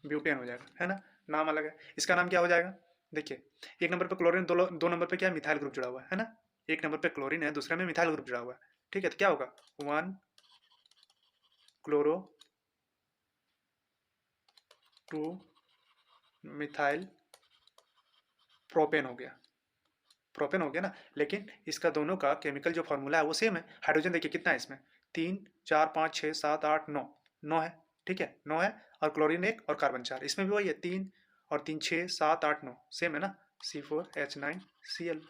ब्यूटेन हो जाएगा, है ना। नाम अलग है, इसका नाम क्या हो जाएगा। देखिए एक नंबर पे क्लोरीन, दो नंबर पे क्या है, मिथाइल ग्रुप जुड़ा हुआ है ना। एक नंबर पे क्लोरीन है, दूसरे में मिथाइल ग्रुप जुड़ा हुआ है, ठीक है। तो क्या होगा, 1 क्लोरो 2 मिथाइल प्रोपेन हो गया, प्रोपेन हो गया ना। लेकिन इसका दोनों का केमिकल जो फॉर्मूला है वो सेम है। हाइड्रोजन देखिए कितना है इसमें, 3 4 5 6 7 8 9, 9 है, ठीक है, 9 है। और क्लोरीन 1 और कार्बन 4, इसमें भी वही है, 3 और 3 6 7 8 9, सेम है ना, C4H9Cl,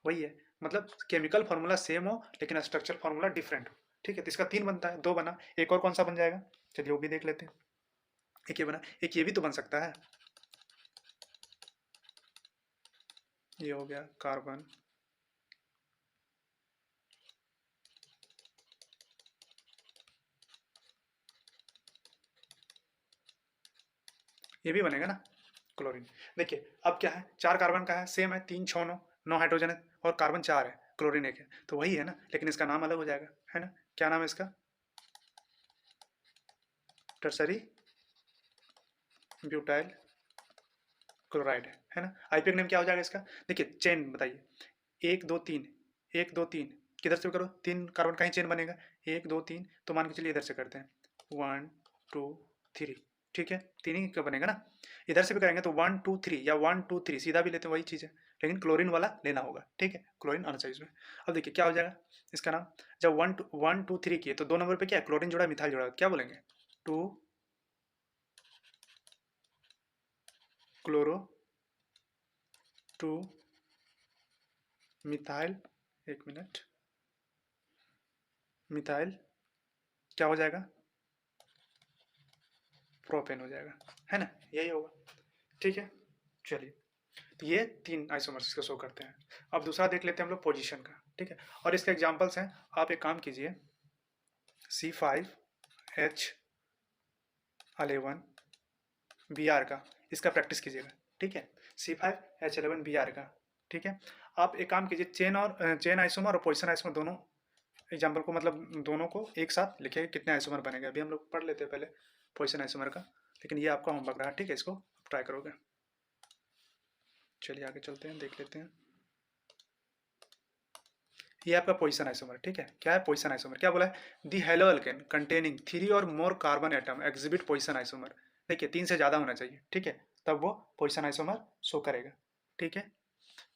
वही है। मतलब केमिकल फार्मूला सेम हो लेकिन स्ट्रक्चर फार्मूला डिफरेंट हो, ठीक है। तो इसका 3 बनता है, 2 बना, एक और कौन सा बन जाएगा, चलिए वो भी देख लेते हैं। एक ये बना, एक ये भी तो बन सकता है, ये हो गया कार्बन, ये भी बनेगा ना, क्लोरीन। देखिए अब क्या है, 4 कार्बन का है, सेम है, 3 6 9, 9 हाइड्रोजन है और कार्बन 4 है, क्लोरीन 1 है, तो वही है ना, लेकिन इसका नाम अलग हो जाएगा, है ना। क्या नाम है इसका, टर्सरी ब्यूटाइल क्लोराइड है ना। आईपीएक नेम क्या हो जाएगा इसका, देखिए चेन बताइए, 1 2 3, 1 2 3, किधर से करो, 3 कार्बन का ही चेन बनेगा, 1 2 3, तो मान के चलिए इधर से करते हैं, 1 2 3, ठीक है, 3 ही का बनेगा ना। इधर से भी करेंगे तो 1 2 3 या 1 2 3 सीधा भी लेते हैं, वही चीज़ है, लेकिन क्लोरीन वाला लेना होगा, ठीक है, क्लोरीन आना चाहिए इसमें। अब देखिए क्या हो जाएगा इसका नाम, जब 1 2 3 किए तो 2 नंबर पे क्या है, क्लोरीन जोड़ा मिथाइल जोड़ा, क्या बोलेंगे, 2 क्लोरो 2 मिथाइल, एक मिनट, मिथाइल क्या हो जाएगा, प्रोपेन हो जाएगा, है ना, यही होगा, ठीक है। चलिए तो ये 3 आइसोमर्स इसको शो करते हैं। अब दूसरा देख लेते हैं हम लोग पोजीशन का, ठीक है। और इसके एग्जांपल्स हैं, आप एक काम कीजिए, C5H11 Br का, इसका प्रैक्टिस कीजिएगा, ठीक है, C5H11 Br का, ठीक है। आप एक काम कीजिए, चेन आइसोमर और पोजीशन आइसोमर दोनों एग्जाम्पल को, मतलब दोनों को एक साथ लिखे, कितने आइसोमर बनेंगे। अभी हम लोग पढ़ लेते हैं पहले पोजीशन आइसोमर का, लेकिन ये आपका होमवर्क रहा, ठीक है, इसको ट्राई करोगे। चलिए आगे चलते हैं, देख लेते हैं। ये आपका पोजीशन आइसोमर, ठीक है। क्या है पोजीशन आइसोमर, क्या बोला है, दी हेलो अल्केन कंटेनिंग 3 और more carbon atom exhibit position isomer. देखिए 3 से ज़्यादा होना चाहिए, ठीक है, तब वो पोजीशन आइसोमर शो करेगा, ठीक है,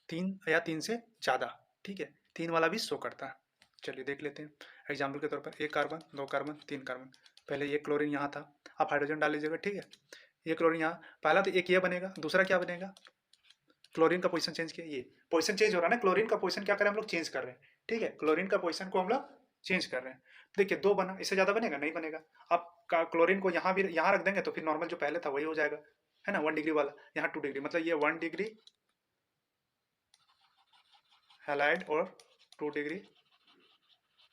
3 या 3 से ज़्यादा, ठीक है, 3 वाला भी शो करता है। चलिए देख लेते हैं एग्जाम्पल के तौर पर, 1 कार्बन 2 कार्बन 3 कार्बन, पहले ये क्लोरीन यहाँ था, आप हाइड्रोजन डाल लीजिएगा, ठीक है। ये क्लोरीन यहाँ, पहला तो एक ये बनेगा, दूसरा क्या बनेगा, क्लोरीन का पोजीशन चेंज किया, ये पोजीशन चेंज हो रहा है ना, क्लोरीन का पोजीशन क्या करें हम लोग, चेंज कर रहे हैं, ठीक है, क्लोरीन का पोजीशन को हम लोग चेंज कर रहे हैं। तो देखिए 2 बना, इससे ज़्यादा बनेगा नहीं बनेगा। आप क्लोरीन को यहाँ भी यहाँ रख देंगे तो फिर नॉर्मल जो पहले था वही हो जाएगा, है ना, 1 डिग्री वाला, यहाँ 2 डिग्री, मतलब ये 1 डिग्री हैलाइड और 2 डिग्री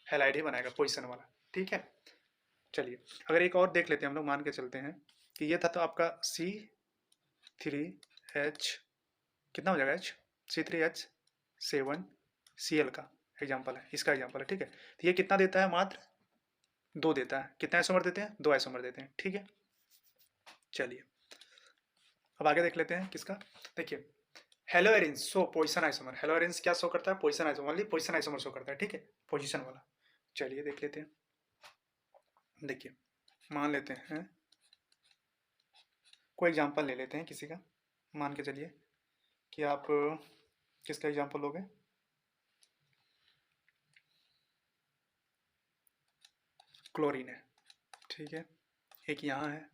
हैलाइड ही बनाएगा पोजीशन वाला, ठीक है। चलिए अगर एक और देख लेते हैं हम लोग, मान के चलते हैं कि ये था तो आपका C3H, कितना हो जाएगा H, C3H7Cl का एग्जाम्पल है, इसका एग्जाम्पल है, ठीक है। तो ये कितना देता है, मात्र 2 देता है, कितना आइसोमर देते हैं, 2 आइसोमर देते हैं, ठीक है। चलिए अब आगे देख लेते हैं किसका, देखिए हेलोएरिन्स सो पोजीशन आइसोमर, हेलोएरिन्स क्या शो करता है, position isomer, only position isomer show करता है, ठीक है, पोजीशन वाला। चलिए देख लेते हैं, देखिए मान लेते हैं, कोई एग्जांपल ले लेते हैं किसी का, मान के चलिए कि आप किसका एग्जांपल लोगे, क्लोरीन है, ठीक है, एक यहाँ है,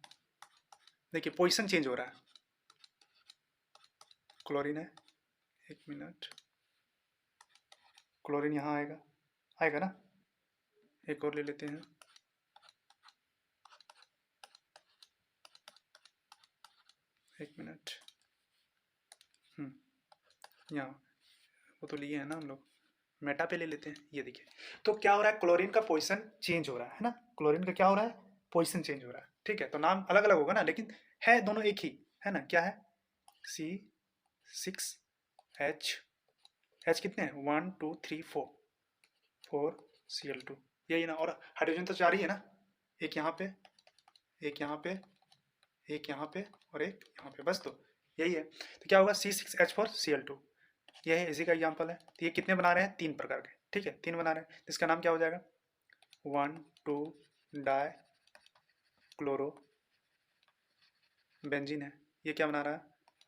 देखिए पोजीशन चेंज हो रहा है, क्लोरीन है, एक मिनट, क्लोरीन यहाँ आएगा, आएगा ना। एक और ले लेते हैं, एक मिनट, यहाँ वो तो लिए हैं ना हम लोग, मेटा पे ले लेते हैं। ये देखिए, तो क्या हो रहा है, क्लोरीन का पोजीशन चेंज हो रहा है ना, क्लोरीन का क्या हो रहा है, पोजीशन चेंज हो रहा है। ठीक है, तो नाम अलग अलग होगा ना, लेकिन है दोनों एक ही है ना। क्या है, C6H कितने हैं, 1 2 3 4 Cl2, यही ना। और हाइड्रोजन तो 4 ही है ना, एक यहाँ पे, एक यहाँ पे, एक यहाँ पे और एक यहाँ पे, बस। तो यही है, तो क्या होगा, C6H4Cl2, ये है, इसी का एग्जाम्पल है। तो ये कितने बना रहे हैं, 3 प्रकार के। ठीक है, 3 बना रहे हैं, तो इसका नाम क्या हो जाएगा, 1 2 डाई क्लोरो बेंजीन है। ये क्या बना रहा है,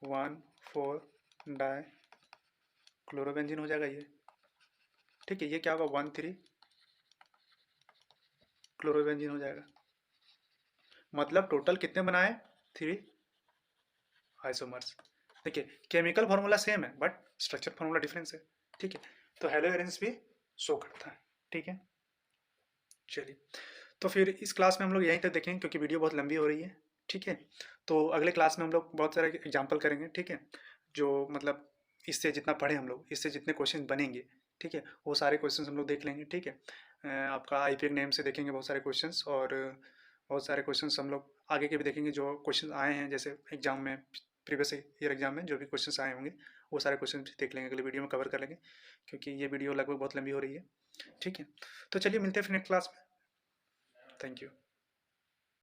1 4 डाई क्लोरो बेंजीन हो जाएगा ये। ठीक है, ये क्या होगा, 1 3 क्लोरो बेंजीन हो जाएगा। मतलब टोटल कितने बनाए, 3 आइसोमर्स। देखिए, केमिकल फार्मूला सेम है बट स्ट्रक्चर फार्मूला डिफरेंस है। ठीक है, तो हेलोवेरेंस भी शो करता है। ठीक है, चलिए, तो फिर इस क्लास में हम लोग यहीं तक देखेंगे क्योंकि वीडियो बहुत लंबी हो रही है। ठीक है, तो अगले क्लास में हम लोग बहुत सारे एग्जाम्पल करेंगे। ठीक है, जो मतलब इससे जितना पढ़े हम लोग, इससे जितने क्वेश्चन बनेंगे, ठीक है, वो सारे क्वेश्चन हम लोग देख लेंगे। ठीक है, आपका आईपीएक नेम से देखेंगे बहुत सारे क्वेश्चंस, और बहुत सारे क्वेश्चंस हम लोग आगे के भी देखेंगे जो क्वेश्चन आए हैं, जैसे एग्जाम में, प्रीवियस ईयर एग्जाम में जो भी क्वेश्चंस आए होंगे, वो सारे क्वेश्चन देख लेंगे, अगले वीडियो में कवर कर लेंगे, क्योंकि ये वीडियो लगभग बहुत लंबी हो रही है। ठीक है, तो चलिए मिलते हैं फिर नेक्स्ट क्लास में। Thank you.